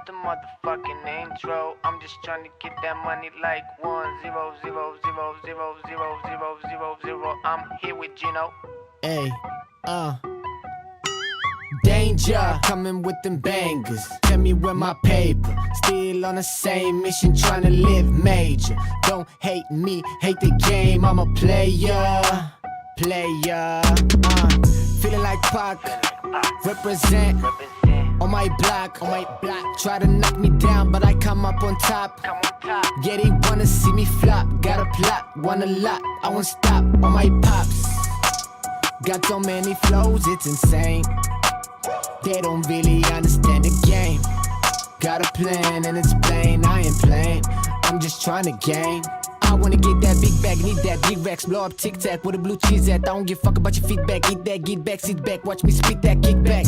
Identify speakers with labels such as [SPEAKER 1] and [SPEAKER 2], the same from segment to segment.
[SPEAKER 1] the motherfucking intro. I'm just trying to get that money like 1-0-0-0-0-0-0-0-0-0. I'm here with Gino.
[SPEAKER 2] Hey, Danger, coming with them bangers. Tell me where my paper. Still on the same mission, trying to live major. Don't hate me, hate the game. I'm a player. Feeling like Pac. Represent on my block. Try to knock me down, but I come up on top. Yeah, they wanna see me flop. Got a plot, want a lot. I won't stop on my pops. Got so many flows, it's insane. They don't really understand the game. Got a plan and it's plain, I ain't playing. I'm just trying to gain. I wanna get that big bag, need that big Rex. Blow up Tic Tac with a blue cheese at. I don't give a fuck about your feedback. Eat that, get back, sit back, watch me spit that, kick back.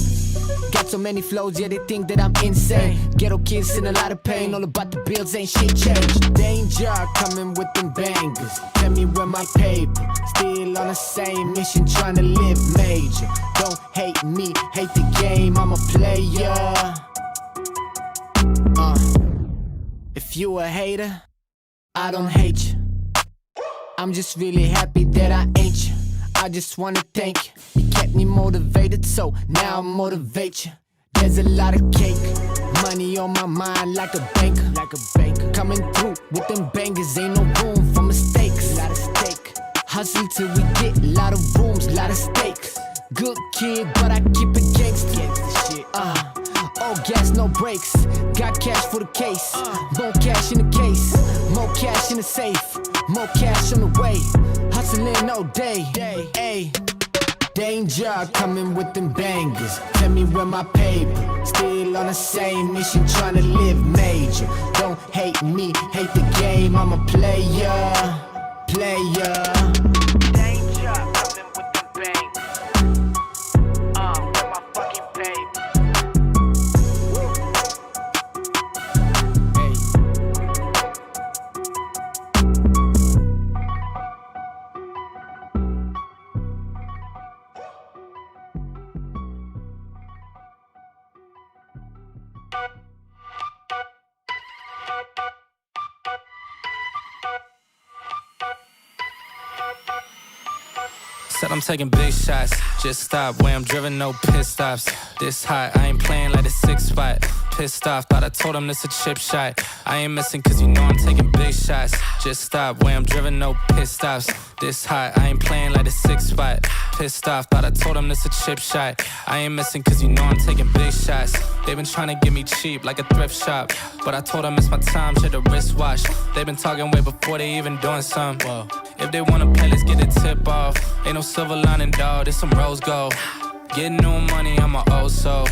[SPEAKER 2] Got so many flows, yeah, they think that I'm insane. Ghetto kids in a lot of pain, all about the bills, ain't shit changed. Danger, coming with them bangers. Tell me where my paper. Still on the same mission, trying to live major. Don't hate me, hate the game, I'm a player. If you a hater, I don't hate you. I'm just really happy that I ain't you. I just wanna thank you. You kept me motivated, so now I motivate you. There's a lot of cake, money on my mind like a banker. Coming through with them bangers, ain't no room for mistakes. Lot of stake, hustle till we get a lot of rooms, lot of stakes. Good kid, but I keep it gangsta. All gas, no brakes. Got cash for the case. More cash in the case. More cash in the safe. More cash on the way. Hustling all day. Ay. Danger, coming with them bangers. Tell me where my paper. Still on the same mission, trying to live major. Don't hate me, hate the game. I'm a player.
[SPEAKER 1] Danger, coming with them bangers. Where my fucking paper.
[SPEAKER 3] Said I'm taking big shots, just stop where I'm driven, no pit stops. This hot, I ain't playing like a 6 spot. Pissed off, thought I told him this a chip shot. I ain't missing cause you know I'm taking big shots. Just stop where I'm driven, no pit stops. This hot, I ain't playing like a 6 spot. Pissed off, thought I told him this a chip shot. I ain't missing cause you know I'm taking big shots. They been trying to get me cheap like a thrift shop, but I told them it's my time, shit a wristwatch. They been talking way before they even doing something. Whoa. If they wanna play, let's get a tip off. Ain't no silver lining, dawg, this some rose gold. Getting new money, I'm a old soul.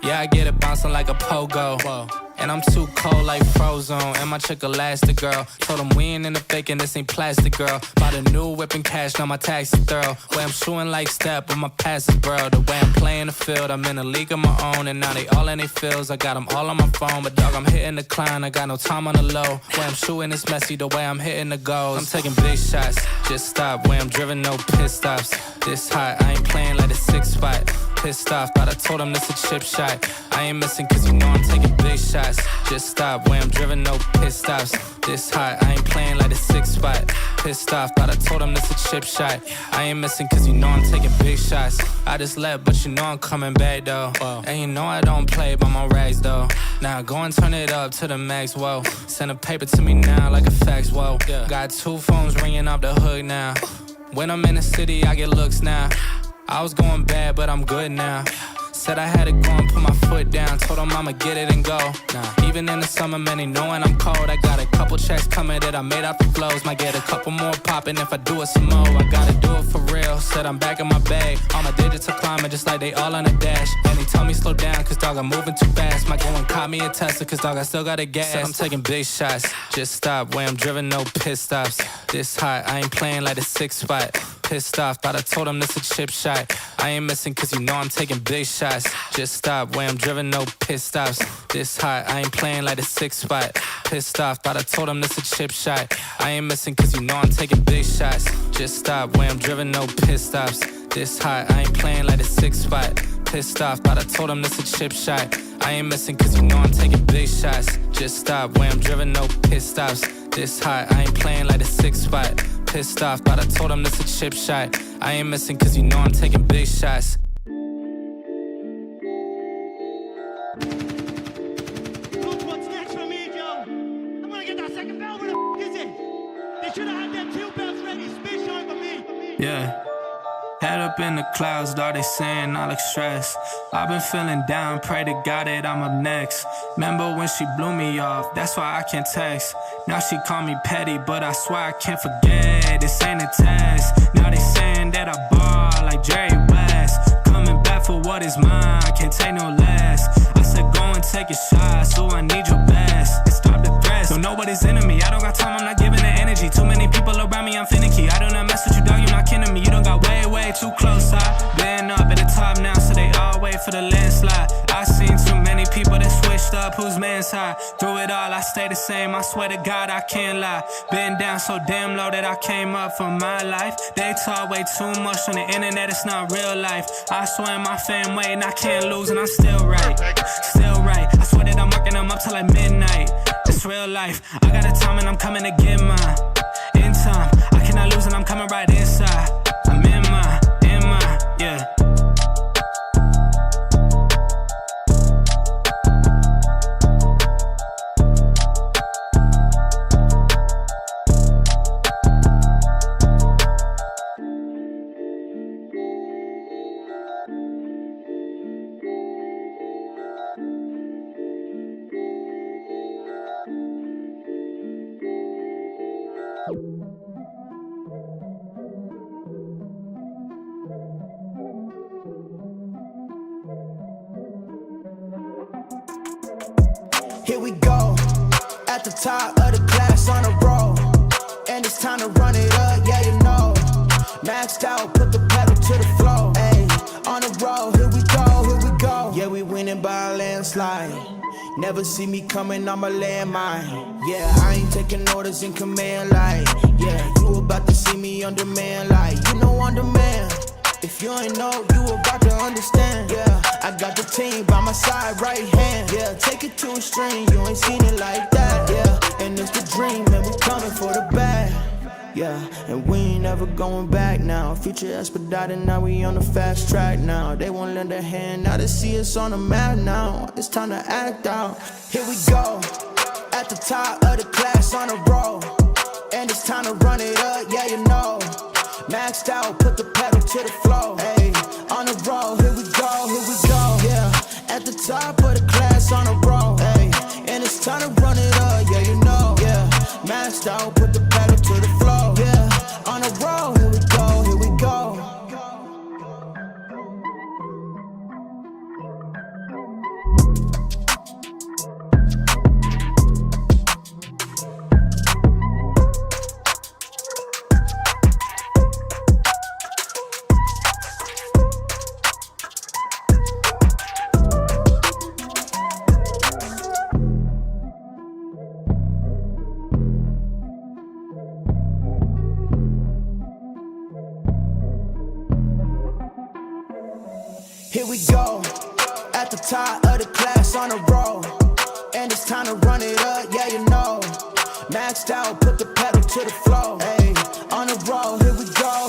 [SPEAKER 3] Yeah, I get it bouncing like a pogo. Whoa. And I'm too cold like Frozone. And my chick elastic, girl. Told them we ain't in the faking, this ain't plastic, girl. Bought a new whip and cash, now my tax is thorough. Way I'm shooting like step, but my pass is bro. The way I'm playing the field, I'm in a league of my own. And now they all in they fields, I got them all on my phone. But dog, I'm hitting the climb, I got no time on the low. Way I'm shooting is messy, the way I'm hitting the goals. I'm taking big shots, just stop. Way I'm driven, no pit stops. This hot, I ain't playing like a 6 spot. Pissed off, thought I told him this a chip shot. I ain't missing cause you know I'm taking big shots. Just stop, where I'm driven, no pit stops. This hot, I ain't playing like a 6 spot. Pissed off, thought I told him this a chip shot. I ain't missing cause you know I'm taking big shots. I just left, but you know I'm coming back though. Whoa. And you know I don't play by my rags though. Now go and turn it up to the max, whoa. Send a paper to me now like a fax, whoa. Yeah. Got 2 phones ringing off the hook now. When I'm in the city, I get looks now. I was going bad, but I'm good now. Said I had to go and put my foot down. Told them I'ma get it and go. Even in the summer, man, they knowing I'm cold. I got a couple checks coming that I made out the flows. Might get a couple more popping if I do it some more. I gotta do it for real. Said I'm back in my bag. All my digits are climbing just like they all on a dash. And they tell me slow down cause dog I'm moving too fast. Might go and cop me a Tesla cause dog I still got a gas. Said I'm taking big shots. Just stop where I'm driven, no pit stops. This hot, I ain't playing like a 6 spot. Pissed off, thought I told him this a chip shot. I ain't missing cause you know I'm taking big shots. Just stop where I'm driven, no pit stops. This hot, I ain't playing like a 6 spot. Pissed off, thought I told him this a chip shot. I ain't missing cause you know I'm taking big shots. Just stop where I'm driven, no pit stops. This hot, I ain't playing like a 6 spot. Pissed off, thought I told him this a chip shot. I ain't missing cause you know I'm taking big shots. Just stop where I'm driven, no pit stops. This hot, I ain't playing like a 6 spot. Pissed off, but I told him this a chip shot. I ain't missing cause you know I'm taking big shots.
[SPEAKER 4] What's next for me, Joe? I'm gonna get that second bell. Where the f is it? They should have had them 2 bells ready. Spit shine for me.
[SPEAKER 3] Yeah. Head up in the clouds, though they saying I look stressed. I've been feeling down, pray to God that I'm up next. Remember when she blew me off, that's why I can't text. Now she call me petty, but I swear I can't forget. This ain't a test. Now they saying that I ball like Jerry West. Coming back for what is mine, can't take no less. I said go and take a shot, so I need your best. And stop the threats, don't know what is in me. I don't got time, I'm not giving the energy. Too many people around me, I'm finicky. I do not mess with you, dog, you're not kidding me. You don't got way too close. I've been up at the top now, so they all wait for the landslide. I seen too many people that switched up, whose man's high. Through it all, I stay the same, I swear to God, I can't lie. Been down so damn low that I came up for my life. They talk way too much on the internet, it's not real life. I swear my fam waiting, I can't lose and I'm still right. Still right, I swear that I'm working them up till like midnight. It's real life, I got a time and I'm coming to get mine. In time, I cannot lose and I'm coming right inside. I'm in my, yeah.
[SPEAKER 2] Here we go, at the top of the class on a roll. And it's time to run it up, yeah you know. Maxed out, put the pedal to the floor. Ayy, on the road, here we go. Yeah, we winning by a landslide. Never see me coming, I'm a landmine. Yeah, I ain't taking orders in command like. Yeah, you about to see me on demand like. You know on demand. If you ain't know, you about to understand. Yeah, I got the team by my side, right hand. Yeah, take it to a string, you ain't seen it like that. Yeah, and it's the dream, and we coming for the bag. Yeah, and we ain't never going back now. Future expedited, now we on the fast track now. They won't lend a hand, now they see us on the map now. It's time to act out. Here we go, at the top of the class on a roll. And it's time to run it up, yeah you know. Maxed out, put the pedal to the floor. Ayy, on the road, here we go. Yeah, at the top of the class on a roll. Ayy, and it's time to run it up, yeah you know. Yeah, maxed out, put the pedal to the floor. Yeah, on the road, here we go. Here we go, at the top of the class on a roll. And it's time to run it up, yeah you know. Maxed out, put the pedal to the floor. Ayy, on the road, here we go.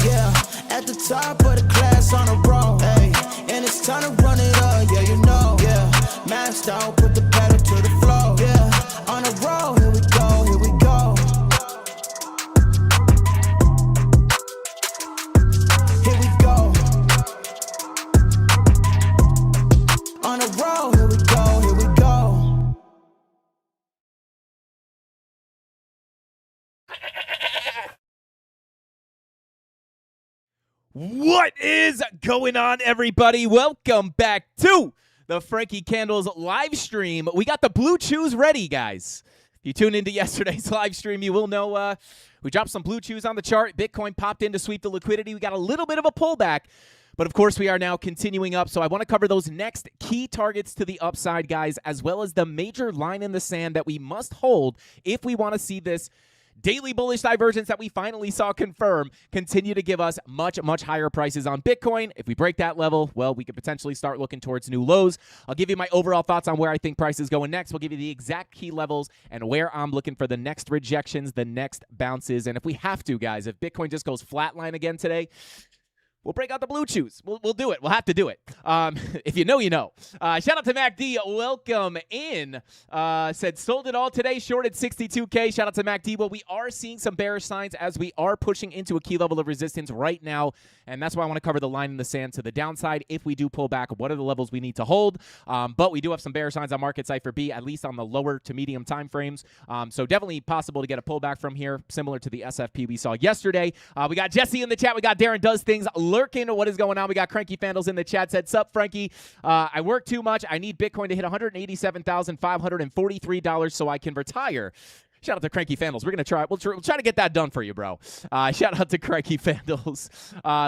[SPEAKER 2] Yeah, at the top of the class on a roll. Ayy, and it's time to run it up, yeah you know. Yeah, maxed out, put the pedal to the floor. Yeah, on the road, here we go. Here we go. On the road, here we go.
[SPEAKER 5] What is going on, everybody? Welcome back to the Frankie Candles live stream. We got the blue chews ready, guys. If you tuned into yesterday's live stream, you will know we dropped some blue chews on the chart. Bitcoin popped in to sweep the liquidity. We got a little bit of a pullback, but of course we are now continuing up. So I want to cover those next key targets to the upside, guys, as well as the major line in the sand that we must hold if we want to see this daily bullish divergence that we finally saw confirm continue to give us much, much higher prices on Bitcoin. If we break that level, well, we could potentially start looking towards new lows. I'll give you my overall thoughts on where I think price is going next. We'll give you the exact key levels and where I'm looking for the next rejections, the next bounces. And if we have to, guys, if Bitcoin just goes flatline again today, we'll break out the blue chews. We'll do it. We'll have to do it. If you know, you know. Shout out to MacD. Welcome in. Said, sold it all today, shorted 62K. Shout out to MacD. Well, we are seeing some bearish signs as we are pushing into a key level of resistance right now. And that's why I want to cover the line in the sand to the downside. If we do pull back, what are the levels we need to hold? But we do have some bearish signs on Market Cypher B, at least on the lower to medium time frames. So definitely possible to get a pullback from here, similar to the SFP we saw yesterday. We got Jesse in the chat. We got Darren Does Things lurking. What is going on? We got Cranky Fandles in the chat. Said, sup, Frankie? I work too much. I need Bitcoin to hit $187,543 so I can retire. Shout out to Cranky Fandles. We're going to try. We'll try to get that done for you, bro. Shout out to Cranky Fandles.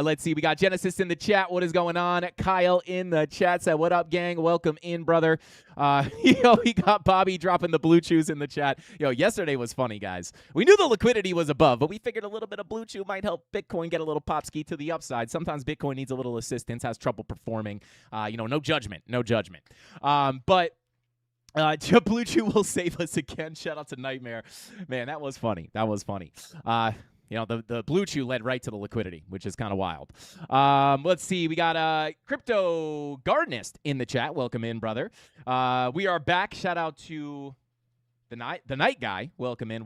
[SPEAKER 5] Let's see. We got Genesis in the chat. What is going on? Kyle in the chat said, what up, gang? Welcome in, brother. We got Bobby dropping the blue chews in the chat. Yesterday was funny, guys. We knew the liquidity was above, but we figured a little bit of blue chew might help Bitcoin get a little pop ski to the upside. Sometimes Bitcoin needs a little assistance, has trouble performing. No judgment. But Blue Chew will save us again. Shout out to Nightmare. Man, that was funny. The Blue Chew led right to the liquidity, which is kind of wild. Let's see. We got Crypto Gardenist in the chat. Welcome in, brother. We are back. Shout out to the night guy. Welcome in.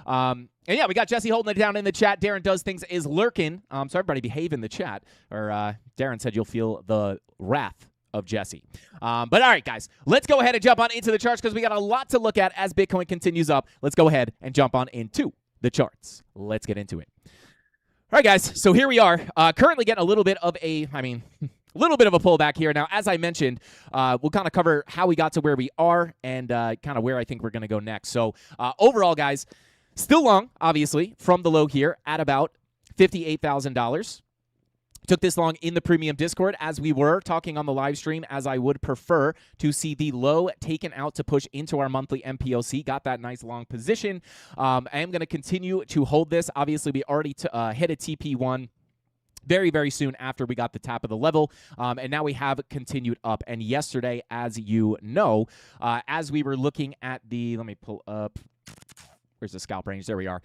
[SPEAKER 5] And yeah, we got Jesse holding it down in the chat. Darren Does Things is lurking. So everybody behave in the chat. Or Darren said you'll feel the wrath of Jesse. But all right, guys, let's go ahead and jump on into the charts because we got a lot to look at as Bitcoin continues up. Let's go ahead and jump on into the charts. Let's get into it. All right, guys, so here we are. Currently getting a little bit of a pullback here. Now, as I mentioned, we'll kind of cover how we got to where we are and kind of where I think we're going to go next. So overall, guys, still long, obviously, from the low here at about $58,000. Took this long in the premium Discord as we were talking on the live stream, as I would prefer to see the low taken out to push into our monthly MPOC. Got that nice long position. I am going to continue to hold this. Obviously, we already hit a TP1 very, very soon after we got the tap of the level, and now we have continued up. And yesterday, as you know, as we were looking at the, let me pull up, where's the scalp range? There we are.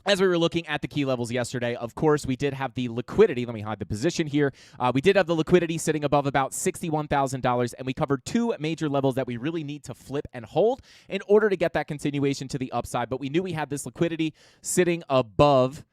[SPEAKER 5] As we were looking at the key levels yesterday, of course, we did have the liquidity. Let me hide the position here. We did have the liquidity sitting above about $61,000, and we covered two major levels that we really need to flip and hold in order to get that continuation to the upside. But we knew we had this liquidity sitting above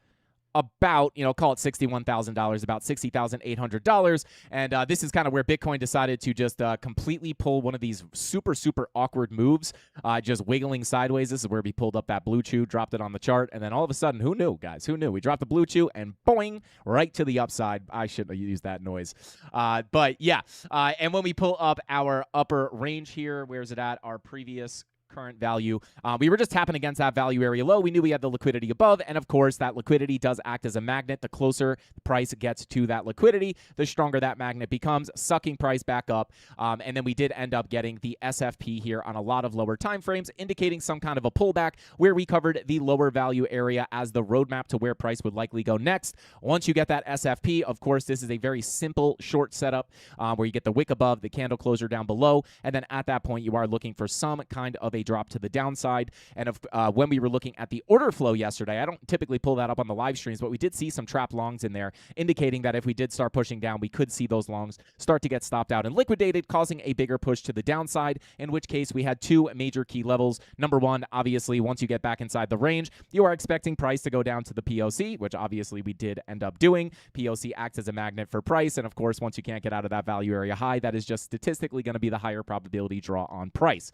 [SPEAKER 5] about, call it $61,000, about $60,800. And this is kind of where Bitcoin decided to just completely pull one of these super, super awkward moves, just wiggling sideways. This is where we pulled up that blue chew, dropped it on the chart, and then all of a sudden, who knew, guys? Who knew? We dropped the blue chew and boing, right to the upside. I shouldn't have used that noise. But yeah, and when we pull up our upper range here, where's it at? Our previous current value. We were just tapping against that value area low. We knew we had the liquidity above, and of course, that liquidity does act as a magnet. The closer the price gets to that liquidity, the stronger that magnet becomes, sucking price back up. And then we did end up getting the SFP here on a lot of lower time frames, indicating some kind of a pullback where we covered the lower value area as the roadmap to where price would likely go next. Once you get that SFP, of course, this is a very simple short setup where you get the wick above, the candle closure down below, and then at that point, you are looking for some kind of a drop to the downside. And when we were looking at the order flow yesterday, I don't typically pull that up on the live streams, but we did see some trap longs in there, indicating that if we did start pushing down, we could see those longs start to get stopped out and liquidated, causing a bigger push to the downside, in which case we had two major key levels. Number one, obviously, once you get back inside the range, you are expecting price to go down to the POC, which obviously we did end up doing. POC acts as a magnet for price, and of course, once you can't get out of that value area high, that is just statistically going to be the higher probability draw on price.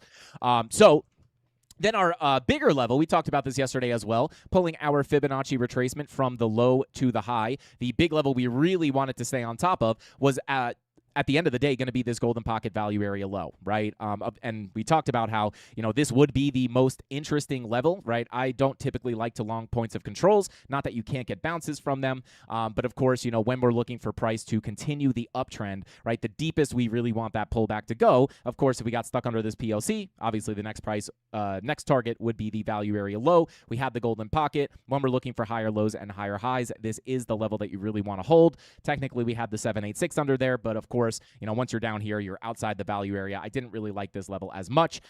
[SPEAKER 5] Then our bigger level, we talked about this yesterday as well, pulling our Fibonacci retracement from the low to the high. The big level we really wanted to stay on top of was at at the end of the day, going to be this golden pocket value area low, right? And we talked about how, this would be the most interesting level, right? I don't typically like to long points of controls, not that you can't get bounces from them, but of course, when we're looking for price to continue the uptrend, right, the deepest we really want that pullback to go, of course, if we got stuck under this POC, obviously the next target would be the value area low. We have the golden pocket. When we're looking for higher lows and higher highs, this is the level that you really want to hold. Technically, we have the 786 under there, but of course, once you're down here, you're outside the value area. I didn't really like this level as much,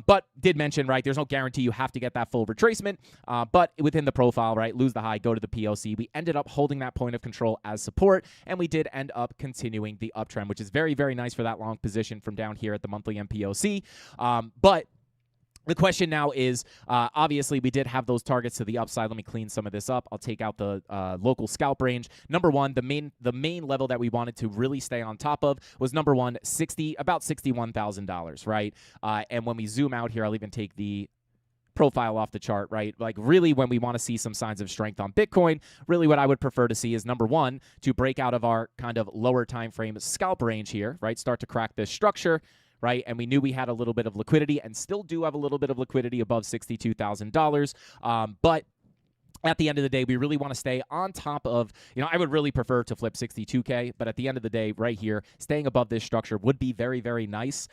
[SPEAKER 5] but did mention, right, there's no guarantee you have to get that full retracement, but within the profile, right, lose the high, go to the POC. We ended up holding that point of control as support, and we did end up continuing the uptrend, which is very, very nice for that long position from down here at the monthly MPOC. But the question now is, obviously, we did have those targets to the upside. Let me clean some of this up. I'll take out the local scalp range. Number one, the main level that we wanted to really stay on top of was number one, about $61,000, right? And when we zoom out here, I'll even take the profile off the chart, right? Like really when we want to see some signs of strength on Bitcoin, really what I would prefer to see is number one, to break out of our kind of lower time frame scalp range here, right? Start to crack this structure, right? And we knew we had a little bit of liquidity and still do have a little bit of liquidity above $62,000. But at the end of the day, we really want to stay on top of, I would really prefer to flip 62K, but at the end of the day, right here, staying above this structure would be very, very nice,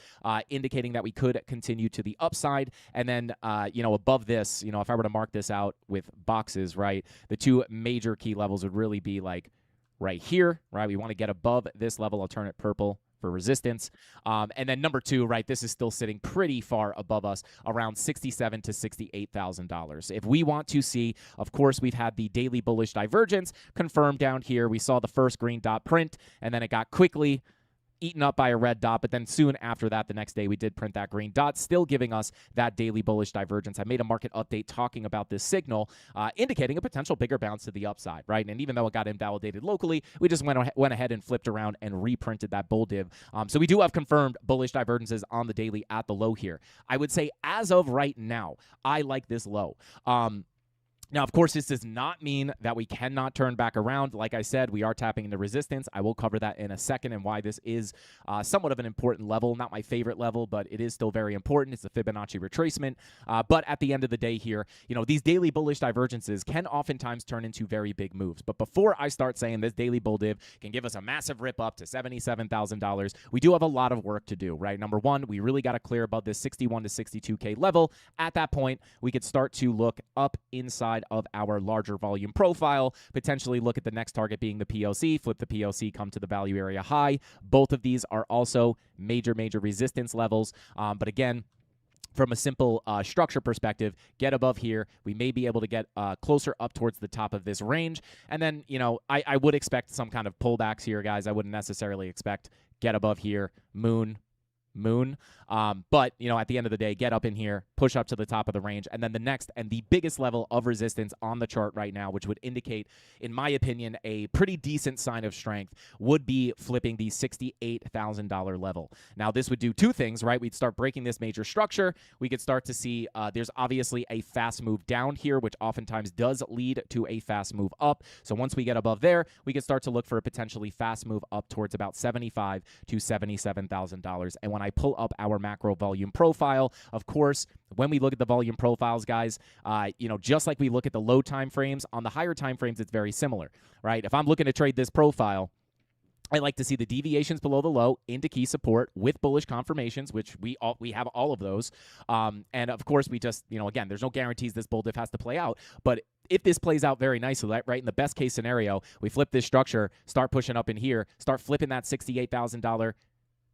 [SPEAKER 5] indicating that we could continue to the upside. And then, above this, if I were to mark this out with boxes, right, the two major key levels would really be like right here, right? We want to get above this level. I'll turn it purple for resistance. And then number two, right, this is still sitting pretty far above us, around $67,000 to $68,000. If we want to see, of course, we've had the daily bullish divergence confirmed down here. We saw the first green dot print, and then it got quickly eaten up by a red dot, but then soon after that, the next day, we did print that green dot, still giving us that daily bullish divergence. I made a market update talking about this signal, indicating a potential bigger bounce to the upside, right? And even though it got invalidated locally, we just went ahead and flipped around and reprinted that bull div. So we do have confirmed bullish divergences on the daily at the low here. I would say as of right now, I like this low. Now, of course, this does not mean that we cannot turn back around. Like I said, we are tapping into resistance. I will cover that in a second and why this is somewhat of an important level. Not my favorite level, but it is still very important. It's a Fibonacci retracement. But at the end of the day here, these daily bullish divergences can oftentimes turn into very big moves. But before I start saying this daily bull div can give us a massive rip up to $77,000, we do have a lot of work to do, right? Number one, we really got to clear above this 61 to 62K level. At that point, we could start to look up inside of our larger volume profile, potentially look at the next target being the POC, flip the POC, come to the value area high. Both of these are also major resistance levels. But again, from a simple structure perspective, get above here. We may be able to get closer up towards the top of this range. And then, I would expect some kind of pullbacks here, guys. I wouldn't necessarily expect get above here, moon. But, at the end of the day, get up in here, push up to the top of the range, and then the next and the biggest level of resistance on the chart right now, which would indicate, in my opinion, a pretty decent sign of strength, would be flipping the $68,000 level. Now, this would do two things, right? We'd start breaking this major structure. We could start to see there's obviously a fast move down here, which oftentimes does lead to a fast move up. So once we get above there, we can start to look for a potentially fast move up towards about $75,000 to $77,000. And when I pull up our macro volume profile, of course, when we look at the volume profiles, guys, just like we look at the low time frames, on the higher time frames, it's very similar, right? If I'm looking to trade this profile, I like to see the deviations below the low into key support with bullish confirmations, which we have all of those. And of course, we just, again, there's no guarantees this bull div has to play out, but if this plays out very nicely, right, in the best case scenario, we flip this structure, start pushing up in here, start flipping that $68,000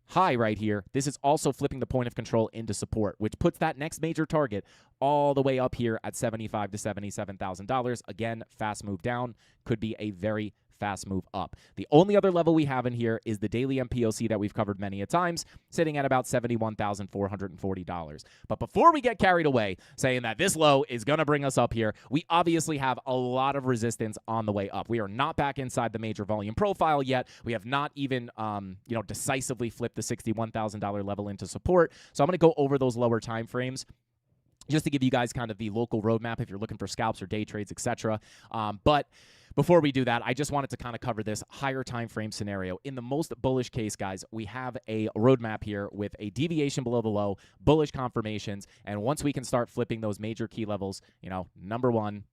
[SPEAKER 5] high right here. This is also flipping the point of control into support, which puts that next major target all the way up here at $75,000 to $77,000. Again, fast move down could be a very fast move up. The only other level we have in here is the daily MPOC that we've covered many a times, sitting at about $71,440. But before we get carried away saying that this low is going to bring us up here, we obviously have a lot of resistance on the way up. We are not back inside the major volume profile yet. We have not even, decisively flipped the $61,000 level into support. So I'm going to go over those lower time frames. just to give you guys kind of the local roadmap if you're looking for scalps or day trades, etc. But before we do that, I just wanted to kind of cover this higher time frame scenario. In the most bullish case, guys, we have a roadmap here with a deviation below the low, bullish confirmations, and once we can start flipping those major key levels, number one,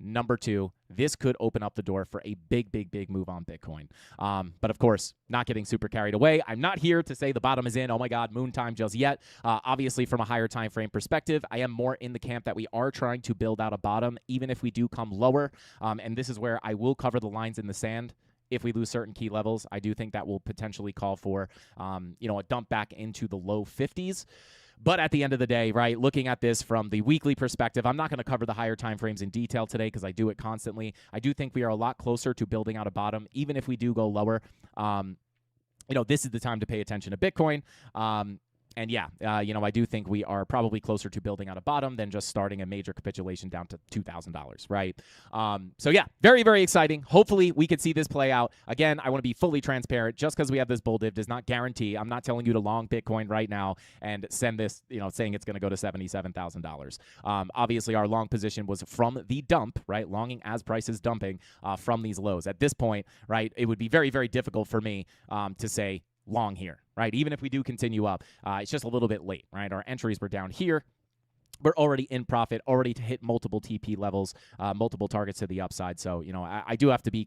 [SPEAKER 5] number two, this could open up the door for a big, big, big move on Bitcoin. But of course, not getting super carried away. I'm not here to say the bottom is in. Oh my God, moon time just yet. Obviously, from a higher time frame perspective, I am more in the camp that we are trying to build out a bottom, even if we do come lower. And this is where I will cover the lines in the sand. If we lose certain key levels, I do think that will potentially call for, a dump back into the low 50s. But at the end of the day, right, looking at this from the weekly perspective, I'm not going to cover the higher time frames in detail today because I do it constantly. I do think we are a lot closer to building out a bottom, even if we do go lower. This is the time to pay attention to Bitcoin. And yeah, I do think we are probably closer to building out a bottom than just starting a major capitulation down to $2,000, right? So yeah, very, very exciting. Hopefully we could see this play out. Again, I want to be fully transparent. Just because we have this bull div does not guarantee. I'm not telling you to long Bitcoin right now and send this, saying it's going to go to $77,000. Obviously, our long position was from the dump, right? Longing as prices dumping from these lows. At this point, right, it would be very, very difficult for me to say long here, right? Even if we do continue up, it's just a little bit late, right? Our entries were down here. We're already in profit, already to hit multiple TP levels, multiple targets to the upside. So, I do have to be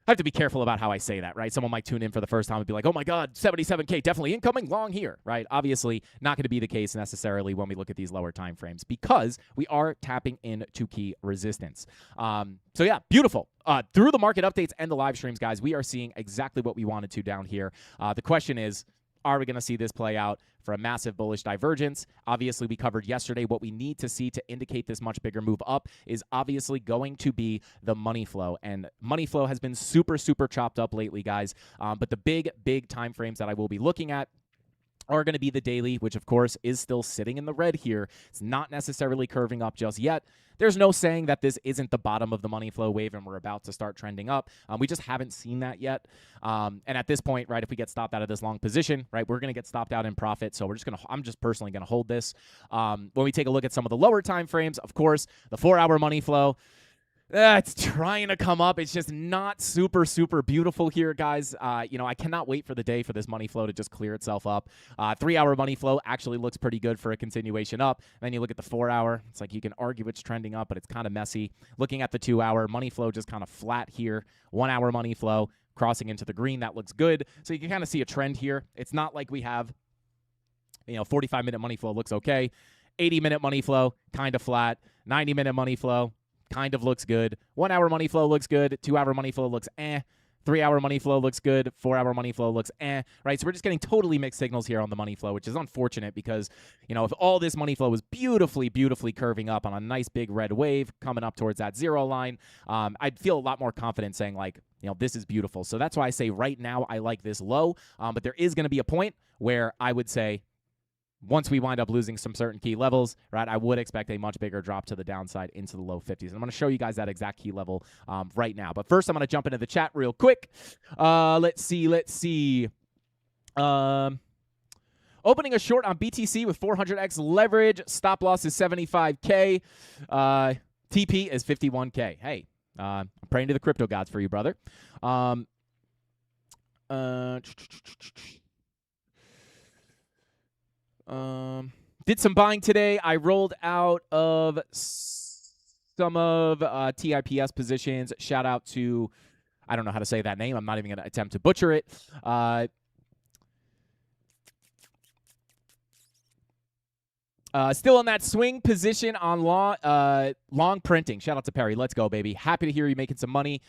[SPEAKER 5] I have to be careful about how I say that, right? Someone might tune in for the first time and be like, oh my God, 77K, definitely incoming long here, right? Obviously, not going to be the case necessarily when we look at these lower time frames because we are tapping into key resistance. So yeah, beautiful. Through the market updates and the live streams, guys, we are seeing exactly what we wanted to down here. The question is, are we going to see this play out for a massive bullish divergence? Obviously, we covered yesterday what we need to see to indicate this much bigger move up is obviously going to be the money flow. And money flow has been super, super chopped up lately, guys. But the big, big time frames that I will be looking at are going to be the daily, which of course is still sitting in the red here. It's not necessarily curving up just yet. There's no saying that this isn't the bottom of the money flow wave and we're about to start trending up. We just haven't seen that yet. And at this point, right, if we get stopped out of this long position, right, we're going to get stopped out in profit. So I'm just personally going to hold this. When we take a look at some of the lower time frames, of course, the 4-hour money flow, it's trying to come up. It's just not super, super beautiful here, guys. I cannot wait for the day for this money flow to just clear itself up. 3-hour money flow actually looks pretty good for a continuation up. Then you look at the 4-hour. It's like you can argue it's trending up, but it's kind of messy. Looking at the 2-hour, money flow just kind of flat here. 1-hour money flow crossing into the green. That looks good. So you can kind of see a trend here. It's not like we have, 45-minute money flow looks okay. 80-minute money flow, kind of flat. 90-minute money flow, kind of looks good. 1-hour money flow looks good. 2-hour money flow looks 3-hour money flow looks good. 4-hour money flow looks right? So we're just getting totally mixed signals here on the money flow, which is unfortunate because, if all this money flow was beautifully, beautifully curving up on a nice big red wave coming up towards that 0 line, I'd feel a lot more confident saying this is beautiful. So that's why I say right now I like this low, but there is going to be a point where I would say, once we wind up losing some certain key levels, right, I would expect a much bigger drop to the downside into the low 50s. And I'm going to show you guys that exact key level right now. But first, I'm going to jump into the chat real quick. Let's see. Opening a short on BTC with 400x leverage. Stop loss is 75K. TP is 51K. Hey, I'm praying to the crypto gods for you, brother. Did some buying today. I rolled out of some of TIPS positions. Shout out to, I don't know how to say that name. I'm not even going to attempt to butcher it. Still in that swing position on long printing. Shout out to Perry. Let's go, baby. Happy to hear you making some money.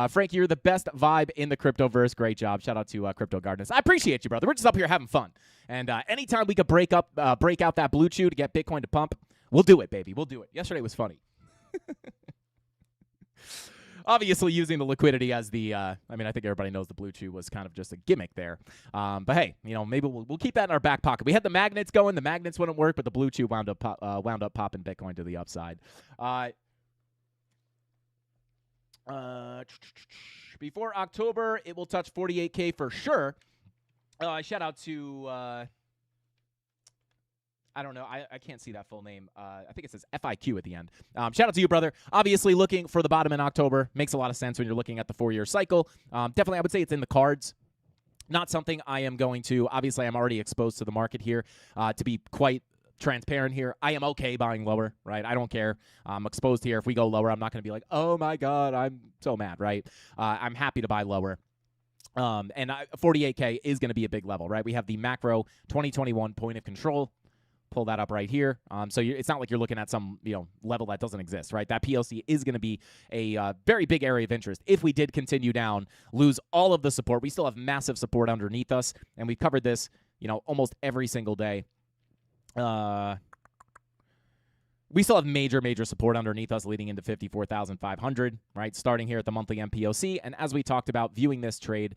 [SPEAKER 5] Frank, you're the best vibe in the cryptoverse. Great job. Shout out to Crypto Gardeners. I appreciate you, brother. We're just up here having fun. And anytime we could break out that blue chew to get Bitcoin to pump, we'll do it, baby. We'll do it. Yesterday was funny. Obviously, using the liquidity as the, I think everybody knows the blue chew was kind of just a gimmick there. But hey, maybe we'll keep that in our back pocket. We had the magnets going. The magnets wouldn't work, but the blue chew wound up popping Bitcoin to the upside. Before October, it will touch 48K for sure. Shout out to I don't know. I can't see that full name. I think it says FIQ at the end. Shout out to you, brother. Obviously, looking for the bottom in October makes a lot of sense when you're looking at the 4-year cycle. Definitely, I would say it's in the cards. Not something I am going to. Obviously, I'm already exposed to the market here. To be quite transparent here, I am okay buying lower, right? I don't care. I'm exposed here. If we go lower, I'm not going to be like, oh my God, I'm so mad, right? I'm happy to buy lower. And 48K is going to be a big level, right? We have the macro 2021 point of control. Pull that up right here. So it's not like you're looking at some level that doesn't exist, right? That PLC is going to be a very big area of interest. If we did continue down, lose all of the support, we still have massive support underneath us, and we've covered this, almost every single day. We still have major support underneath us leading into 54,500, right? Starting here at the monthly MPOC. And as we talked about, viewing this trade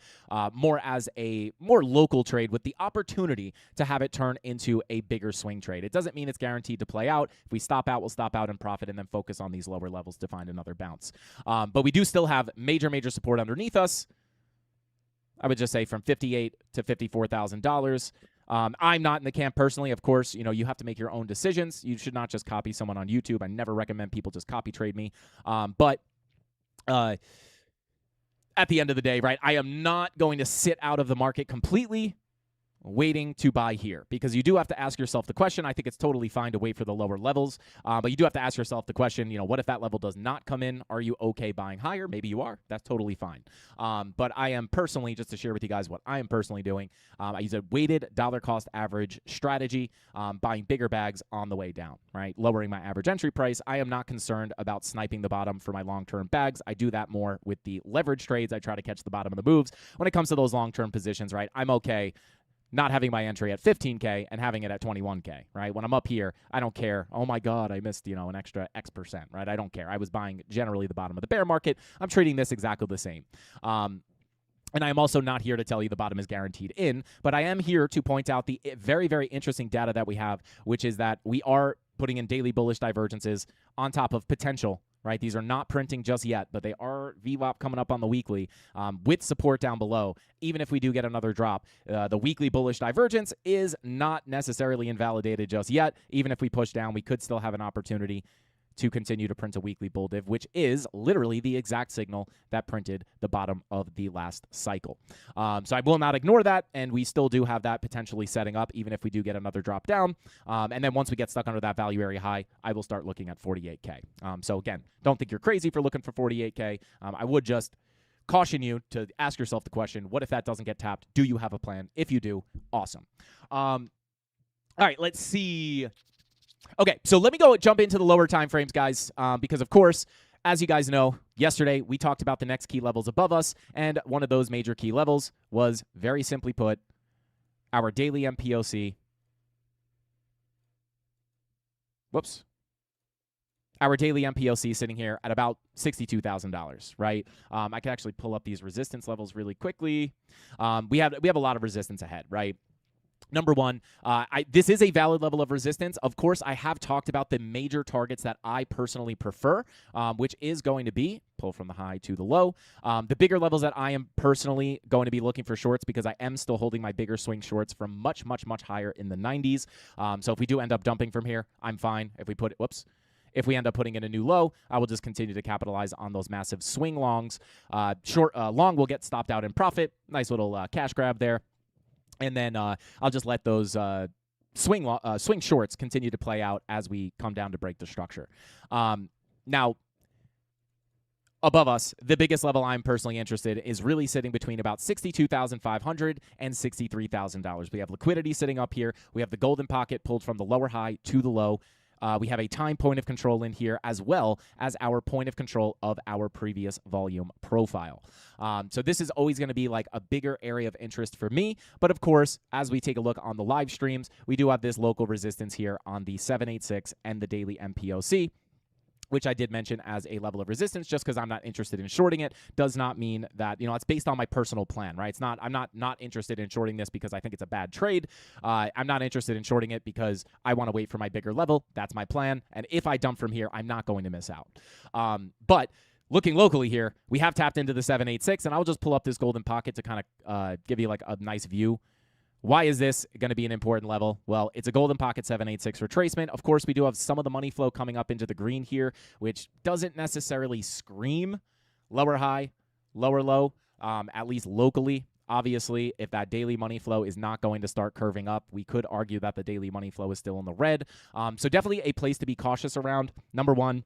[SPEAKER 5] more as a more local trade with the opportunity to have it turn into a bigger swing trade. It doesn't mean it's guaranteed to play out. If we stop out, we'll stop out in profit and then focus on these lower levels to find another bounce. But we do still have major support underneath us. I would just say from $58,000 to $54,000. I'm not in the camp personally. Of course, you have to make your own decisions. You should not just copy someone on YouTube. I never recommend people just copy trade me. But at the end of the day, right, I am not going to sit out of the market completely waiting to buy here, because you do have to ask yourself the question. I think it's totally fine to wait for the lower levels, but you do have to ask yourself the question, what if that level does not come in? Are you okay buying higher? Maybe you are. That's totally fine. But I am personally, just to share with you guys what I am personally doing, I use a weighted dollar cost average strategy, buying bigger bags on the way down, right? Lowering my average entry price. I am not concerned about sniping the bottom for my long-term bags. I do that more with the leverage trades. I try to catch the bottom of the moves. When it comes to those long-term positions, right, I'm okay not having my entry at 15K and having it at 21K, right? When I'm up here, I don't care. Oh my God, I missed, an extra X%, right? I don't care. I was buying generally the bottom of the bear market. I'm treating this exactly the same. And I'm also not here to tell you the bottom is guaranteed in, but I am here to point out the very interesting data that we have, which is that we are putting in daily bullish divergences on top of potential, right? These are not printing just yet, but they are VWAP coming up on the weekly with support down below. Even if we do get another drop, the weekly bullish divergence is not necessarily invalidated just yet. Even if we push down, we could still have an opportunity to continue to print a weekly bull div, which is literally the exact signal that printed the bottom of the last cycle. So I will not ignore that, and we still do have that potentially setting up, even if we do get another drop down. And then once we get stuck under that value area high, I will start looking at 48K. So again, don't think you're crazy for looking for 48K. I would just caution you to ask yourself the question, what if that doesn't get tapped? Do you have a plan? If you do, awesome. All right, let's see. Okay, so let me jump into the lower time frames, guys, because, of course, as you guys know, yesterday we talked about the next key levels above us, and one of those major key levels was, very simply put, our daily MPOC. Whoops. Our daily MPOC sitting here at about $62,000, right? I can actually pull up these resistance levels really quickly. We have a lot of resistance ahead, right? Number one, this is a valid level of resistance. Of course, I have talked about the major targets that I personally prefer, which is going to be pull from the high to the low. The bigger levels that I am personally going to be looking for shorts, because I am still holding my bigger swing shorts from much higher in the 90s. So if we do end up dumping from here, I'm fine. If we end up putting in a new low, I will just continue to capitalize on those massive swing longs. Long will get stopped out in profit. Nice little cash grab there. And then I'll just let those swing shorts continue to play out as we come down to break the structure. Now, above us, the biggest level I'm personally interested in is really sitting between about $62,500 and $63,000. We have liquidity sitting up here. We have the golden pocket pulled from the lower high to the low. We have a time point of control in here, as well as our point of control of our previous volume profile. So this is always going to be like a bigger area of interest for me. But of course, as we take a look on the live streams, we do have this local resistance here on the 786 and the daily MPOC, which I did mention as a level of resistance. Just because I'm not interested in shorting it does not mean that, it's based on my personal plan, right? I'm not interested in shorting this because I think it's a bad trade. I'm not interested in shorting it because I want to wait for my bigger level. That's my plan. And if I dump from here, I'm not going to miss out. But looking locally here, we have tapped into the 786, and I'll just pull up this golden pocket to kind of give you like a nice view Why is this going to be an important level? Well, it's a golden pocket 786 retracement. Of course, we do have some of the money flow coming up into the green here, which doesn't necessarily scream lower high, lower low, at least locally. Obviously, if that daily money flow is not going to start curving up, we could argue that the daily money flow is still in the red. So definitely a place to be cautious around. Number one,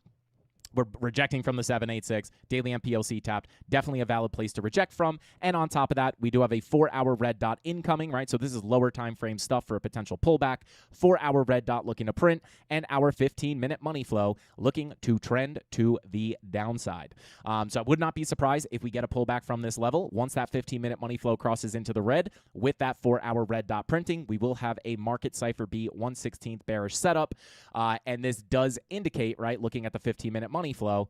[SPEAKER 5] we're rejecting from the 786, daily MPOC tapped, definitely a valid place to reject from. And on top of that, we do have a 4-hour red dot incoming, right? So this is lower time frame stuff for a potential pullback. 4-hour red dot looking to print, and our 15-minute money flow looking to trend to the downside. So I would not be surprised if we get a pullback from this level. Once that 15-minute money flow crosses into the red, with that 4-hour red dot printing, we will have a market cipher B 1/16th bearish setup. And this does indicate, right, looking at the 15-minute money flow.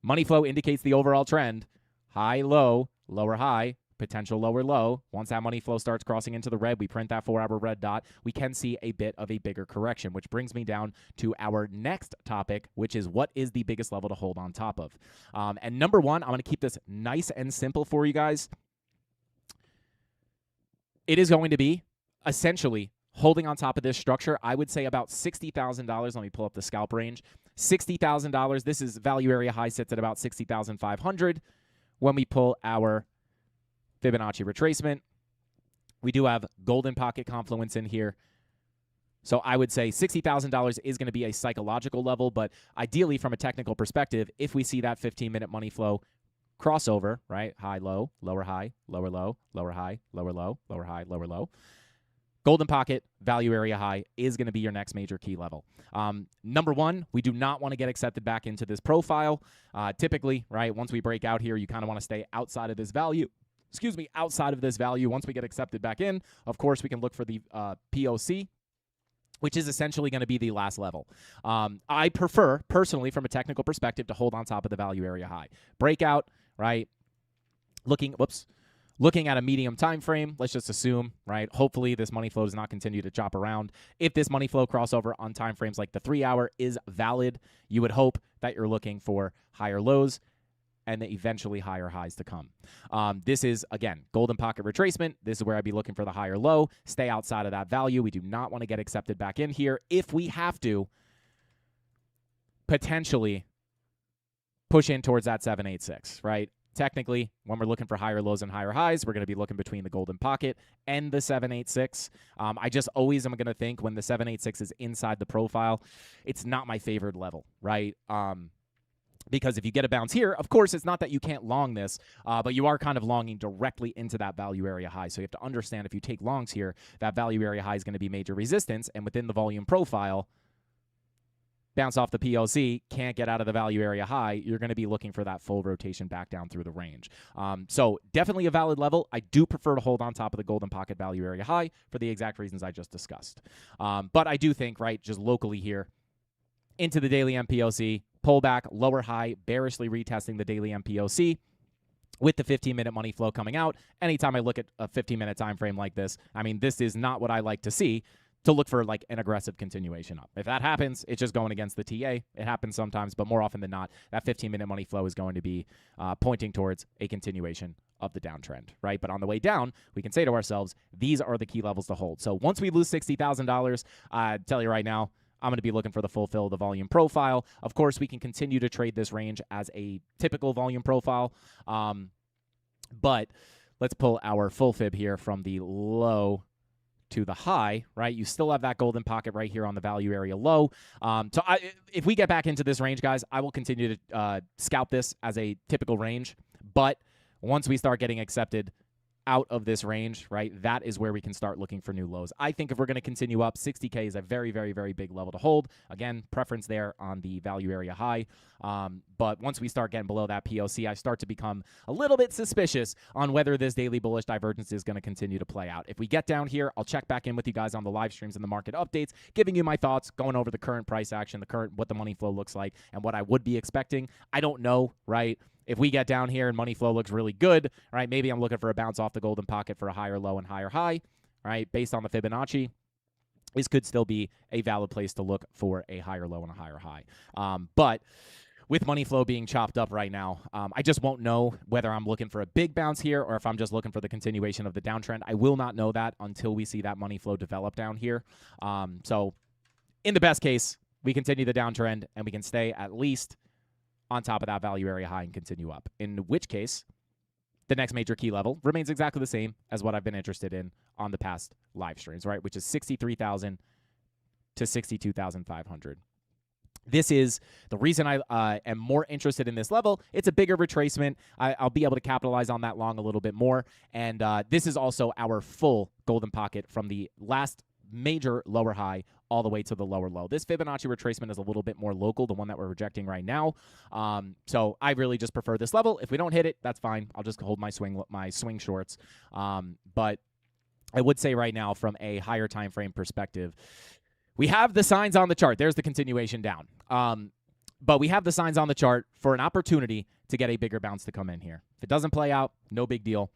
[SPEAKER 5] Money flow indicates the overall trend. High, low, lower, high, potential lower, low. Once that money flow starts crossing into the red, we print that 4-hour red dot. We can see a bit of a bigger correction, which brings me down to our next topic, which is what is the biggest level to hold on top of. And number one, I'm going to keep this nice and simple for you guys. It is going to be essentially holding on top of this structure. I would say about $60,000. Let me pull up the scalp range. $60,000. This is value area high, sits at about 60,500. When we pull our Fibonacci retracement, we do have golden pocket confluence in here. So I would say $60,000 is going to be a psychological level, but ideally from a technical perspective, if we see that 15-minute money flow crossover, right? High, low, lower, low, lower high, lower low, lower high, lower low. Golden pocket, value area high is going to be your next major key level. Number one, we do not want to get accepted back into this profile. Typically, right, once we break out here, you kind of want to stay outside of this value. Outside of this value. Once we get accepted back in, of course, we can look for the POC, which is essentially going to be the last level. I prefer, personally, from a technical perspective, to hold on top of the value area high. Breakout, right, looking at a medium time frame, let's just assume, right, hopefully this money flow does not continue to chop around. If this money flow crossover on time frames like the 3-hour is valid, you would hope that you're looking for higher lows and eventually higher highs to come. This is, again, golden pocket retracement. This is where I'd be looking for the higher low. Stay outside of that value. We do not want to get accepted back in here. If we have to, potentially push in towards that 786, right? Technically, when we're looking for higher lows and higher highs, we're going to be looking between the golden pocket and the 786. I just always am going to think when the 786 is inside the profile, it's not my favorite level, right? Because if you get a bounce here, of course, it's not that you can't long this, but you are kind of longing directly into that value area high. So you have to understand if you take longs here, that value area high is going to be major resistance, and within the volume profile, bounce off the POC, can't get out of the value area high, you're going to be looking for that full rotation back down through the range. So definitely a valid level. I do prefer to hold on top of the golden pocket value area high for the exact reasons I just discussed. But I do think, right, just locally here, into the daily MPOC, pullback, lower high, bearishly retesting the daily MPOC. With the 15-minute money flow coming out, anytime I look at a 15-minute time frame like this, I mean, this is not what I like to see, to look for like an aggressive continuation up. If that happens, it's just going against the TA. It happens sometimes, but more often than not, that 15-minute money flow is going to be pointing towards a continuation of the downtrend, right? But on the way down, we can say to ourselves, these are the key levels to hold. So once we lose $60,000, I tell you right now, I'm going to be looking for the full fill of the volume profile. Of course, we can continue to trade this range as a typical volume profile, but let's pull our full fib here from the low to the high, right? You still have that golden pocket right here on the value area low. If we get back into this range, guys, I will continue to scalp this as a typical range. But once we start getting accepted out of this range, right, that is where we can start looking for new lows. I think if we're going to continue up, 60K is a very, very, very big level to hold. Again, preference there on the value area high. But once we start getting below that POC, I start to become a little bit suspicious on whether this daily bullish divergence is going to continue to play out. If we get down here, I'll check back in with you guys on the live streams and the market updates, giving you my thoughts, going over the current price action, what the money flow looks like, and what I would be expecting. I don't know, right? If we get down here and money flow looks really good, right, maybe I'm looking for a bounce off the golden pocket for a higher low and higher high, right, based on the Fibonacci. This could still be a valid place to look for a higher low and a higher high. But with money flow being chopped up right now, I just won't know whether I'm looking for a big bounce here or if I'm just looking for the continuation of the downtrend. I will not know that until we see that money flow develop down here. So in the best case, we continue the downtrend and we can stay at least on top of that value area high and continue up, in which case the next major key level remains exactly the same as what I've been interested in on the past live streams, right, which is 63,000 to 62,500. This is the reason I am more interested in this level. It's a bigger retracement. I'll be able to capitalize on that long a little bit more. And this is also our full golden pocket from the last major lower high all the way to the lower low. This Fibonacci retracement is a little bit more local, the one that we're rejecting right now. So I really just prefer this level. If we don't hit it, that's fine. I'll just hold my swing shorts. But I would say right now, from a higher time frame perspective, we have the signs on the chart. There's the continuation down. But we have the signs on the chart for an opportunity to get a bigger bounce to come in here. If it doesn't play out, no big deal.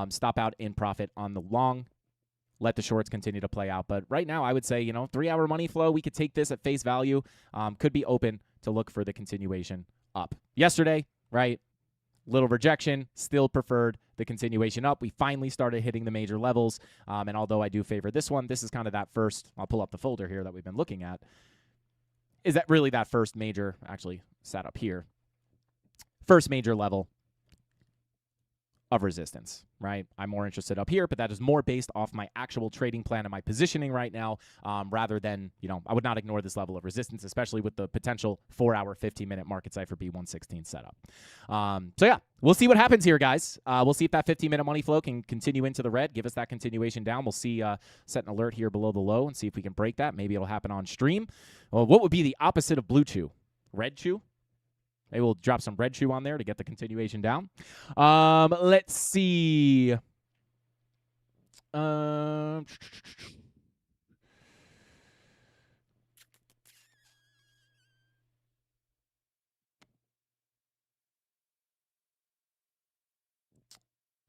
[SPEAKER 5] Stop out in profit on the long. Let the shorts continue to play out. But right now, I would say, 3-hour money flow, we could take this at face value. Could be open to look for the continuation up. Yesterday, right? Little rejection, still preferred the continuation up. We finally started hitting the major levels. And although I do favor this one, this is kind of that first, I'll pull up the folder here that we've been looking at. Is that really that first major, actually sat up here, first major level of resistance, right? I'm more interested up here, but that is more based off my actual trading plan and my positioning right now, rather than, I would not ignore this level of resistance, especially with the potential 4-hour, 15-minute market cipher B116 setup. So yeah, we'll see what happens here, guys. We'll see if that 15-minute money flow can continue into the red, give us that continuation down. We'll see, set an alert here below the low and see if we can break that. Maybe it'll happen on stream. Well, what would be the opposite of blue chew? Red chew? Maybe we'll drop some red shoe on there to get the continuation down. Let's see.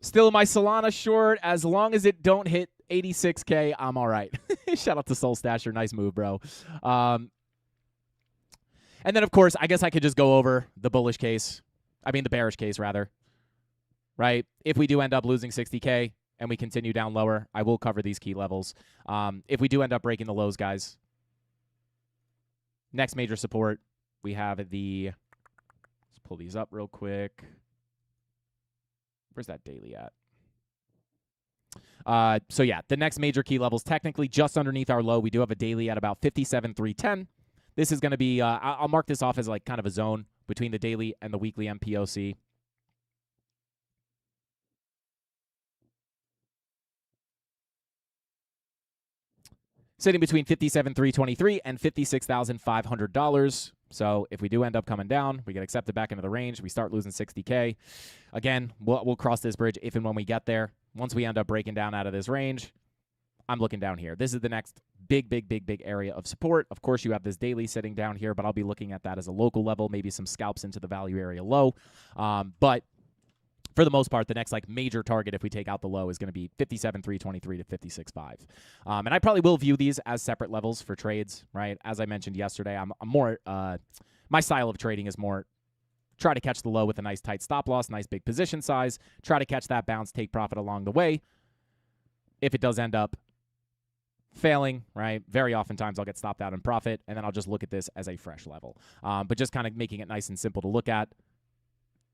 [SPEAKER 5] Still my Solana short. As long as it don't hit 86K, I'm all right. Shout out to Soul Stasher. Nice move, bro. And then, of course, I guess I could just go over the bullish case. I mean, the bearish case, rather. Right? If we do end up losing 60K and we continue down lower, I will cover these key levels. If we do end up breaking the lows, guys, next major support, we have let's pull these up real quick. Where's that daily at? So, yeah, the next major key levels, technically just underneath our low. We do have a daily at about 57,310. This is going to be, I'll mark this off as like kind of a zone between the daily and the weekly MPOC. Sitting between $57,323 and $56,500. So if we do end up coming down, we get accepted back into the range. We start losing 60K. Again, we'll cross this bridge if and when we get there. Once we end up breaking down out of this range, I'm looking down here. This is the next big area of support. Of course, you have this daily sitting down here, but I'll be looking at that as a local level, maybe some scalps into the value area low. But for the most part, the next major target, if we take out the low, is going to be 57,323 to 56.5. And I probably will view these as separate levels for trades, right? As I mentioned yesterday, I'm more, my style of trading is more try to catch the low with a nice tight stop loss, nice big position size, try to catch that bounce, take profit along the way. If it does end up failing, right, very oftentimes I'll get stopped out in profit, and then I'll just look at this as a fresh level. But just kind of making it nice and simple to look at,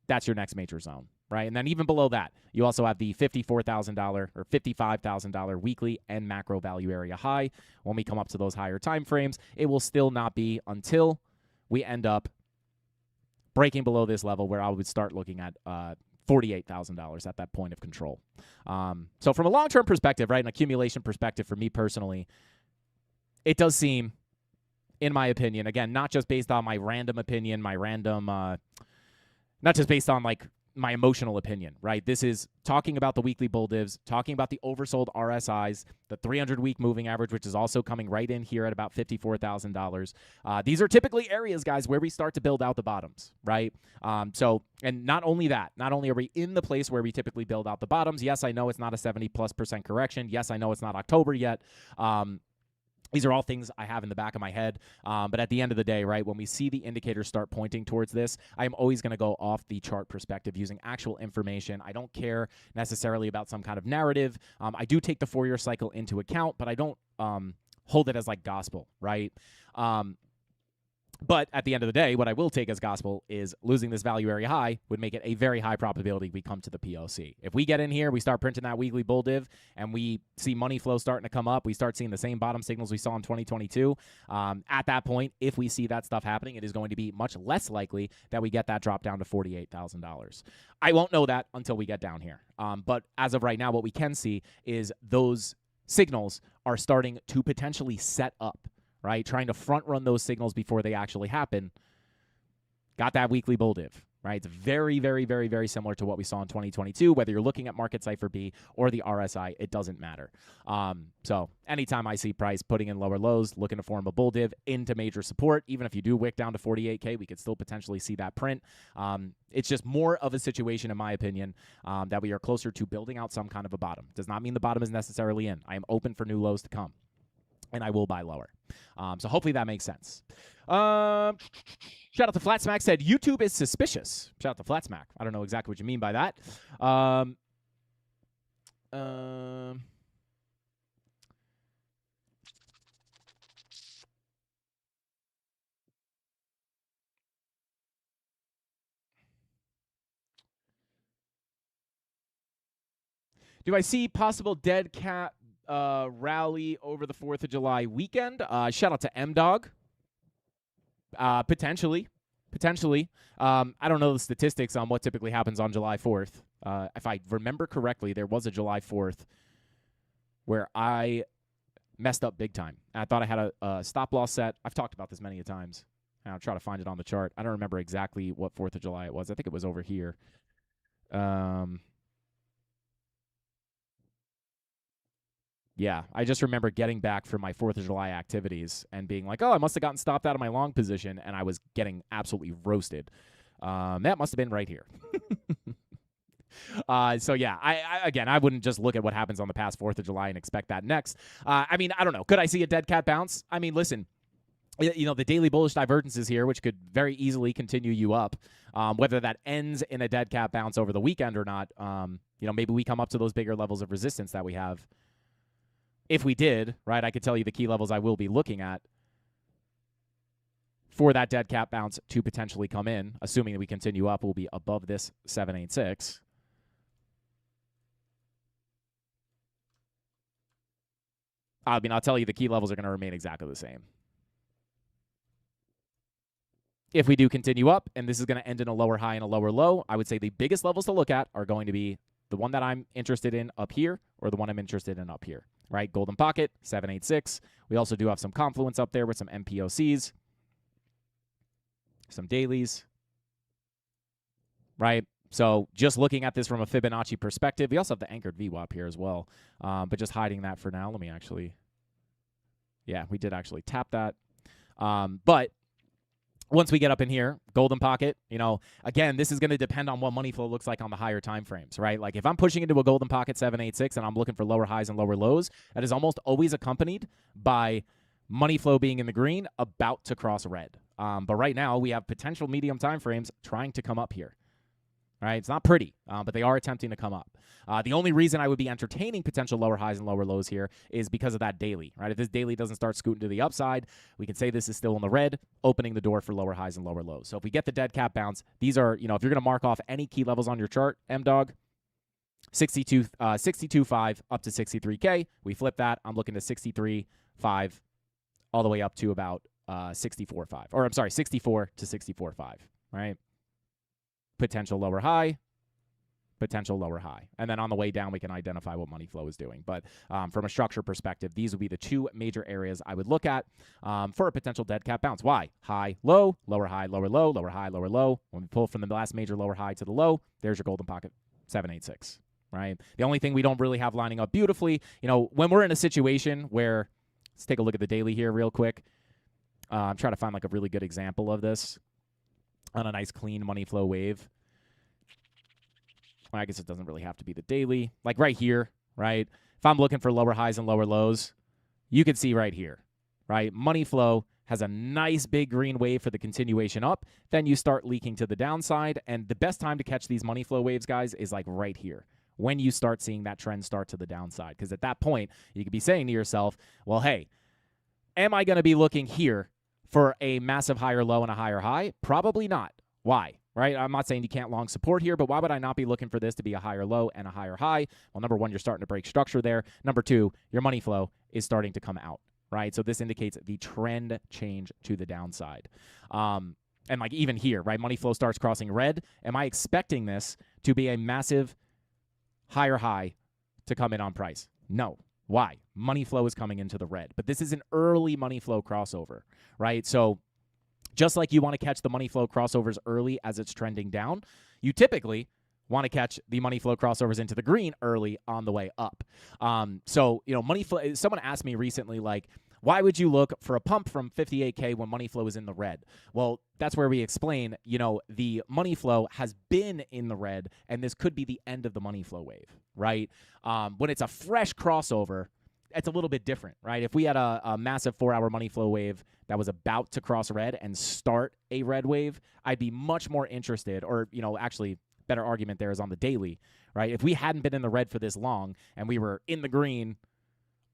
[SPEAKER 5] that's your next major zone, right? And then even below that, you also have the $54,000 or $55,000 weekly and macro value area high. When we come up to those higher time frames, it will still not be until we end up breaking below this level where I would start looking at $48,000 at that point of control. So from a long-term perspective, right, an accumulation perspective for me personally, it does seem, in my opinion, again, not just based on my random opinion, not just based on my emotional opinion, right? This is talking about the weekly bull divs, talking about the oversold RSIs, the 300-week moving average, which is also coming right in here at about $54,000. These are typically areas, guys, where we start to build out the bottoms, right? And not only that, not only are we in the place where we typically build out the bottoms, yes, I know it's not a 70+% correction. Yes, I know it's not October yet. These are all things I have in the back of my head. But at the end of the day, right, when we see the indicators start pointing towards this, I am always going to go off the chart perspective using actual information. I don't care necessarily about some kind of narrative. I do take the 4-year cycle into account, but I don't hold it as like gospel, right? But at the end of the day, what I will take as gospel is losing this value area high would make it a very high probability we come to the POC. If we get in here, we start printing that weekly bull div, and we see money flow starting to come up, we start seeing the same bottom signals we saw in 2022, at that point, if we see that stuff happening, it is going to be much less likely that we get that drop down to $48,000. I won't know that until we get down here. But as of right now, what we can see is those signals are starting to potentially set up, right? Trying to front run those signals before they actually happen. Got that weekly bull div, right? It's very, very, very, very similar to what we saw in 2022. Whether you're looking at Market Cipher B or the RSI, it doesn't matter. So anytime I see price putting in lower lows, looking to form a bull div into major support, even if you do wick down to 48K, we could still potentially see that print. It's just more of a situation, in my opinion, that we are closer to building out some kind of a bottom. Does not mean the bottom is necessarily in. I am open for new lows to come, and I will buy lower. So hopefully that makes sense. Shout out to Flat Smack, said YouTube is suspicious. Shout out to Flat Smack. I don't know exactly what you mean by that. Do I see possible dead cat rally over the 4th of July weekend? Shout out to M-Dog. Potentially. I don't know the statistics on what typically happens on July 4th. If I remember correctly, there was a July 4th where I messed up big time. I thought I had a stop loss set. I've talked about this many a times. I'll try to find it on the chart. I don't remember exactly what 4th of July it was. I think it was over here. Yeah, I just remember getting back from my 4th of July activities and being like, oh, I must have gotten stopped out of my long position, and I was getting absolutely roasted. That must have been right here. So, yeah, I wouldn't just look at what happens on the past 4th of July and expect that next. I mean, I don't know. Could I see a dead cat bounce? I mean, listen, you know, the daily bullish divergences here, which could very easily continue you up, whether that ends in a dead cat bounce over the weekend or not. You know, maybe we come up to those bigger levels of resistance that we have. If we did, right, I could tell you the key levels I will be looking at for that dead cat bounce to potentially come in, assuming that we continue up, will be above this 786. I mean, I'll tell you the key levels are going to remain exactly the same. If we do continue up, and this is going to end in a lower high and a lower low, I would say the biggest levels to look at are going to be the one that I'm interested in up here or the one I'm interested in up here, right? Golden Pocket, 786. We also do have some confluence up there with some MPOCs, some dailies, right? So just looking at this from a Fibonacci perspective, we also have the anchored VWAP here as well, but just hiding that for now. Let me actually, yeah, we did actually tap that. But once we get up in here, golden pocket, you know, again, this is going to depend on what money flow looks like on the higher time frames, right? Like if I'm pushing into a golden pocket 786 and I'm looking for lower highs and lower lows, that is almost always accompanied by money flow being in the green, about to cross red. But right now we have potential medium time frames trying to come up here. Right? It's not pretty, but they are attempting to come up. The only reason I would be entertaining potential lower highs and lower lows here is because of that daily, right? If this daily doesn't start scooting to the upside, we can say this is still in the red, opening the door for lower highs and lower lows. So if we get the dead cat bounce, these are, you know, if you're going to mark off any key levels on your chart, M-Dog, 62.5 up to 63K. We flip that. I'm looking to 63.5 all the way up to about 64.5. Or I'm sorry, 64 to 64.5, right? Potential lower high, potential lower high. And then on the way down, we can identify what money flow is doing. But from a structure perspective, these would be the two major areas I would look at for a potential dead cat bounce. Why? High, low, lower high, lower low, lower high, lower low. When we pull from the last major lower high to the low, there's your golden pocket 786, right? The only thing we don't really have lining up beautifully, you know, when we're in a situation where, let's take a look at the daily here real quick. I'm trying to find like a really good example of this on a nice clean money flow wave. Well, I guess it doesn't really have to be the daily. Like right here, right? If I'm looking for lower highs and lower lows, you can see right here, right? Money flow has a nice big green wave for the continuation up. Then you start leaking to the downside. And the best time to catch these money flow waves, guys, is like right here when you start seeing that trend start to the downside. Because at that point, you could be saying to yourself, well, hey, am I going to be looking here for a massive higher low and a higher high? Probably not. Why? Right? I'm not saying you can't long support here, but why would I not be looking for this to be a higher low and a higher high? Well, number one, you're starting to break structure there. Number two, your money flow is starting to come out. Right? So this indicates the trend change to the downside. And like even here, right? Money flow starts crossing red. Am I expecting this to be a massive higher high to come in on price? No. Why? Money flow is coming into the red. But this is an early money flow crossover, right? So just like you want to catch the money flow crossovers early as it's trending down, you typically want to catch the money flow crossovers into the green early on the way up. So, money flow, someone asked me recently, like, why would you look for a pump from 58K when money flow is in the red? Well, that's where we explain, the money flow has been in the red, and this could be the end of the money flow wave, right? When it's a fresh crossover, it's a little bit different, right? If we had a massive 4-hour money flow wave that was about to cross red and start a red wave, I'd be much more interested, or, actually better argument there is on the daily, right? If we hadn't been in the red for this long and we were in the green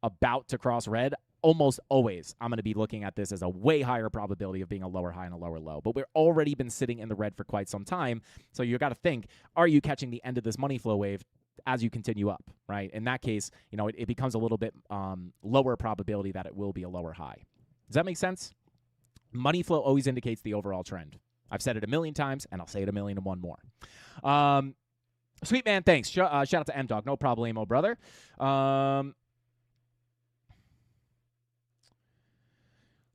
[SPEAKER 5] about to cross red, almost always I'm going to be looking at this as a way higher probability of being a lower high and a lower low. But we've already been sitting in the red for quite some time. So you got to think, are you catching the end of this money flow wave as you continue up, right? In that case, it becomes a little bit lower probability that it will be a lower high. Does that make sense? Money flow always indicates the overall trend. I've said it a million times, and I'll say it 1,000,001 more. Sweet man, thanks. Shout out to M-Dog. No problemo, brother.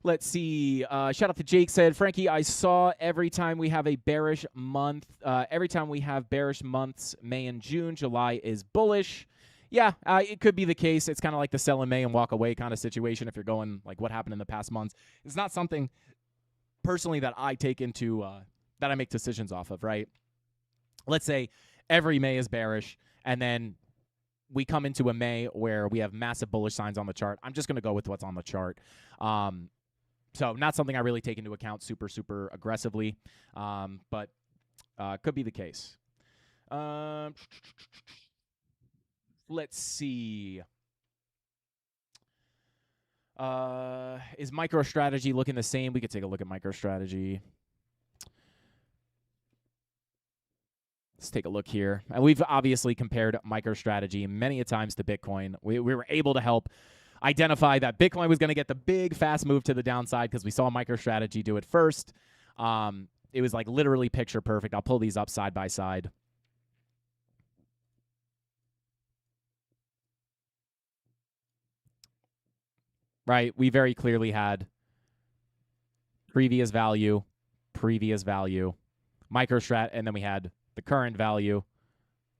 [SPEAKER 5] Let's see. Shout out to Jake said, Frankie, I saw every time we have bearish months, May and June, July is bullish. Yeah, it could be the case. It's kind of like the sell in May and walk away kind of situation if you're going like what happened in the past months. It's not something personally that I take into, that I make decisions off of, right? Let's say every May is bearish, and then we come into a May where we have massive bullish signs on the chart. I'm just going to go with what's on the chart. So not something I really take into account super, super aggressively, but could be the case. Let's see. Is MicroStrategy looking the same? We could take a look at MicroStrategy. Let's take a look here. And we've obviously compared MicroStrategy many a times to Bitcoin. We were able to help identify that Bitcoin was going to get the big fast move to the downside because we saw MicroStrategy do it first. It was like literally picture perfect. I'll pull these up side by side. Right, we very clearly had previous value, MicroStrat, and then we had the current value.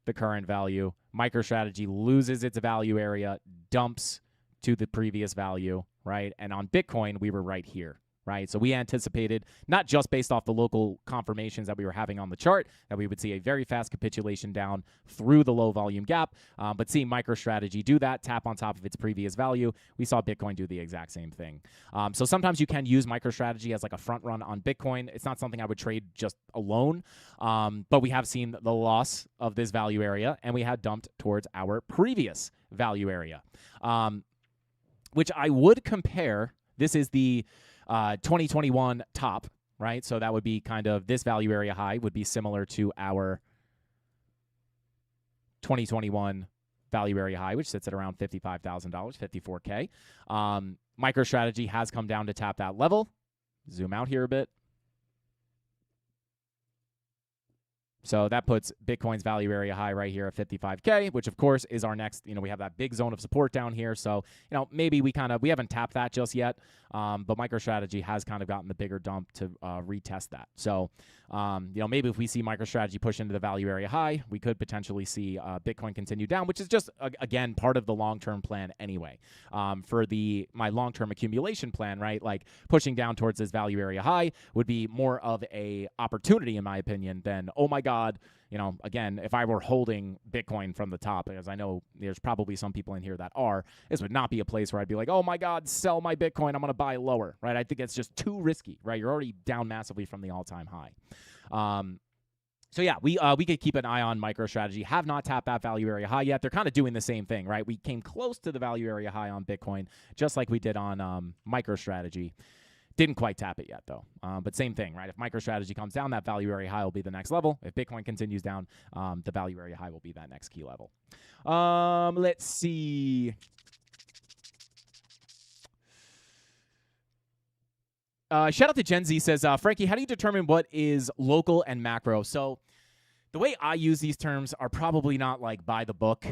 [SPEAKER 5] MicroStrategy loses its value area, dumps to the previous value, right? And on Bitcoin, we were right here, right? So we anticipated, not just based off the local confirmations that we were having on the chart, that we would see a very fast capitulation down through the low volume gap, but seeing MicroStrategy do that, tap on top of its previous value, we saw Bitcoin do the exact same thing. So sometimes you can use MicroStrategy as like a front run on Bitcoin. It's not something I would trade just alone, but we have seen the loss of this value area, and we had dumped towards our previous value area, which I would compare. This is the 2021 top, right? So that would be kind of this value area high would be similar to our 2021 value area high, which sits at around $55,000, $54K. MicroStrategy has come down to tap that level. Zoom out here a bit. So that puts Bitcoin's value area high right here at 55K, which of course is our next, we have that big zone of support down here. So, maybe we haven't tapped that just yet, but MicroStrategy has kind of gotten the bigger dump to retest that. So, maybe if we see MicroStrategy push into the value area high, we could potentially see Bitcoin continue down, which is just, again, part of the long-term plan anyway. For my long-term accumulation plan, right, like pushing down towards this value area high would be more of a opportunity, in my opinion, than, oh my God, God, again, if I were holding Bitcoin from the top, because I know there's probably some people in here that are, this would not be a place where I'd be like, oh my God, sell my Bitcoin, I'm going to buy lower, right? I think it's just too risky, right? You're already down massively from the all-time high. So yeah, we could keep an eye on MicroStrategy. Have not tapped that value area high yet. They're kind of doing the same thing, right? We came close to the value area high on Bitcoin, just like we did on MicroStrategy. Didn't quite tap it yet, though. But same thing, right? If MicroStrategy comes down, that value area high will be the next level. If Bitcoin continues down, the value area high will be that next key level. Let's see. Shout out to Gen Z says, Frankie, how do you determine what is local and macro? So the way I use these terms are probably not like by the book.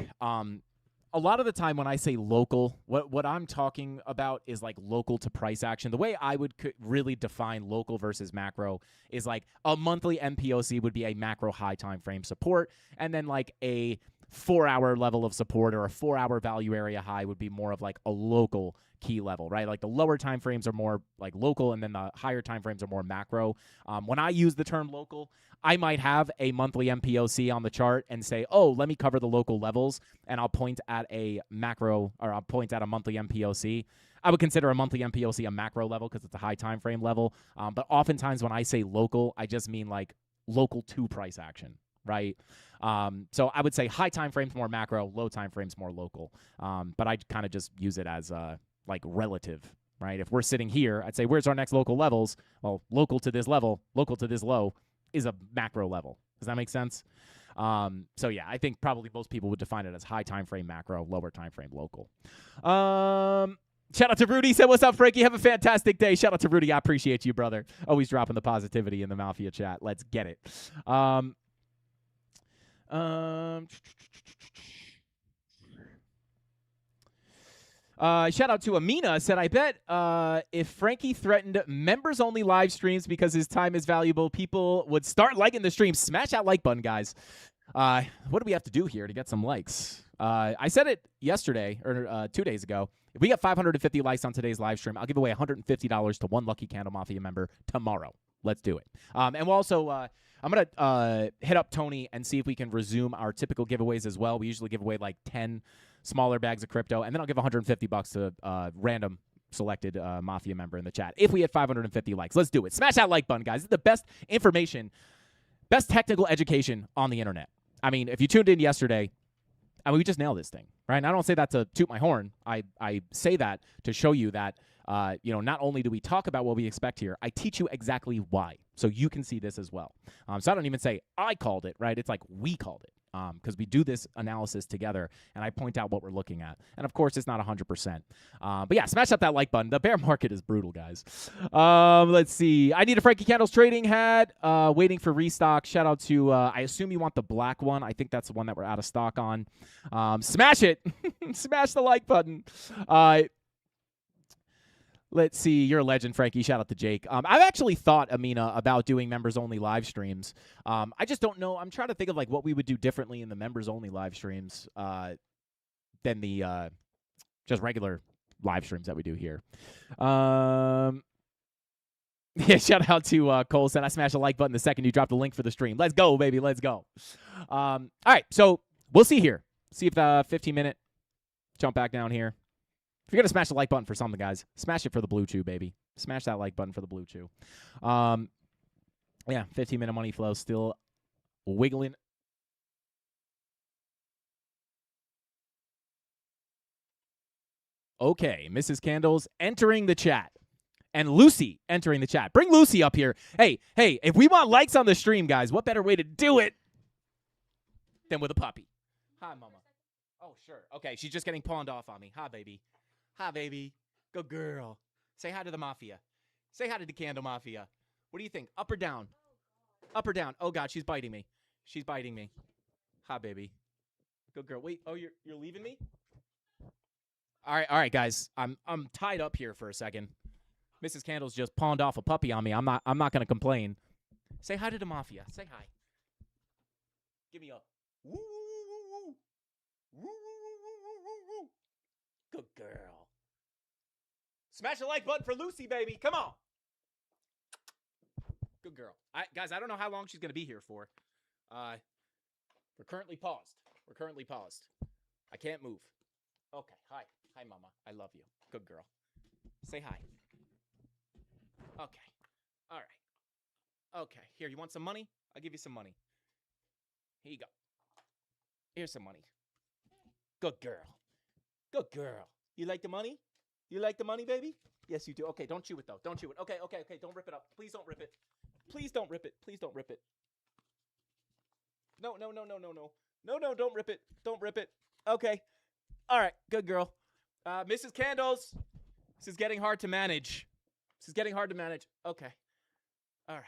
[SPEAKER 5] A lot of the time when I say local, what I'm talking about is like local to price action. The way I would really define local versus macro is like a monthly MPOC would be a macro high time frame support, and then like a 4-hour level of support or a 4-hour value area high would be more of like a local key level, right? Like the lower time frames are more like local, and then the higher time frames are more macro. When I use the term local, I might have a monthly MPOC on the chart and say, oh, let me cover the local levels, and I'll point at a macro, or I'll point at a monthly MPOC. I would consider a monthly MPOC a macro level because it's a high time frame level. But oftentimes when I say local, I just mean like local to price action, right? So I would say high time frames more macro, low time frames more local. But I kind of just use it as like relative, right? If we're sitting here, I'd say, where's our next local levels? Well, local to this level, local to this low is a macro level. Does that make sense? So yeah, I think probably most people would define it as high time frame macro, lower time frame local. Shout out to Rudy. Said, what's up, Frankie? Have a fantastic day. Shout out to Rudy. I appreciate you, brother. Always dropping the positivity in the Mafia chat. Let's get it. Shout out to Amina. Said, I bet if Frankie threatened members-only live streams because his time is valuable, people would start liking the stream. Smash that like button, guys. What do we have to do here to get some likes? I said it yesterday, or 2 days ago. If we get 550 likes on today's live stream, I'll give away $150 to one lucky CandleMafia member tomorrow. Let's do it. And we'll also, I'm going to hit up Tony and see if we can resume our typical giveaways as well. We usually give away like 10 smaller bags of crypto, and then I'll give $150 to a random selected Mafia member in the chat if we hit 550 likes. Let's do it. Smash that like button, guys. It's the best information, best technical education on the internet. I mean, if you tuned in yesterday, I mean, we just nailed this thing, right? And I don't say that to toot my horn. I say that to show you that, not only do we talk about what we expect here, I teach you exactly why, so you can see this as well. So I don't even say I called it, right? It's like we called it, because we do this analysis together, and I point out what we're looking at. And, of course, it's not 100%. But, yeah, smash up that like button. The bear market is brutal, guys. Let's see. I need a Frankie Candles trading hat. Waiting for restock. Shout out to, I assume you want the black one. I think that's the one that we're out of stock on. Smash it. Smash the like button. Let's see. You're a legend, Frankie. Shout out to Jake. I've actually thought, Amina, about doing members-only live streams. I just don't know. I'm trying to think of like what we would do differently in the members-only live streams than the just regular live streams that we do here. Yeah, shout out to Cole. Said I smashed the like button the second you dropped the link for the stream. Let's go, baby. Let's go. All right, so we'll see here. See if the 15-minute jump back down here. If you're going to smash the like button for something, guys, smash it for the blue chew, baby. Smash that like button for the blue chew. Yeah, 15-minute money flow still wiggling. Okay, Mrs. Candles entering the chat. And Lucy entering the chat. Bring Lucy up here. Hey, if we want likes on the stream, guys, what better way to do it than with a puppy? Hi, mama. Oh, sure. Okay, she's just getting pawned off on me. Hi, baby. Hi, baby. Good girl. Say hi to the Mafia. Say hi to the CandleMafia. What do you think? Up or down? Up or down? Oh, God, she's biting me. She's biting me. Hi, baby. Good girl. Wait, oh, you're leaving me? All right, guys. I'm tied up here for a second. Mrs. Candles just pawned off a puppy on me. I'm not going to complain. Say hi to the Mafia. Say hi. Give me a woo, woo, woo, woo, woo. Good girl. Smash the like button for Lucy, baby. Come on. Good girl. Guys, I don't know how long she's going to be here for. We're currently paused. I can't move. Okay. Hi. Hi, Mama. I love you. Good girl. Say hi. Okay. All right. Okay. Here, you want some money? I'll give you some money. Here you go. Here's some money. Good girl. Good girl. You like the money? You like the money, baby? Yes, you do. Okay, don't chew it, though. Don't chew it. Okay. Don't rip it up. Please don't rip it. Please don't rip it. Please don't rip it. No, don't rip it. Don't rip it. Okay. All right, good girl. Mrs. Candles, this is getting hard to manage. Okay. All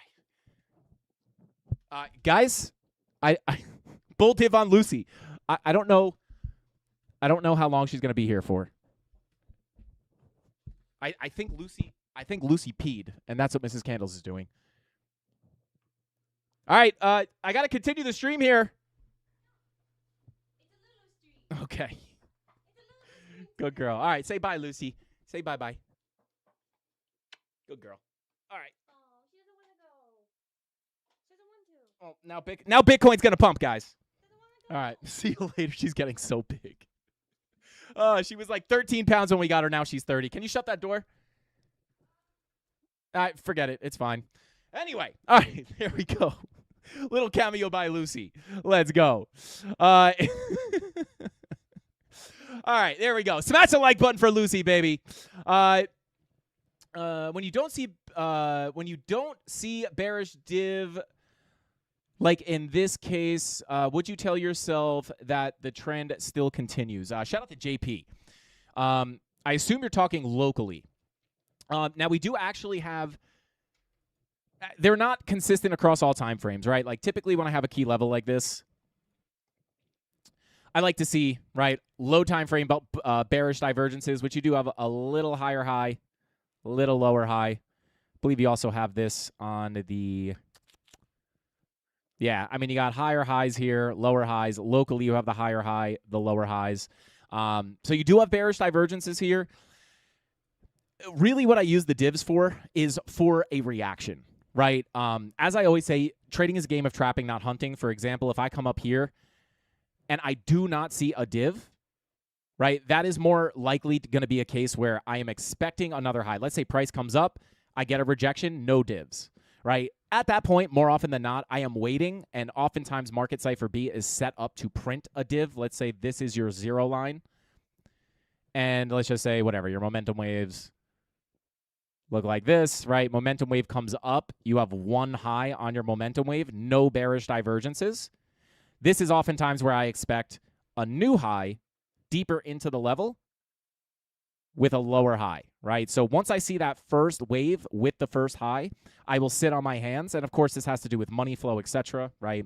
[SPEAKER 5] right. Guys, I bull div on Lucy. I don't know how long she's gonna be here for. I think Lucy peed, and that's what Mrs. Candles is doing. All right, I gotta continue the stream here. Okay. Good girl. All right, say bye, Lucy. Say bye-bye. Good girl. All right.
[SPEAKER 6] Oh, she doesn't want to go. She doesn't want to.
[SPEAKER 5] Oh, now Bitcoin's gonna pump, guys.
[SPEAKER 6] Doesn't want to go.
[SPEAKER 5] All right. See you later. She's getting so big. She was like 13 pounds when we got her. Now she's 30. Can you shut that door? All right, forget it. It's fine. Anyway, all right, there we go. Little cameo by Lucy. Let's go. All right, there we go. Smash the like button for Lucy, baby. When you don't see bearish div, like in this case, would you tell yourself that the trend still continues? Shout out to JP. I assume you're talking locally. Now we do actually have. They're not consistent across all time frames, right? Like typically when I have a key level like this, I like to see, right, low time frame bearish divergences, which you do have a little higher high, a little lower high. I believe you also have this on the, yeah, I mean, you got higher highs here, lower highs. Locally, you have the higher high, the lower highs. So you do have bearish divergences here. Really what I use the divs for is for a reaction, right? As I always say, trading is a game of trapping, not hunting. For example, if I come up here and I do not see a div, right, that is more likely going to be a case where I am expecting another high. Let's say price comes up, I get a rejection, no divs, right? At that point, more often than not, I am waiting, and oftentimes Market Cipher B is set up to print a div. Let's say this is your 0 line, and let's just say whatever, your momentum waves look like this, right? Momentum wave comes up. You have one high on your momentum wave, no bearish divergences. This is oftentimes where I expect a new high deeper into the level with a lower high, right? So once I see that first wave with the first high, I will sit on my hands. And of course, this has to do with money flow, etc., right?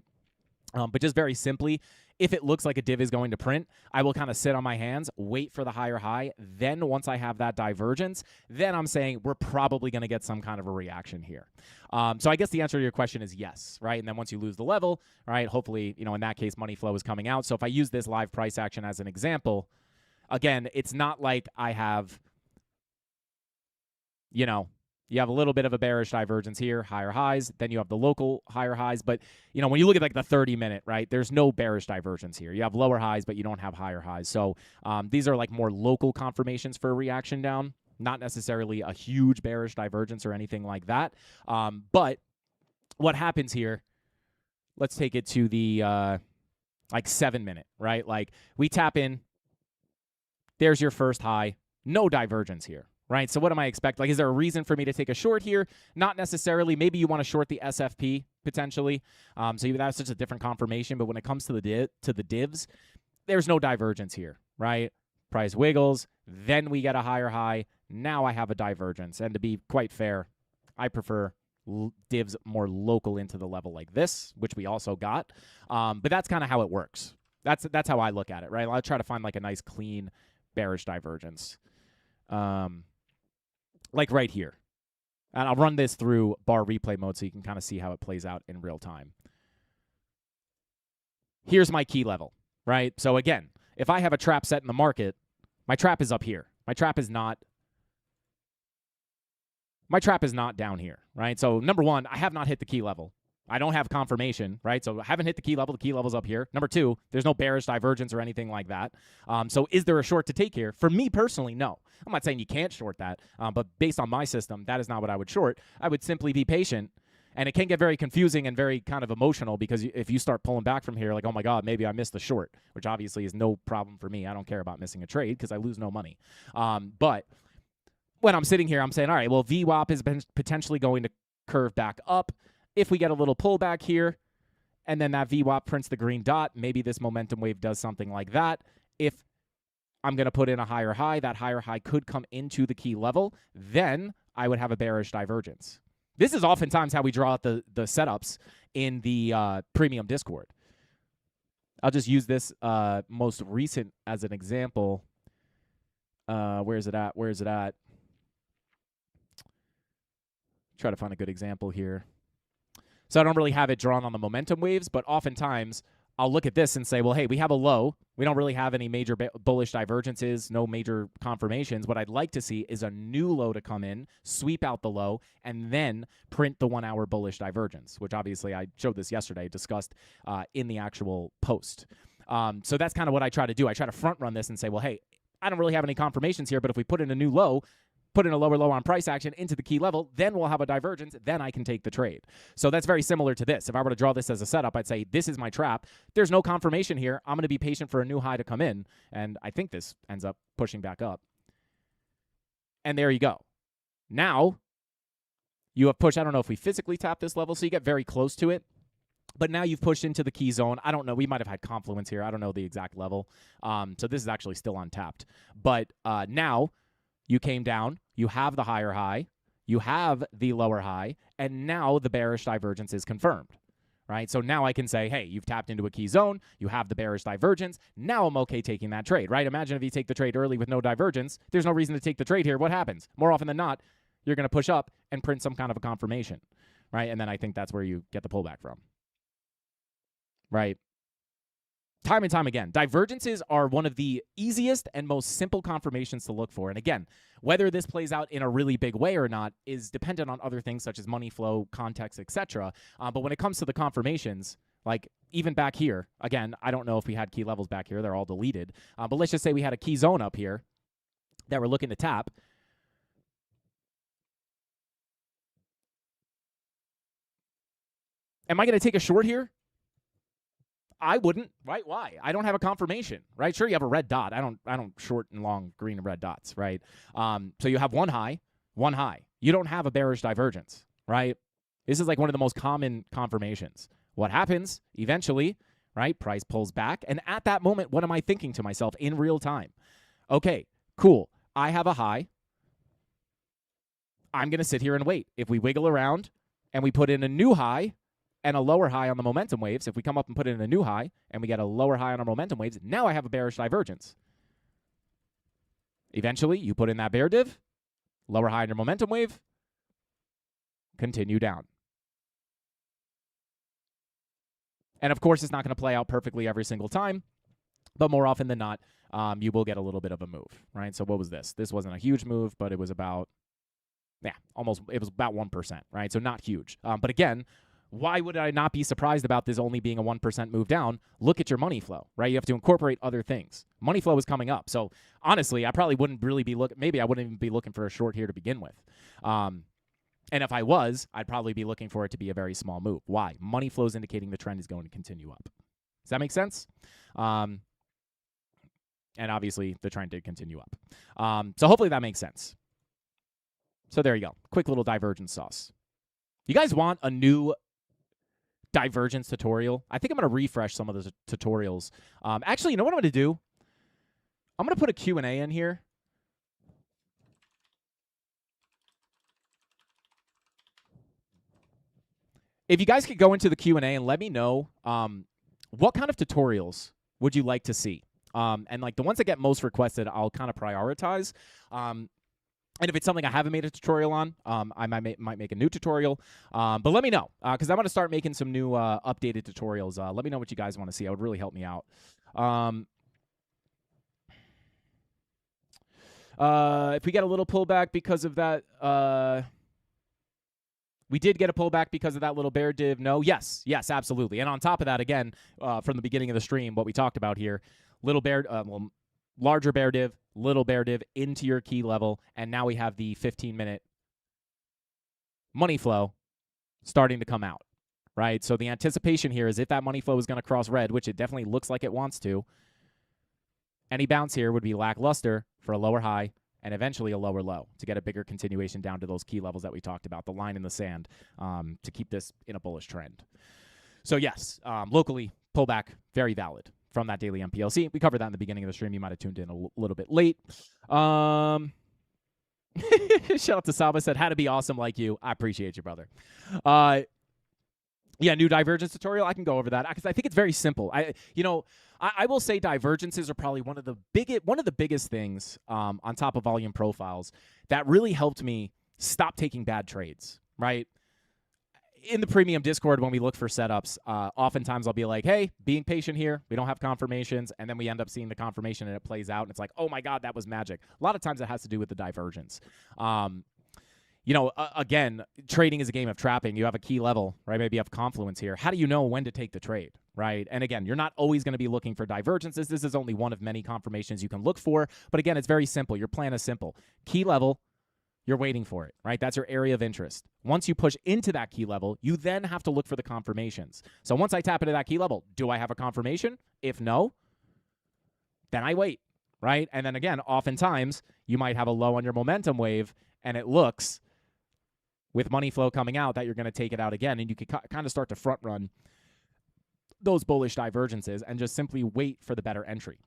[SPEAKER 5] But just very simply, if it looks like a div is going to print, I will kind of sit on my hands, wait for the higher high. Then once I have that divergence, then I'm saying we're probably going to get some kind of a reaction here. So I guess the answer to your question is yes, right? And then once you lose the level, right, hopefully, you know, in that case, money flow is coming out. So if I use this live price action as an example, again, it's not like I have, you know, you have a little bit of a bearish divergence here, higher highs. Then you have the local higher highs. But, you know, when you look at like the 30-minute, right, there's no bearish divergence here. You have lower highs, but you don't have higher highs. So these are like more local confirmations for a reaction down, not necessarily a huge bearish divergence or anything like that. But what happens here, let's take it to the like 7-minute, right? Like we tap in. There's your first high. No divergence here. Right, so what am I expecting? Like, is there a reason for me to take a short here? Not necessarily. Maybe you want to short the SFP potentially. So that's just a different confirmation. But when it comes to the divs, there's no divergence here, right? Price wiggles, then we get a higher high. Now I have a divergence. And to be quite fair, I prefer divs more local into the level like this, which we also got. But that's kind of how it works. That's how I look at it, right? I'll try to find like a nice clean bearish divergence. Like right here. And I'll run this through bar replay mode so you can kind of see how it plays out in real time. Here's my key level, right? So again, if I have a trap set in the market, my trap is up here. My trap is not down here, right? So number one, I have not hit the key level. I don't have confirmation, right? So I haven't hit the key level. The key level's up here. Number two, there's no bearish divergence or anything like that. So is there a short to take here? For me personally, no. I'm not saying you can't short that, but based on my system, that is not what I would short. I would simply be patient. And it can get very confusing and very kind of emotional because if you start pulling back from here, like, oh my God, maybe I missed the short, which obviously is no problem for me. I don't care about missing a trade because I lose no money. But when I'm sitting here, I'm saying, all right, well, VWAP has been potentially going to curve back up. If we get a little pullback here, and then that VWAP prints the green dot, maybe this momentum wave does something like that. If I'm going to put in a higher high, that higher high could come into the key level, then I would have a bearish divergence. This is oftentimes how we draw out the setups in the premium Discord. I'll just use this most recent as an example. Where is it at? Where is it at? Try to find a good example here. So I don't really have it drawn on the momentum waves, but oftentimes I'll look at this and say, well, hey, we have a low. We don't really have any major bullish divergences, no major confirmations. What I'd like to see is a new low to come in, sweep out the low, and then print the 1 hour bullish divergence, which obviously I showed this yesterday, discussed in the actual post. So that's kind of what I try to do. I try to front run this and say, well, hey, I don't really have any confirmations here, but if we put in a new low, put in a lower low on price action into the key level, then we'll have a divergence, then I can take the trade. So that's very similar to this. If I were to draw this as a setup, I'd say this is my trap. There's no confirmation here. I'm going to be patient for a new high to come in, and I think this ends up pushing back up. And there you go. Now, you have pushed, I don't know if we physically tap this level, so you get very close to it. But now you've pushed into the key zone. I don't know. We might have had confluence here. I don't know the exact level. So this is actually still untapped. But now you came down. You have the higher high. You have the lower high. And now the bearish divergence is confirmed. Right? So now I can say, hey, you've tapped into a key zone. You have the bearish divergence. Now I'm okay taking that trade. Right? Imagine if you take the trade early with no divergence. There's no reason to take the trade here. What happens? More often than not, you're going to push up and print some kind of a confirmation. Right? And then I think that's where you get the pullback from. Right? Time and time again, divergences are one of the easiest and most simple confirmations to look for. And again, whether this plays out in a really big way or not is dependent on other things such as money flow, context, etc. But when it comes to the confirmations, like even back here, again, I don't know if we had key levels back here. They're all deleted. But let's just say we had a key zone up here that we're looking to tap. Am I going to take a short here? I wouldn't, right? Why? I don't have a confirmation, right? Sure, you have a red dot. I don't short and long green and red dots, right? So you have one high. You don't have a bearish divergence, right? This is like one of the most common confirmations. What happens eventually, right? Price pulls back. And at that moment, what am I thinking to myself in real time? Okay, cool. I have a high. I'm going to sit here and wait. If we wiggle around and we put in a new high, and a lower high on the momentum waves, if we come up and put in a new high and we get a lower high on our momentum waves, now I have a bearish divergence. Eventually, you put in that bear div, lower high on your momentum wave, continue down. And of course, it's not going to play out perfectly every single time, but more often than not, you will get a little bit of a move, right? So what was this? This wasn't a huge move, but it was about, it was about 1%, right? So not huge. But again, why would I not be surprised about this only being a 1% move down? Look at your money flow, right? You have to incorporate other things. Money flow is coming up. So honestly, I probably wouldn't really be maybe I wouldn't even be looking for a short here to begin with. And if I was, I'd probably be looking for it to be a very small move. Why? Money flow is indicating the trend is going to continue up. Does that make sense? And obviously, the trend did continue up. So hopefully that makes sense. So there you go. Quick little divergence sauce. You guys want a new divergence tutorial? I think I'm going to refresh some of those tutorials. Actually, you know what I'm going to do? I'm going to put a Q&A in here. If you guys could go into the Q&A and let me know what kind of tutorials would you like to see? And like the ones that get most requested, I'll kind of prioritize. And if it's something I haven't made a tutorial on, I might make a new tutorial. But let me know, because I want to start making some new updated tutorials. Let me know what you guys want to see. That would really help me out. If we get a little pullback because of that, We did get a pullback because of that little bear div. No, yes, absolutely. And on top of that, again, from the beginning of the stream, what we talked about here, larger bear div, little bear div into your key level, and now we have the 15-minute money flow starting to come out, right? So the anticipation here is if that money flow is going to cross red, which it definitely looks like it wants to, any bounce here would be lackluster for a lower high and eventually a lower low to get a bigger continuation down to those key levels that we talked about, the line in the sand, to keep this in a bullish trend. So yes, locally, pullback, very valid from that daily MPLC. We covered that in the beginning of the stream. You might have tuned in a little bit late. Shout out to Saba, said, how to be awesome like you. I appreciate you, brother. Yeah, new divergence tutorial. I can go over that because I think it's very simple. I will say divergences are probably one of the biggest things on top of volume profiles that really helped me stop taking bad trades, right? In the premium Discord, when we look for setups, oftentimes I'll be like, hey, being patient here. We don't have confirmations. And then we end up seeing the confirmation and it plays out. And it's like, oh, my God, that was magic. A lot of times it has to do with the divergence. Again, trading is a game of trapping. You have a key level, right? Maybe you have confluence here. How do you know when to take the trade, right? And again, you're not always going to be looking for divergences. This is only one of many confirmations you can look for. But again, it's very simple. Your plan is simple. Key level, you're waiting for it, right? That's your area of interest. Once you push into that key level, you then have to look for the confirmations. So once I tap into that key level, do I have a confirmation? If no, then I wait, right? And then again, oftentimes, you might have a low on your momentum wave, and it looks, with money flow coming out, that you're going to take it out again, and you can kind of start to front run those bullish divergences and just simply wait for the better entry.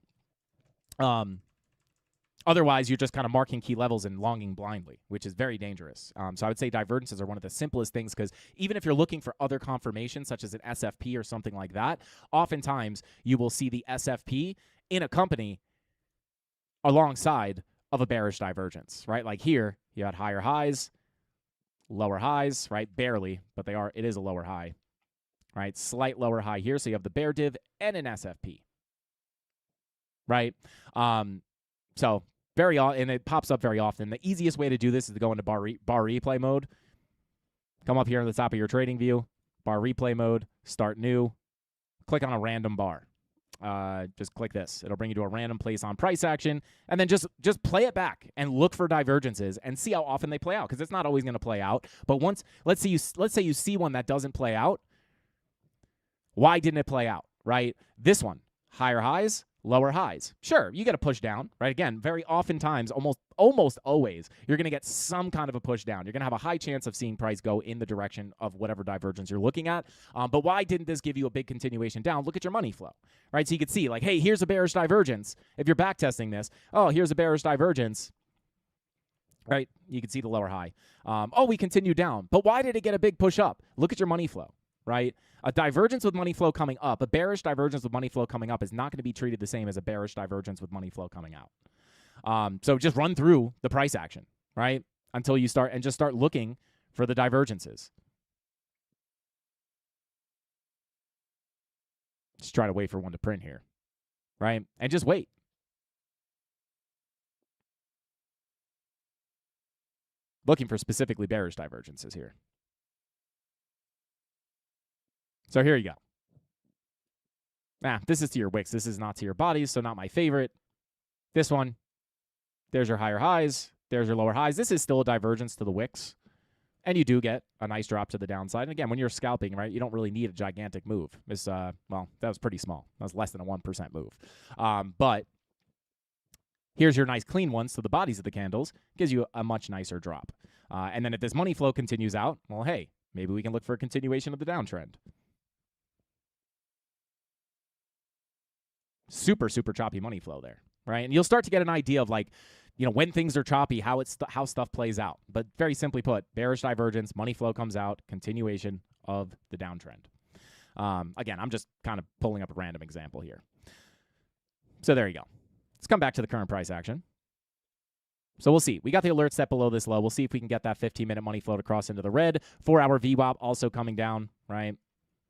[SPEAKER 5] Otherwise, you're just kind of marking key levels and longing blindly, which is very dangerous. So I would say divergences are one of the simplest things because even if you're looking for other confirmations, such as an SFP or something like that, oftentimes you will see the SFP in a company alongside of a bearish divergence, right? Like here, you had higher highs, lower highs, right? Barely, but it is a lower high, right? Slight lower high here. So you have the bear div and an SFP, right? So and it pops up very often. The easiest way to do this is to go into bar replay mode. Come up here on the top of your trading view, bar replay mode, start new, click on a random bar. Just click this. It'll bring you to a random place on price action, and then just play it back and look for divergences and see how often they play out, because it's not always going to play out. But let's say you see one that doesn't play out. Why didn't it play out, right? This one, higher highs, lower highs. Sure, you get a push down, right? Again, very oftentimes, almost always, you're going to get some kind of a push down. You're going to have a high chance of seeing price go in the direction of whatever divergence you're looking at. But why didn't this give you a big continuation down? Look at your money flow, right? So you could see, like, hey, here's a bearish divergence. If you're back testing this, oh, here's a bearish divergence, right? You can see the lower high. We continue down. But why did it get a big push up? Look at your money flow, right? A divergence with money flow coming up, a bearish divergence with money flow coming up is not going to be treated the same as a bearish divergence with money flow coming out. So just run through the price action, right? Until you start looking for the divergences. Just try to wait for one to print here, right? And just wait. Looking for specifically bearish divergences here. So here you go. This is to your wicks. This is not to your bodies, so not my favorite. This one, there's your higher highs. There's your lower highs. This is still a divergence to the wicks. And you do get a nice drop to the downside. And again, when you're scalping, right, you don't really need a gigantic move. That was pretty small. That was less than a 1% move. But here's your nice clean ones to the bodies of the candles. Gives you a much nicer drop. And then if this money flow continues out, well, hey, maybe we can look for a continuation of the downtrend. Super, super choppy money flow there, right? And you'll start to get an idea of, like, when things are choppy, how stuff plays out. But very simply put, bearish divergence, money flow comes out, continuation of the downtrend. Again, I'm just kind of pulling up a random example here. So there you go. Let's come back to the current price action. So we'll see. We got the alert set below this low. We'll see if we can get that 15-minute money flow to cross into the red. 4-hour VWAP also coming down, right?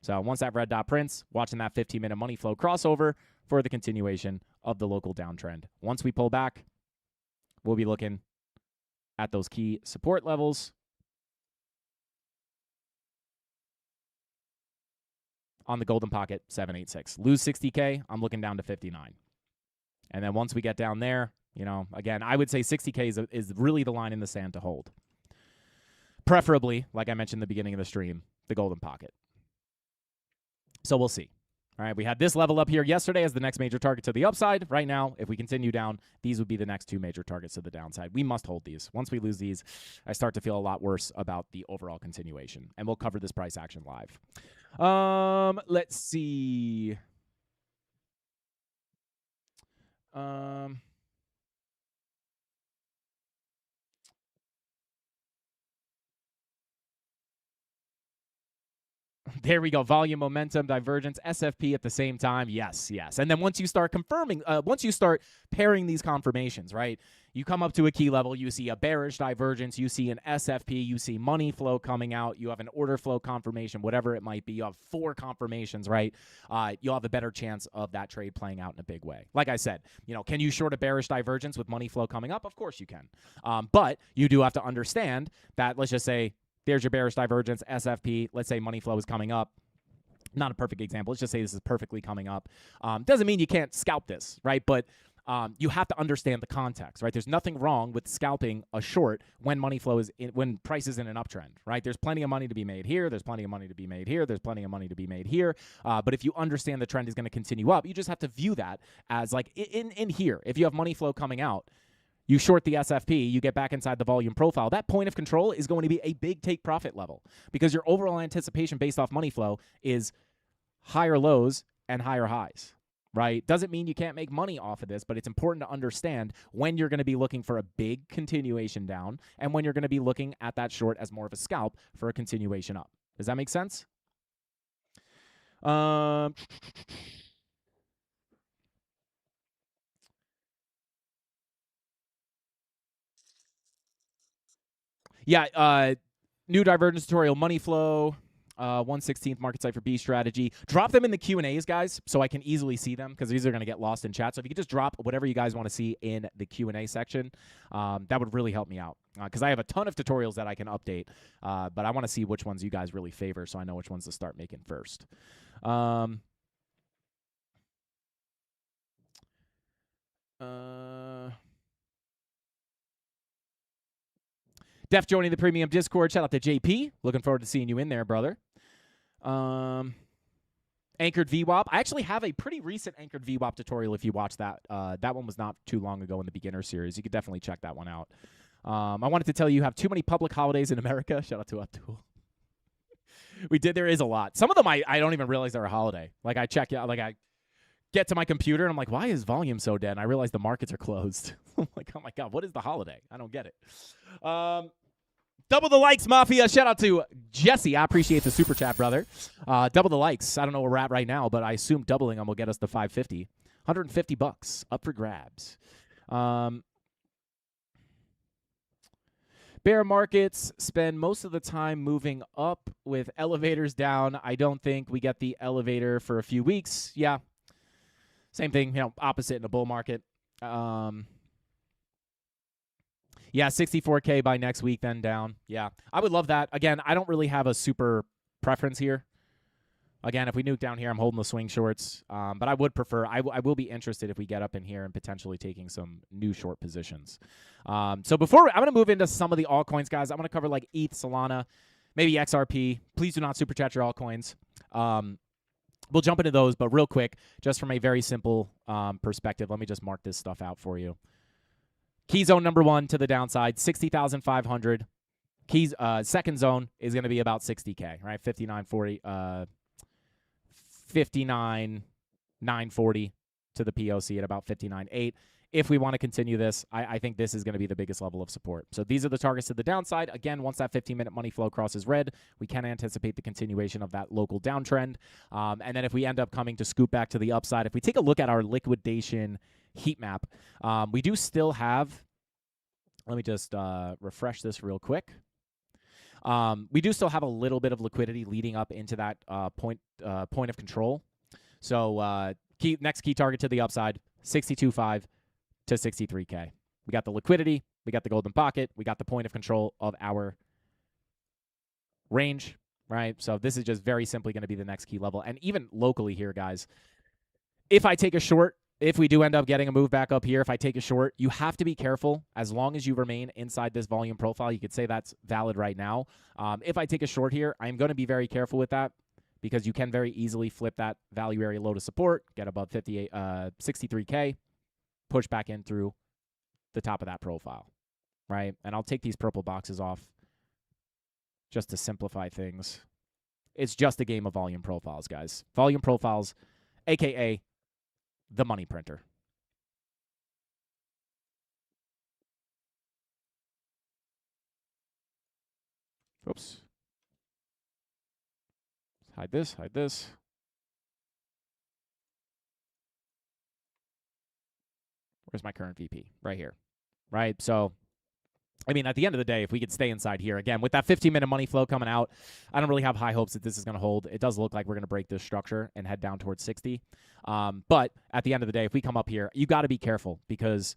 [SPEAKER 5] So once that red dot prints, watching that 15-minute money flow crossover for the continuation of the local downtrend. Once we pull back, we'll be looking at those key support levels on the golden pocket, 786. Lose 60K, I'm looking down to 59. And then once we get down there, again, I would say 60K is really the line in the sand to hold. Preferably, like I mentioned in the beginning of the stream, the golden pocket. So we'll see. All right, we had this level up here yesterday as the next major target to the upside. Right now, if we continue down, these would be the next two major targets to the downside. We must hold these. Once we lose these, I start to feel a lot worse about the overall continuation. And we'll cover this price action live. Let's see. There we go. Volume, momentum, divergence, SFP at the same time. Yes. And then once you start once you start pairing these confirmations, right? You come up to a key level, you see a bearish divergence, you see an SFP, you see money flow coming out, you have an order flow confirmation, whatever it might be. You have 4 confirmations, right? You'll have a better chance of that trade playing out in a big way. Like I said, can you short a bearish divergence with money flow coming up? Of course you can. But you do have to understand that, let's just say, there's your bearish divergence, SFP. Let's say money flow is coming up. Not a perfect example. Let's just say this is perfectly coming up. Doesn't mean you can't scalp this, right? But you have to understand the context, right? There's nothing wrong with scalping a short when money flow is when price is in an uptrend, right? There's plenty of money to be made here. There's plenty of money to be made here. There's plenty of money to be made here. But if you understand the trend is going to continue up, you just have to view that as like in here. If you have money flow coming out, you short the SFP, you get back inside the volume profile. That point of control is going to be a big take profit level because your overall anticipation based off money flow is higher lows and higher highs, right? Doesn't mean you can't make money off of this, but it's important to understand when you're going to be looking for a big continuation down and when you're going to be looking at that short as more of a scalp for a continuation up. Does that make sense? Yeah, new divergence tutorial, money flow, 1/16th market cipher B strategy. Drop them in the Q&As, guys, so I can easily see them because these are going to get lost in chat. So if you could just drop whatever you guys want to see in the Q&A section, that would really help me out because I have a ton of tutorials that I can update, but I want to see which ones you guys really favor so I know which ones to start making first. Def joining the premium Discord. Shout out to JP. Looking forward to seeing you in there, brother. Anchored VWAP. I actually have a pretty recent Anchored VWAP tutorial if you watch that. That one was not too long ago in the beginner series. You could definitely check that one out. I wanted to tell you have too many public holidays in America. Shout out to Abdul. There is a lot. Some of them I don't even realize they're a holiday. Like I check out, like I get to my computer and I'm like, why is volume so dead? And I realize the markets are closed. I'm like, oh my God, what is the holiday? I don't get it. Double the likes, Mafia. Shout out to Jesse. I appreciate the super chat, brother. Double the likes. I don't know where we're at right now, but I assume doubling them will get us to 550. $150 up for grabs. Bear markets spend most of the time moving up with elevators down. I don't think we get the elevator for a few weeks. Yeah. Same thing, opposite in a bull market. Yeah, 64K by next week, then down. Yeah, I would love that. Again, I don't really have a super preference here. Again, if we nuke down here, I'm holding the swing shorts. But I would prefer, I will be interested if we get up in here and potentially taking some new short positions. So before, I'm going to move into some of the altcoins, guys. I'm going to cover like ETH, Solana, maybe XRP. Please do not super chat your altcoins. We'll jump into those, but real quick, just from a very simple perspective, let me just mark this stuff out for you. Key zone number 1 to the downside, 60,500. Keys second zone is going to be about 60K, right? 59.940 to the POC at about 59.8. If we want to continue this, I think this is going to be the biggest level of support. So these are the targets to the downside. Again, once that 15-minute money flow crosses red, we can anticipate the continuation of that local downtrend. And then if we end up coming to scoop back to the upside, if we take a look at our liquidation heat map, we do still have, let me just refresh this real quick. We do still have a little bit of liquidity leading up into that point of control. So next key target to the upside, 62.5 to 63K. We got the liquidity, we got the golden pocket, we got the point of control of our range. right? So this is just very simply going to be the next key level. And even locally here, guys, if I take a short, if we do end up getting a move back up here, if I take a short, you have to be careful as long as you remain inside this volume profile. You could say that's valid right now. If I take a short here, I'm going to be very careful with that because you can very easily flip that value area low to support, get above 63K, push back in through the top of that profile, right? And I'll take these purple boxes off just to simplify things. It's just a game of volume profiles, guys. Volume profiles, a.k.a. the money printer. Oops. Hide this, hide this. Where's my current VP? Right here. Right? So, I mean, at the end of the day, if we could stay inside here, again, with that 15-minute money flow coming out, I don't really have high hopes that this is going to hold. It does look like we're going to break this structure and head down towards 60. But at the end of the day, if we come up here, you got to be careful because,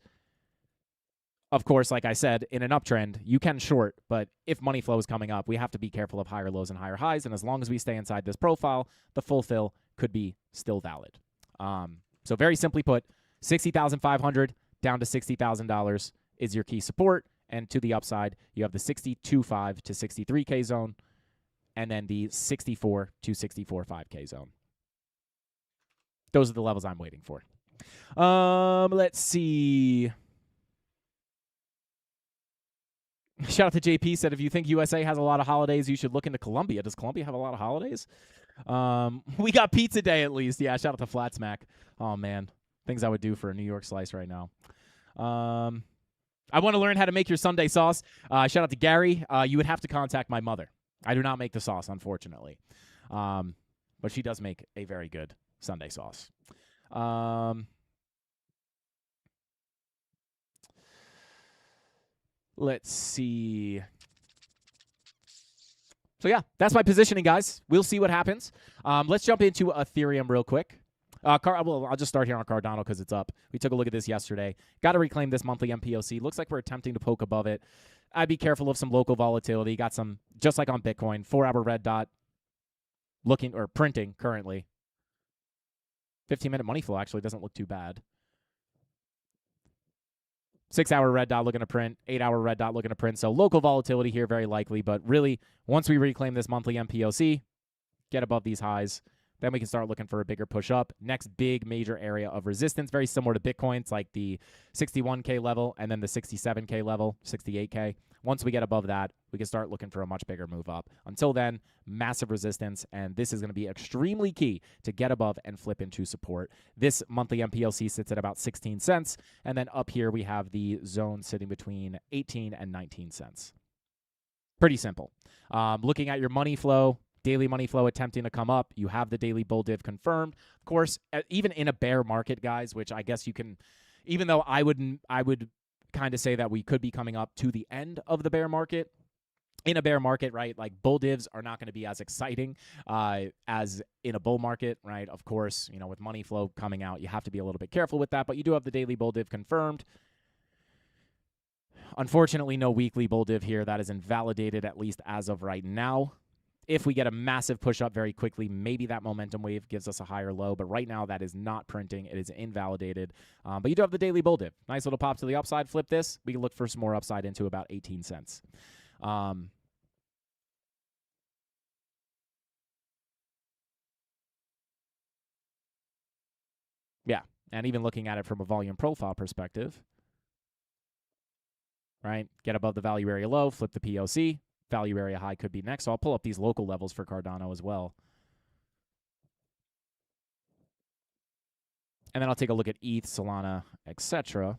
[SPEAKER 5] of course, like I said, in an uptrend, you can short, but if money flow is coming up, we have to be careful of higher lows and higher highs. And as long as we stay inside this profile, the full fill could be still valid. So very simply put, $60,500 down to $60,000 is your key support. And to the upside, you have the 62.5 to 63K zone, and then the 64 to 64.5K zone. Those are the levels I'm waiting for. Let's see. Shout out to JP, said if you think USA has a lot of holidays, you should look into Colombia. Does Colombia have a lot of holidays? We got pizza day at least. Yeah, shout out to Flat Smack. Oh, man. Things I would do for a New York slice right now. I want to learn how to make your Sunday sauce. Shout out to Gary. You would have to contact my mother. I do not make the sauce, unfortunately. But she does make a very good Sunday sauce. Let's see. So, yeah, that's my positioning, guys. We'll see what happens. Let's jump into Ethereum real quick. Well, I'll just start here on Cardano because it's up. We took a look at this yesterday. Got to reclaim this monthly MPOC. Looks like we're attempting to poke above it. I'd be careful of some local volatility. Got some, just like on Bitcoin, 4-hour red dot looking or printing currently. 15-minute money flow actually doesn't look too bad. 6-hour red dot looking to print. 8-hour red dot looking to print. So local volatility here very likely. But really, once we reclaim this monthly MPOC, get above these highs, then we can start looking for a bigger push up. Next big major area of resistance, very similar to Bitcoin. It's like the 61K level and then the 67K level, 68K. Once we get above that, we can start looking for a much bigger move up. Until then, massive resistance, and this is going to be extremely key to get above and flip into support. This monthly MPLC sits at about 16 cents, and then up here we have the zone sitting between 18 and 19 cents. Pretty simple. Looking at your money flow, daily money flow attempting to come up. You have the daily bull div confirmed. Of course, even in a bear market, guys, which I guess you can, even though I would kind of say that we could be coming up to the end of the bear market. In a bear market, right, like bull divs are not going to be as exciting as in a bull market, right? Of course, you know, with money flow coming out, you have to be a little bit careful with that, but you do have the daily bull div confirmed. Unfortunately, no weekly bull div here. That is invalidated, at least as of right now. If we get a massive push up very quickly, maybe that momentum wave gives us a higher low. But right now, that is not printing. It is invalidated. But you do have the daily bull div. Nice little pop to the upside. Flip this. We can look for some more upside into about 18 cents. Yeah. And even looking at it from a volume profile perspective, right? Get above the value area low, flip the POC. Value area high could be next. So I'll pull up these local levels for Cardano as well. And then I'll take a look at ETH, Solana, etc.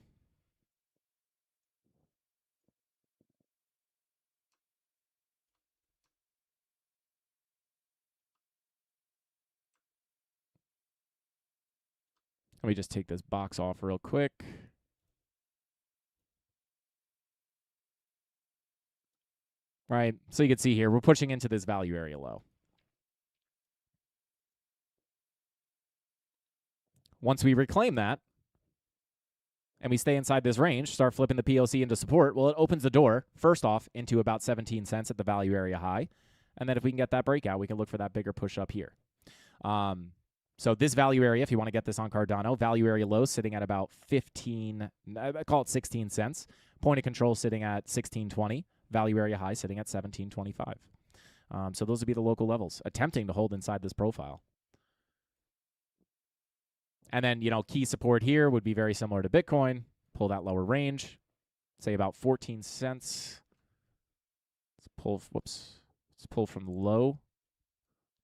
[SPEAKER 5] Let me just take this box off real quick. Right, so you can see here, we're pushing into this value area low. Once we reclaim that, and we stay inside this range, start flipping the POC into support, well, it opens the door, first off, into about 17 cents at the value area high. And then if we can get that breakout, we can look for that bigger push up here. So this value area, if you want to get this on Cardano, value area low sitting at about 15, I call it 16 cents. Point of control sitting at 16.20. Value area high sitting at 17.25. So those would be the local levels, attempting to hold inside this profile. And then, key support here would be very similar to Bitcoin. Pull that lower range, say about 14 cents. Let's pull from the low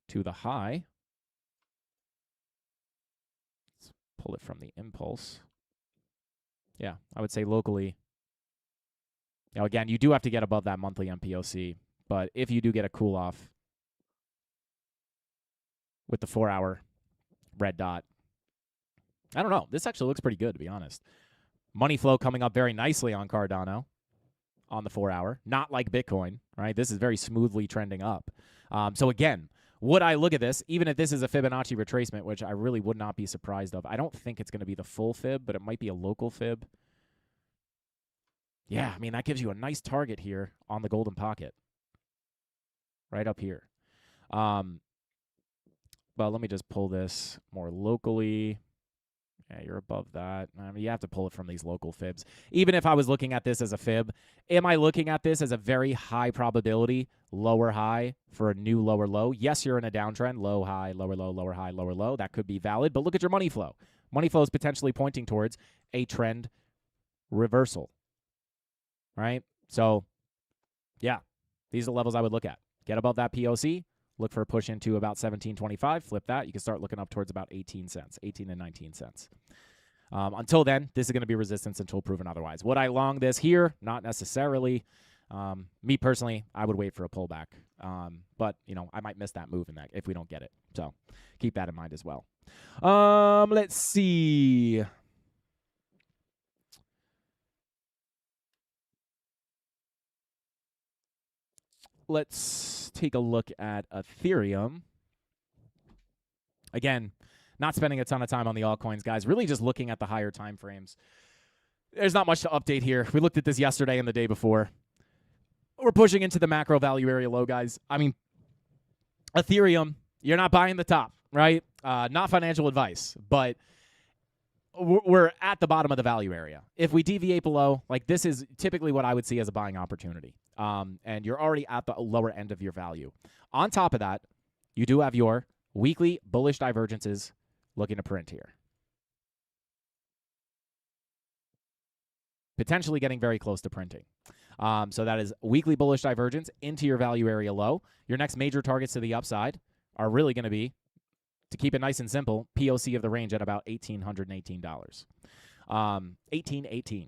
[SPEAKER 5] to the high. Let's pull it from the impulse. Yeah, I would say locally. Again, you do have to get above that monthly MPOC, but if you do get a cool off with the 4-hour red dot, I don't know. This actually looks pretty good, to be honest. Money flow coming up very nicely on Cardano on the 4-hour. Not like Bitcoin, right? This is very smoothly trending up. So again, would I look at this, even if this is a Fibonacci retracement, which I really would not be surprised of. I don't think it's going to be the full fib, but it might be a local fib. Yeah, I mean, that gives you a nice target here on the golden pocket. Right up here. But let me just pull this more locally. Yeah, you're above that. I mean, you have to pull it from these local fibs. Even if I was looking at this as a fib, am I looking at this as a very high probability lower high for a new lower low? Yes, you're in a downtrend. Low, high, lower low, lower high, lower low. That could be valid. But look at your money flow. Money flow is potentially pointing towards a trend reversal. Right? So, yeah, these are the levels I would look at. Get above that POC. Look for a push into about 17.25. Flip that. You can start looking up towards about 18 cents, 18 and 19 cents. Until then, this is going to be resistance until proven otherwise. Would I long this here? Not necessarily. Me personally, I would wait for a pullback. But, I might miss that move in that if we don't get it. So keep that in mind as well. Let's see. Let's take a look at Ethereum. Again, not spending a ton of time on the altcoins, guys. Really just looking at the higher time frames. There's not much to update here. We looked at this yesterday and the day before. We're pushing into the macro value area low, guys. I mean, Ethereum, you're not buying the top, right? Not financial advice, but we're at the bottom of the value area. If we deviate below, this is typically what I would see as a buying opportunity. And you're already at the lower end of your value. On top of that, you do have your weekly bullish divergences looking to print here. Potentially getting very close to printing. So that is weekly bullish divergence into your value area low. Your next major targets to the upside are really going to be, to keep it nice and simple, POC of the range at about $1,818. $1,818.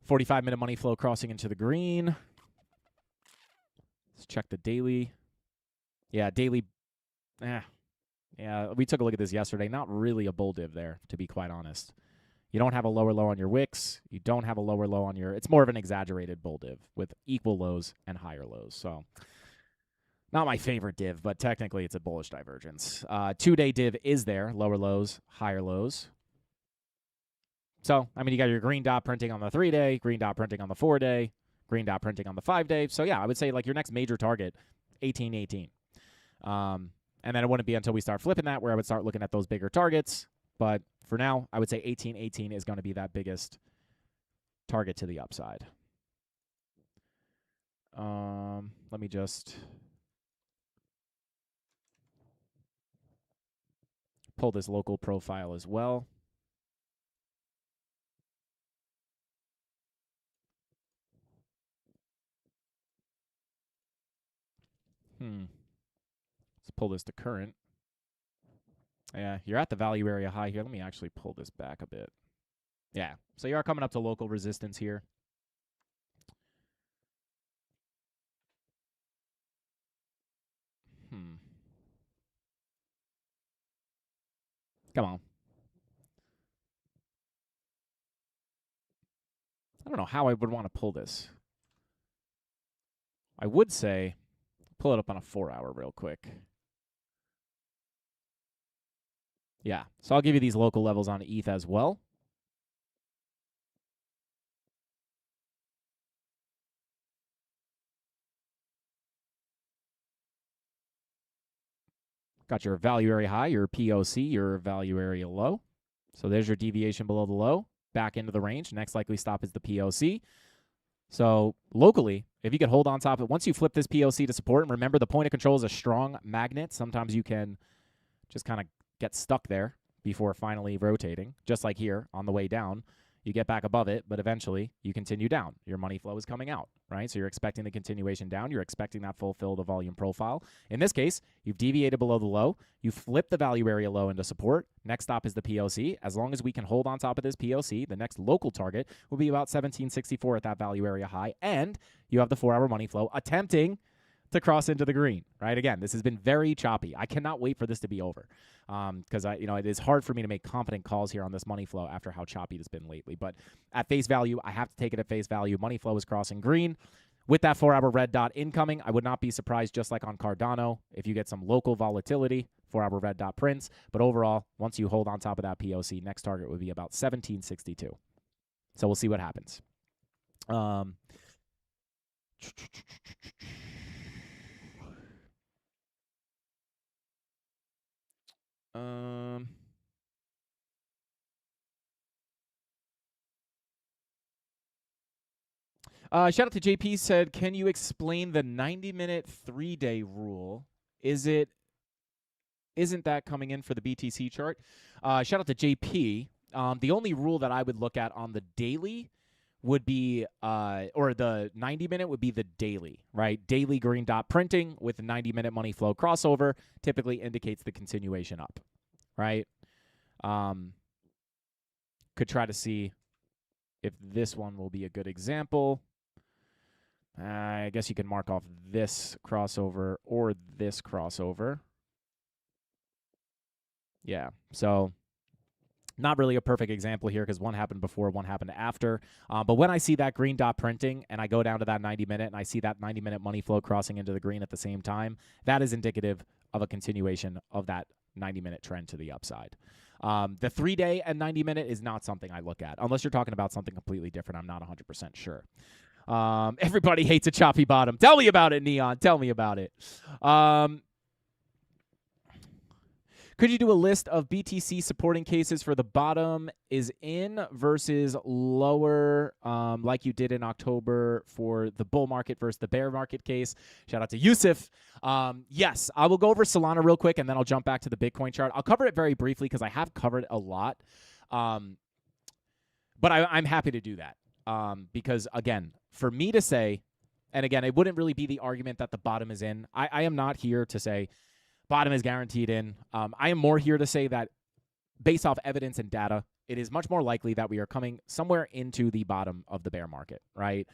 [SPEAKER 5] 45-minute money flow crossing into the green. Let's check the daily. Yeah, daily. Yeah, we took a look at this yesterday. Not really a bull div there, to be quite honest. You don't have a lower low on your wicks. You don't have a lower low on your... It's more of an exaggerated bull div with equal lows and higher lows. So, not my favorite div, but technically it's a bullish divergence. 2-day div is there. Lower lows, higher lows. So, I mean, you got your green dot printing on the 3-day, green dot printing on the 4-day, green dot printing on the 5-day. So, yeah, I would say your next major target, 1818. And then it wouldn't be until we start flipping that where I would start looking at those bigger targets. But for now, I would say 1818 is going to be that biggest target to the upside. Let me just pull this local profile as well. Let's pull this to current. Yeah, you're at the value area high here. Let me actually pull this back a bit. Yeah, so you are coming up to local resistance here. Come on. I don't know how I would want to pull this. I would say pull it up on a 4-hour real quick. Yeah, so I'll give you these local levels on ETH as well. Got your value area high, your POC, your value area low. So there's your deviation below the low, back into the range. Next likely stop is the POC. So locally, if you could hold on top of it, once you flip this POC to support, and remember the point of control is a strong magnet. Sometimes you can just kind of get stuck there before finally rotating, just like here on the way down. You get back above it, but eventually you continue down. Your money flow is coming out, right? So you're expecting the continuation down. You're expecting that fulfill the volume profile. In this case, you've deviated below the low. You flip the value area low into support. Next stop is the POC. As long as we can hold on top of this POC, the next local target will be about 1764 at that value area high. And you have the 4-hour money flow attempting to cross into the green, right? Again, this has been very choppy. I cannot wait for this to be over because it is hard for me to make confident calls here on this money flow after how choppy it's been lately. But at face value, I have to take it at face value. Money flow is crossing green. With that 4-hour red dot incoming, I would not be surprised, just like on Cardano, if you get some local volatility, 4-hour red dot prints. But overall, once you hold on top of that POC, next target would be about 1762. So we'll see what happens. Shout out to JP, said, can you explain the 90-minute 3-day rule? Isn't that coming in for the BTC chart? Shout out to JP. The only rule that I would look at on the daily would be, or the 90-minute would be the daily, right? Daily green dot printing with the 90-minute money flow crossover typically indicates the continuation up, right? Could try to see if this one will be a good example. I guess you can mark off this crossover or this crossover. Yeah, so not really a perfect example here because one happened before, one happened after. But when I see that green dot printing and I go down to that 90-minute and I see that 90-minute money flow crossing into the green at the same time, that is indicative of a continuation of that 90-minute trend to the upside. The 3-day and 90-minute is not something I look at. Unless you're talking about something completely different, I'm not 100% sure. Everybody hates a choppy bottom. Tell me about it, Neon. Tell me about it. Could you do a list of BTC supporting cases for the bottom is in versus lower, like you did in October for the bull market versus the bear market case? Shout out to Yusuf. Yes, I will go over Solana real quick, and then I'll jump back to the Bitcoin chart. I'll cover it very briefly because I have covered a lot. But I'm happy to do that because, again, for me to say, and again, it wouldn't really be the argument that the bottom is in. I am not here to say bottom is guaranteed in. I am more here to say that based off evidence and data, it is much more likely that we are coming somewhere into the bottom of the bear market, right?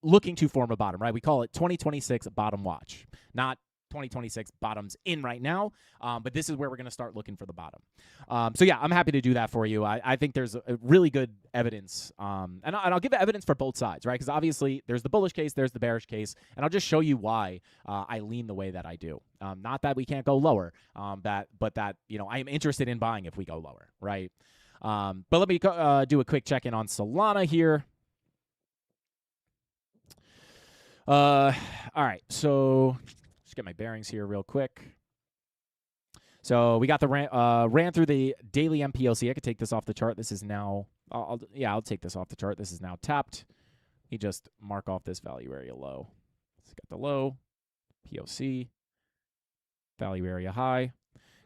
[SPEAKER 5] Looking to form a bottom, right? We call it 2026 bottom watch, not 2026 bottoms in right now, but this is where we're going to start looking for the bottom. So yeah, I'm happy to do that for you. I think there's a really good evidence, and I'll give evidence for both sides, right? Because obviously there's the bullish case, there's the bearish case, and I'll just show you why I lean the way that I do. Not that we can't go lower, but that I am interested in buying if we go lower, right? But let me do a quick check-in on Solana here. All right, so just get my bearings here real quick. So we got the ran through the daily MPLC. I could take this off the chart. This is now, I'll take this off the chart. This is now tapped. Let me just mark off this value area low. It's got the low, POC, value area high,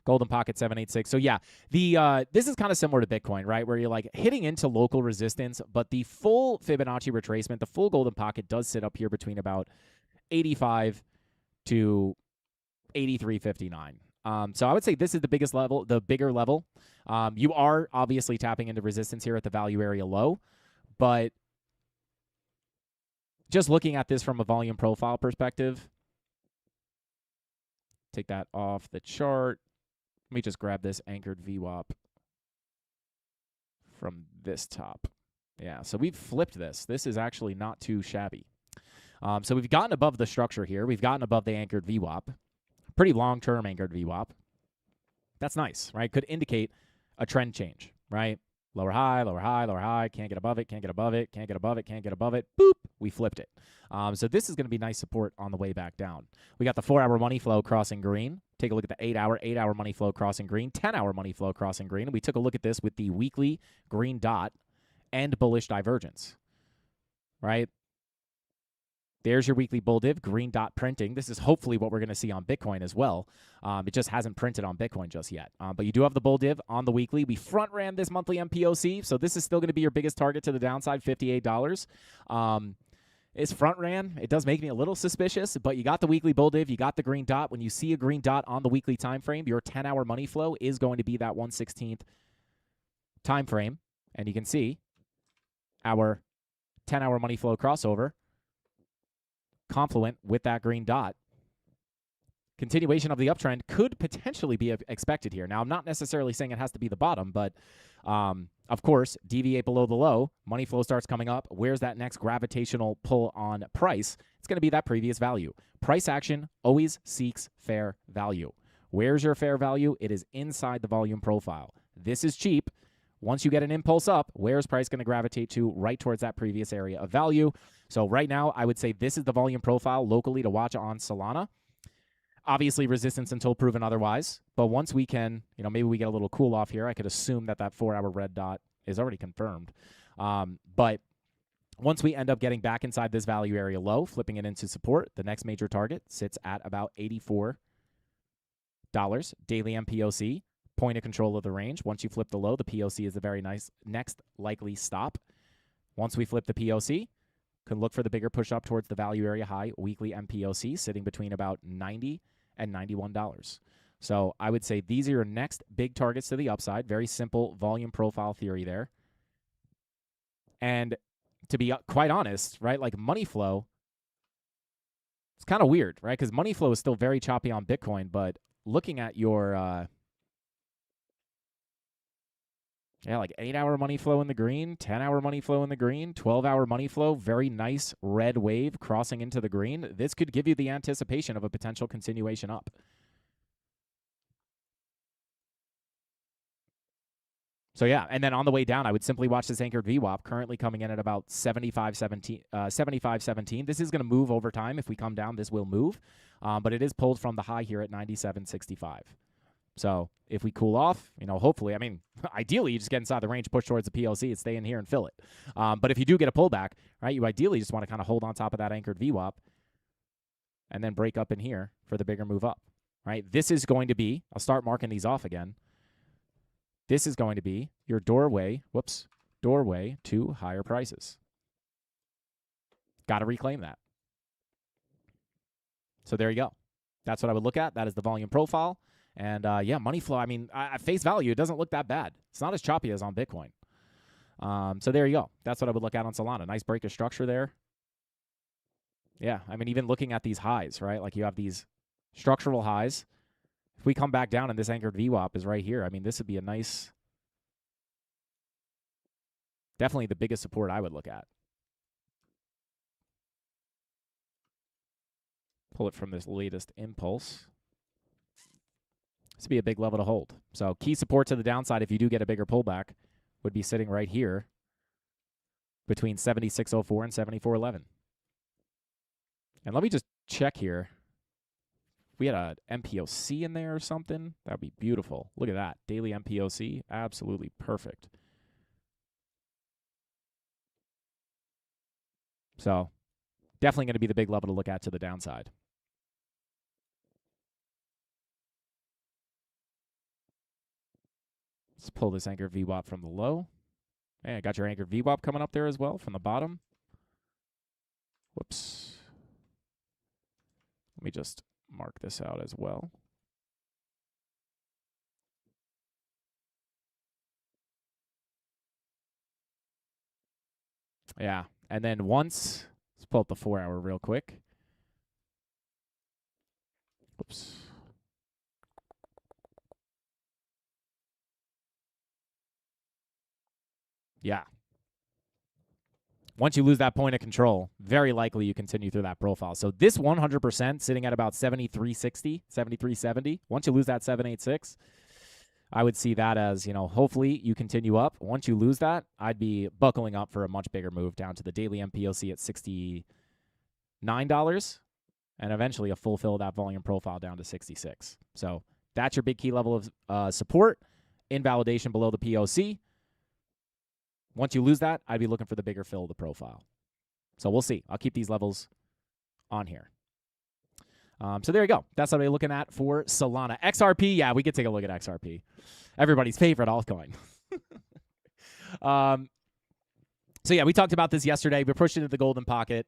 [SPEAKER 5] golden pocket 786. So yeah, this is kind of similar to Bitcoin, right? Where you're like hitting into local resistance, but the full Fibonacci retracement, the full golden pocket does sit up here between about 85 to 83.59. So I would say this is the biggest level, the bigger level. You are obviously tapping into resistance here at the value area low, but just looking at this from a volume profile perspective, take that off the chart. Let me just grab this anchored VWAP from this top. Yeah, so we've flipped this. This is actually not too shabby. So we've gotten above the structure here. We've gotten above the anchored VWAP. Pretty long-term anchored VWAP. That's nice, right? Could indicate a trend change, right? Lower high, lower high, lower high. Can't get above it, can't get above it, can't get above it, can't get above it. Boop. We flipped it. So this is going to be nice support on the way back down. We got the 4-hour money flow crossing green. Take a look at the 8-hour money flow crossing green, 10-hour money flow crossing green. And we took a look at this with the weekly green dot and bullish divergence, right? There's your weekly bull div, green dot printing. This is hopefully what we're going to see on Bitcoin as well. It just hasn't printed on Bitcoin just yet. But you do have the bull div on the weekly. We front ran this monthly MPOC, so this is still going to be your biggest target to the downside, $58. It's front ran. It does make me a little suspicious, but you got the weekly bull div. You got the green dot. When you see a green dot on the weekly time frame, your 10-hour money flow is going to be that 1/16th time frame. And you can see our 10-hour money flow crossover confluent with that green dot. Continuation of the uptrend could potentially be expected here. Now, I'm not necessarily saying it has to be the bottom, but of course, deviate below the low, money flow starts coming up. Where's that next gravitational pull on price? It's going to be that previous value. Price action always seeks fair value. Where's your fair value? It is inside the volume profile. This is cheap. Once you get an impulse up, where's price going to gravitate to? Right towards that previous area of value. So right now, I would say this is the volume profile locally to watch on Solana. Obviously, resistance until proven otherwise. But once we can, maybe we get a little cool off here. I could assume that 4-hour red dot is already confirmed. But once we end up getting back inside this value area low, flipping it into support, the next major target sits at about $84 daily MPOC. Point of control of the range. Once you flip the low, the POC is the very nice next likely stop. Once we flip the POC, can look for the bigger push up towards the value area high weekly MPOC sitting between about $90 and $91. So I would say these are your next big targets to the upside. Very simple volume profile theory there. And to be quite honest, right, like money flow, it's kind of weird, right? Because money flow is still very choppy on Bitcoin, but looking at your like 8-hour money flow in the green, 10-hour money flow in the green, 12-hour money flow, very nice red wave crossing into the green. This could give you the anticipation of a potential continuation up. So yeah, and then on the way down, I would simply watch this anchored VWAP currently coming in at about 75.17. This is going to move over time. If we come down, this will move, but it is pulled from the high here at 97.65. So if we cool off, hopefully, ideally you just get inside the range, push towards the PLC, and stay in here and fill it. But if you do get a pullback, right, you ideally just want to kind of hold on top of that anchored VWAP and then break up in here for the bigger move up, right? This is going to be, I'll start marking these off again. This is going to be your doorway to higher prices. Got to reclaim that. So there you go. That's what I would look at. That is the volume profile. And, money flow, at face value, it doesn't look that bad. It's not as choppy as on Bitcoin. So there you go. That's what I would look at on Solana. Nice break of structure there. Yeah, even looking at these highs, right? Like you have these structural highs. If we come back down and this anchored VWAP is right here, this would be a nice, definitely the biggest support I would look at. Pull it from this latest impulse. This would be a big level to hold. So key support to the downside if you do get a bigger pullback would be sitting right here between 76.04 and 74.11. And let me just check here. If we had a MPOC in there or something, that would be beautiful. Look at that. Daily MPOC, absolutely perfect. So definitely going to be the big level to look at to the downside. Let's pull this anchored VWAP from the low. And got your anchored VWAP coming up there as well from the bottom. Whoops. Let me just mark this out as well. Yeah, and then once, let's pull up the 4-hour real quick. Whoops. Yeah. Once you lose that point of control, very likely you continue through that profile. So this 100% sitting at about 73.60, 73.70. Once you lose that 786, I would see that as, hopefully you continue up. Once you lose that, I'd be buckling up for a much bigger move down to the daily MPOC at $69 and eventually a full fill of that volume profile down to 66. So that's your big key level of support. Invalidation below the POC. Once you lose that, I'd be looking for the bigger fill of the profile. So we'll see. I'll keep these levels on here. So there you go. That's what we're looking at for Solana. XRP, yeah, we could take a look at XRP. Everybody's favorite altcoin. So yeah, we talked about this yesterday. We pushed into the golden pocket.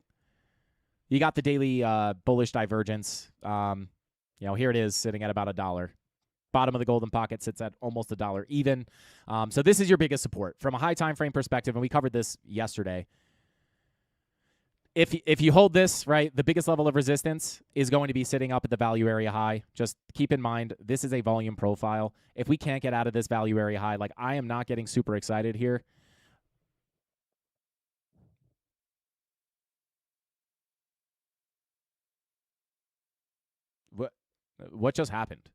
[SPEAKER 5] You got the daily bullish divergence. Here it is sitting at about $1. Bottom of the golden pocket sits at almost $1 even. So this is your biggest support from a high time frame perspective, and we covered this yesterday. If you hold this, right, the biggest level of resistance is going to be sitting up at the value area high. Just keep in mind, this is a volume profile. If we can't get out of this value area high, like I am not getting super excited here. What just happened?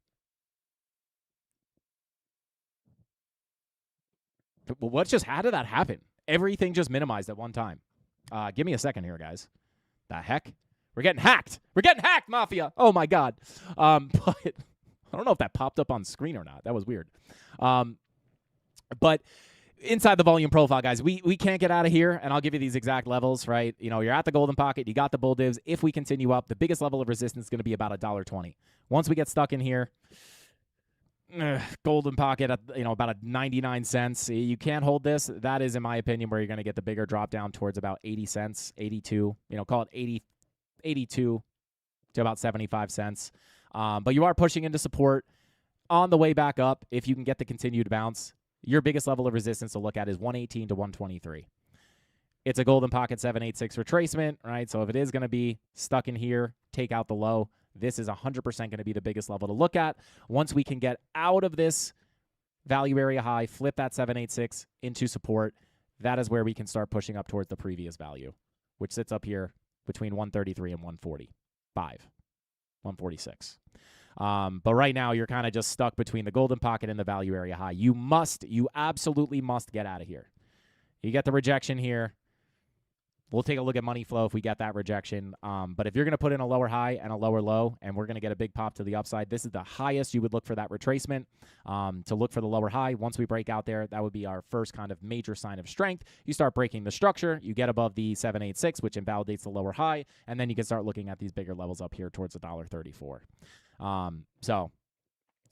[SPEAKER 5] How did that happen? Everything just minimized at one time. Give me a second here, guys. The heck? We're getting hacked. We're getting hacked, Mafia. Oh, my God. But I don't know if that popped up on screen or not. That was weird. But inside the volume profile, guys, we can't get out of here, and I'll give you these exact levels, right? You're at the golden pocket. You got the bull divs. If we continue up, the biggest level of resistance is going to be about $1.20. Once we get stuck in here, golden pocket at about 99 cents. You can't hold this. That is, in my opinion, where you're going to get the bigger drop down towards about 80 cents, 82. Call it 82 to about 75 cents. But you are pushing into support on the way back up. If you can get the continued bounce, your biggest level of resistance to look at is 118 to 123. It's a golden pocket 786 retracement, right? So if it is going to be stuck in here, take out the low. This is 100% going to be the biggest level to look at. Once we can get out of this value area high, flip that 786 into support, that is where we can start pushing up towards the previous value, which sits up here between 133 and 145, 146. But right now, you're kind of just stuck between the golden pocket and the value area high. You absolutely must get out of here. You get the rejection here. We'll take a look at money flow if we get that rejection. But if you're going to put in a lower high and a lower low, and we're going to get a big pop to the upside, this is the highest you would look for that retracement. To look for the lower high, once we break out there, that would be our first kind of major sign of strength. You start breaking the structure, you get above the 786, which invalidates the lower high, and then you can start looking at these bigger levels up here towards $1.34. So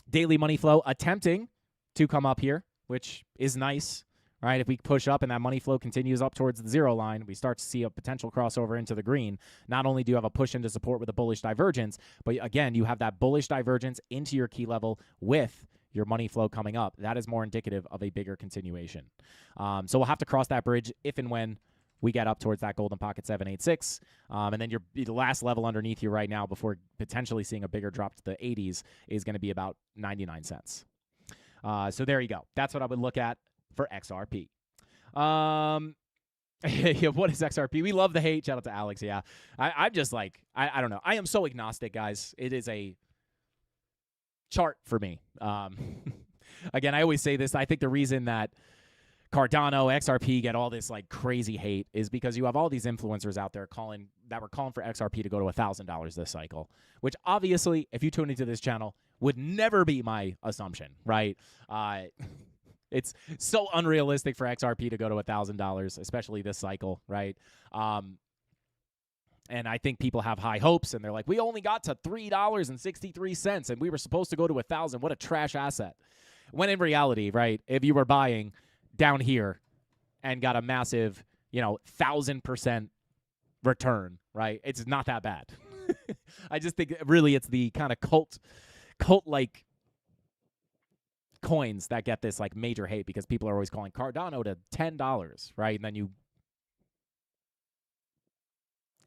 [SPEAKER 5] daily money flow attempting to come up here, which is nice. Right, if we push up and that money flow continues up towards the zero line, we start to see a potential crossover into the green. Not only do you have a push into support with a bullish divergence, but again, you have that bullish divergence into your key level with your money flow coming up. That is more indicative of a bigger continuation. So we'll have to cross that bridge if and when we get up towards that golden pocket 786. And then the last level underneath you right now before potentially seeing a bigger drop to the 80s is going to be about 99 cents. So there you go. That's what I would look at for XRP. Yeah, what is XRP? We love the hate. Shout out to Alex. Yeah. I'm just like, I don't know. I am so agnostic, guys. It is a chart for me. Again, I always say this. I think the reason that Cardano, XRP get all this like crazy hate is because you have all these influencers out there that were calling for XRP to go to $1,000 this cycle, which obviously, if you tune into this channel, would never be my assumption, right? It's so unrealistic for XRP to go to $1,000, especially this cycle, right? And I think people have high hopes, and they're like, we only got to $3.63, and we were supposed to go to $1,000. What a trash asset. When in reality, right, if you were buying down here and got a massive, 1,000% return, right, it's not that bad. I just think really it's the kind of cult-like coins that get this like major hate because people are always calling Cardano to $10, right? And then you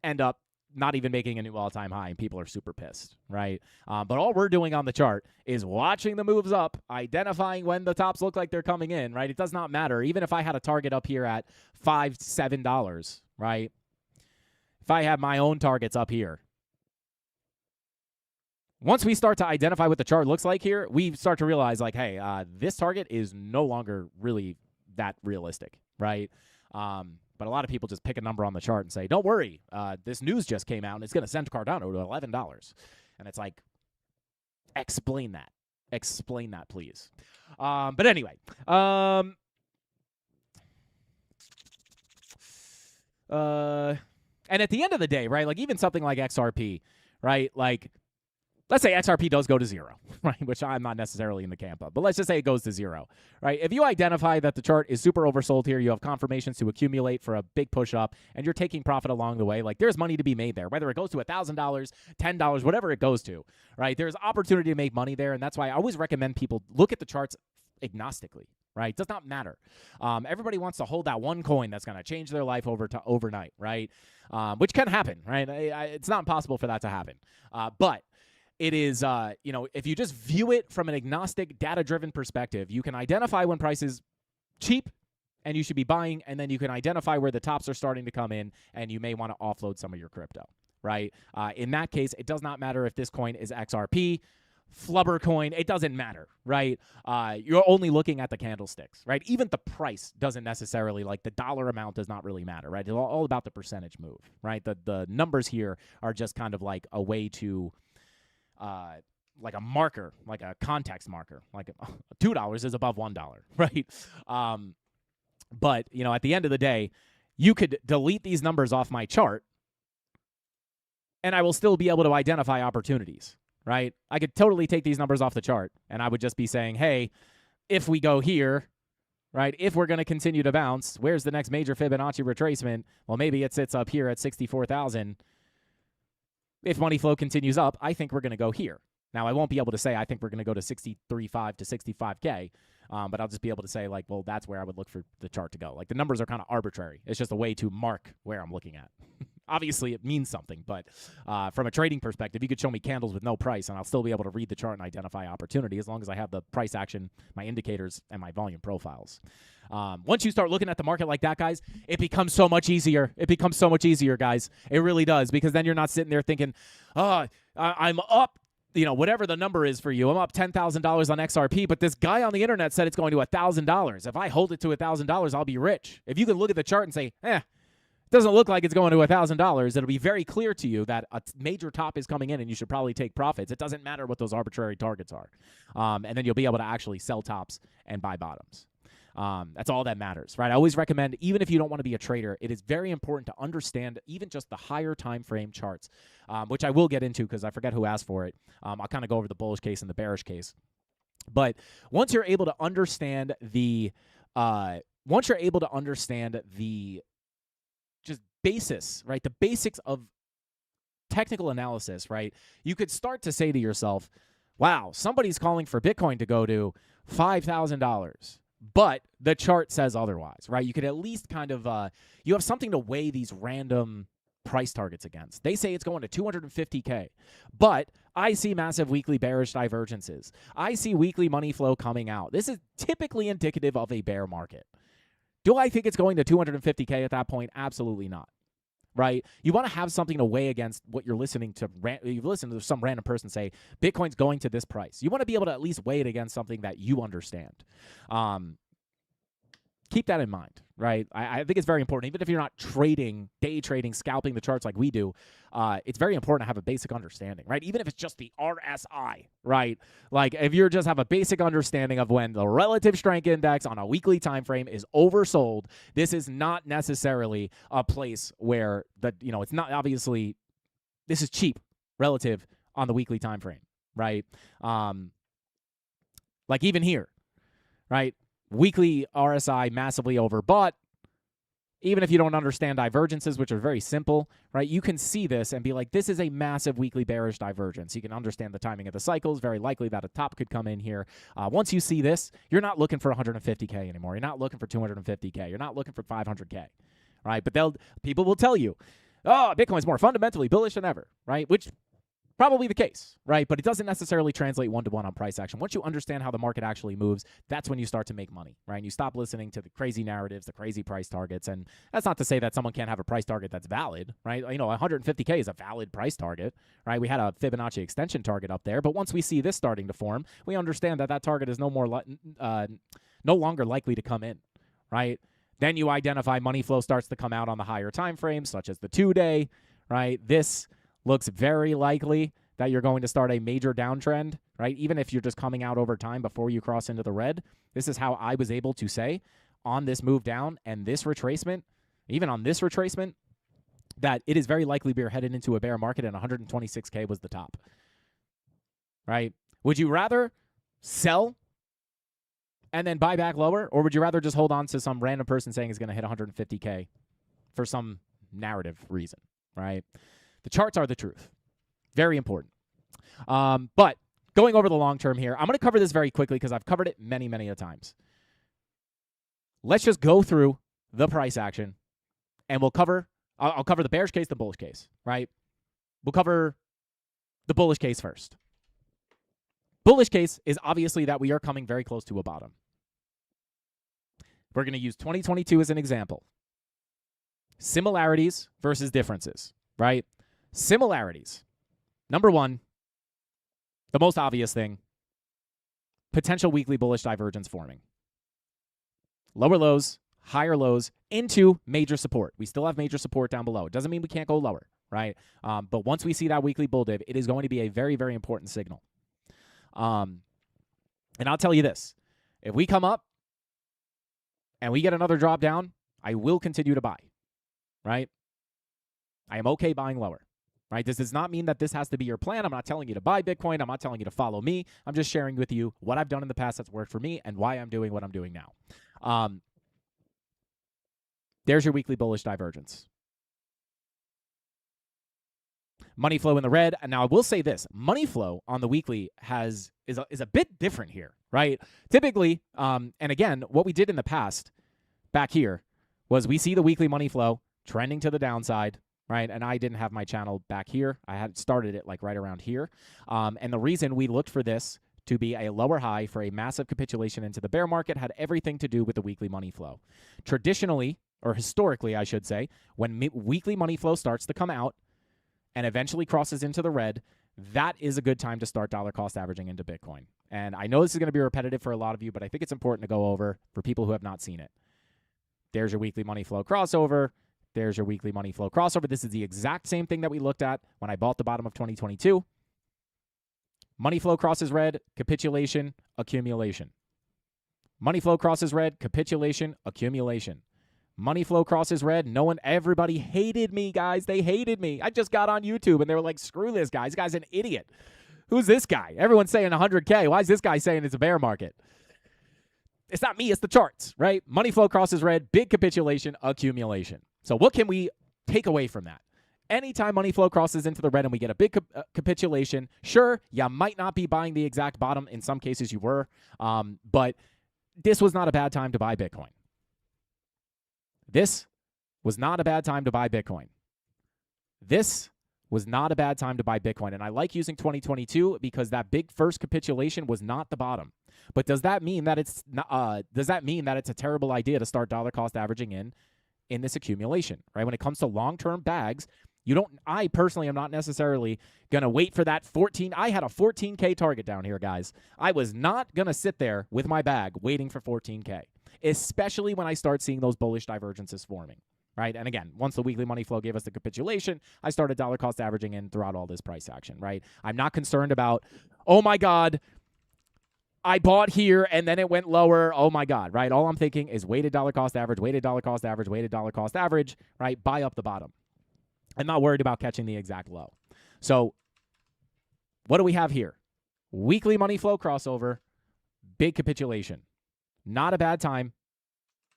[SPEAKER 5] end up not even making a new all-time high, and people are super pissed, right? But all we're doing on the chart is watching the moves up, identifying when the tops look like they're coming in, right? It does not matter. Even if I had a target up here at $5, $7, right? If I had my own targets up here, once we start to identify what the chart looks like here, we start to realize, like, hey, this target is no longer really that realistic, right? But a lot of people just pick a number on the chart and say, don't worry, this news just came out and it's going to send Cardano to $11. And it's like, explain that. Explain that, please. But anyway, and at the end of the day, right, like even something like XRP, right, like let's say XRP does go to zero, right, which I'm not necessarily in the camp of, but let's just say it goes to zero, right? If you identify that the chart is super oversold here, you have confirmations to accumulate for a big push up, and you're taking profit along the way, like there's money to be made there, whether it goes to $1,000, $10, whatever it goes to, right? There's opportunity to make money there, and that's why I always recommend people look at the charts agnostically, right? It does not matter. Everybody wants to hold that one coin that's going to change their life overnight, right? Which can happen, right? It's not impossible for that to happen, but it is, if you just view it from an agnostic, data-driven perspective, you can identify when price is cheap and you should be buying, and then you can identify where the tops are starting to come in, and you may want to offload some of your crypto, right? In that case, it does not matter if this coin is XRP, Flubber coin, it doesn't matter, right? You're only looking at the candlesticks, right? Even the price doesn't necessarily, like the dollar amount does not really matter, right? It's all about the percentage move, right? The numbers here are just kind of like a way to like a marker, like a context marker, like $2 is above $1, right? But, at the end of the day, you could delete these numbers off my chart and I will still be able to identify opportunities, right? I could totally take these numbers off the chart and I would just be saying, hey, if we go here, right, if we're going to continue to bounce, where's the next major Fibonacci retracement? Well, maybe it sits up here at 64,000. If money flow continues up, I think we're going to go here. Now, I won't be able to say I think we're going to go to 63.5 to 65K, but I'll just be able to say, like, well, that's where I would look for the chart to go. Like, the numbers are kind of arbitrary. It's just a way to mark where I'm looking at. Obviously, it means something, but from a trading perspective, you could show me candles with no price, and I'll still be able to read the chart and identify opportunity as long as I have the price action, my indicators, and my volume profiles. Once you start looking at the market like that, guys, it becomes so much easier. It becomes so much easier, guys. It really does, because then you're not sitting there thinking, I'm up, whatever the number is for you. I'm up $10,000 on XRP, but this guy on the internet said it's going to $1,000. If I hold it to $1,000, I'll be rich. If you can look at the chart and say, it doesn't look like it's going to $1,000, it'll be very clear to you that a major top is coming in and you should probably take profits. It doesn't matter what those arbitrary targets are. And then you'll be able to actually sell tops and buy bottoms. That's all that matters, right? I always recommend, even if you don't want to be a trader, it is very important to understand even just the higher time frame charts, which I will get into because I forget who asked for it. I'll kind of go over the bullish case and the bearish case. But once you're able to understand the just basis, right? The basics of technical analysis, right? You could start to say to yourself, wow, somebody's calling for Bitcoin to go to $5,000. But the chart says otherwise, right? You could at least kind of, you have something to weigh these random price targets against. They say it's going to 250K, but I see massive weekly bearish divergences. I see weekly money flow coming out. This is typically indicative of a bear market. Do I think it's going to 250K at that point? Absolutely not. Right? You want to have something to weigh against what you're listening to. You've listened to some random person say, Bitcoin's going to this price. You want to be able to at least weigh it against something that you understand. Keep that in mind, right? I think it's very important. Even if you're not trading, day trading, scalping the charts like we do, it's very important to have a basic understanding, right? Even if it's just the RSI, right? Like if you just have a basic understanding of when the relative strength index on a weekly time frame is oversold, this is not necessarily a place where it's not, obviously this is cheap relative on the weekly time frame, right? Like even here, right? Weekly RSI massively overbought. Even if you don't understand divergences, which are very simple, right? You can see this and be like, this is a massive weekly bearish divergence. You can understand the timing of the cycles. Very likely that a top could come in here. Once you see this, you're not looking for 150K anymore. You're not looking for 250K. You're not looking for 500K, right? But people will tell you, oh, Bitcoin's more fundamentally bullish than ever, right? Which Probably the case, right? But it doesn't necessarily translate one-to-one on price action. Once you understand how the market actually moves, that's when you start to make money, right? And you stop listening to the crazy narratives, the crazy price targets. And that's not to say that someone can't have a price target that's valid, right? 150K is a valid price target, right? We had a Fibonacci extension target up there, but once we see this starting to form, we understand that that target is no longer likely to come in, right? Then you identify money flow starts to come out on the higher time frames, such as the 2-day, right? This looks very likely that you're going to start a major downtrend, right? Even if you're just coming out over time before you cross into the red. This is how I was able to say on this move down and this retracement, even on this retracement, that it is very likely we're headed into a bear market and 126K was the top, right? Would you rather sell and then buy back lower, or would you rather just hold on to some random person saying it's going to hit 150K for some narrative reason, right? The charts are the truth. Very important. But going over the long term here, I'm going to cover this very quickly because I've covered it many, many a times. Let's just go through the price action, and I'll cover the bearish case, the bullish case, right? We'll cover the bullish case first. Bullish case is obviously that we are coming very close to a bottom. We're going to use 2022 as an example. Similarities versus differences, right? Similarities. Number one, the most obvious thing, potential weekly bullish divergence forming. Lower lows, higher lows into major support. We still have major support down below. It doesn't mean we can't go lower, right? But once we see that weekly bull div, it is going to be a very, very important signal. And I'll tell you this. If we come up and we get another drop down, I will continue to buy, right? I am okay buying lower. Right? This does not mean that this has to be your plan. I'm not telling you to buy Bitcoin. I'm not telling you to follow me. I'm just sharing with you what I've done in the past that's worked for me and why I'm doing what I'm doing now. There's your weekly bullish divergence. Money flow in the red. And now I will say this. Money flow on the weekly is a bit different here, right? Typically, and again, what we did in the past back here was we see the weekly money flow trending to the downside, right? And I didn't have my channel back here. I had started it like right around here. And the reason we looked for this to be a lower high for a massive capitulation into the bear market had everything to do with the weekly money flow. Traditionally, or historically, I should say, when weekly money flow starts to come out and eventually crosses into the red, that is a good time to start dollar cost averaging into Bitcoin. And I know this is going to be repetitive for a lot of you, but I think it's important to go over for people who have not seen it. There's your weekly money flow crossover. There's your weekly money flow crossover. This is the exact same thing that we looked at when I bought the bottom of 2022. Money flow crosses red, capitulation, accumulation. Money flow crosses red, capitulation, accumulation. Money flow crosses red. Everybody hated me, guys. They hated me. I just got on YouTube and they were like, screw this guy. This guy's an idiot. Who's this guy? Everyone's saying 100K. Why is this guy saying it's a bear market? It's not me. It's the charts, right? Money flow crosses red, big capitulation, accumulation. So what can we take away from that? Anytime money flow crosses into the red and we get a big capitulation, sure, you might not be buying the exact bottom. In some cases you were, but this was not a bad time to buy Bitcoin. This was not a bad time to buy Bitcoin. This was not a bad time to buy Bitcoin. And I like using 2022 because that big first capitulation was not the bottom. But does that mean that it's a terrible idea to start dollar cost averaging in this accumulation, right? When it comes to long-term bags, I personally am not necessarily going to wait for that 14. I had a 14K target down here, guys. I was not going to sit there with my bag waiting for 14K, especially when I start seeing those bullish divergences forming, right? And again, once the weekly money flow gave us the capitulation, I started dollar cost averaging in throughout all this price action, right? I'm not concerned about, oh my God, I bought here and then it went lower. Oh my God, right? All I'm thinking is weighted dollar cost average, weighted dollar cost average, weighted dollar cost average, right? Buy up the bottom. I'm not worried about catching the exact low. So what do we have here? Weekly money flow crossover, big capitulation. Not a bad time.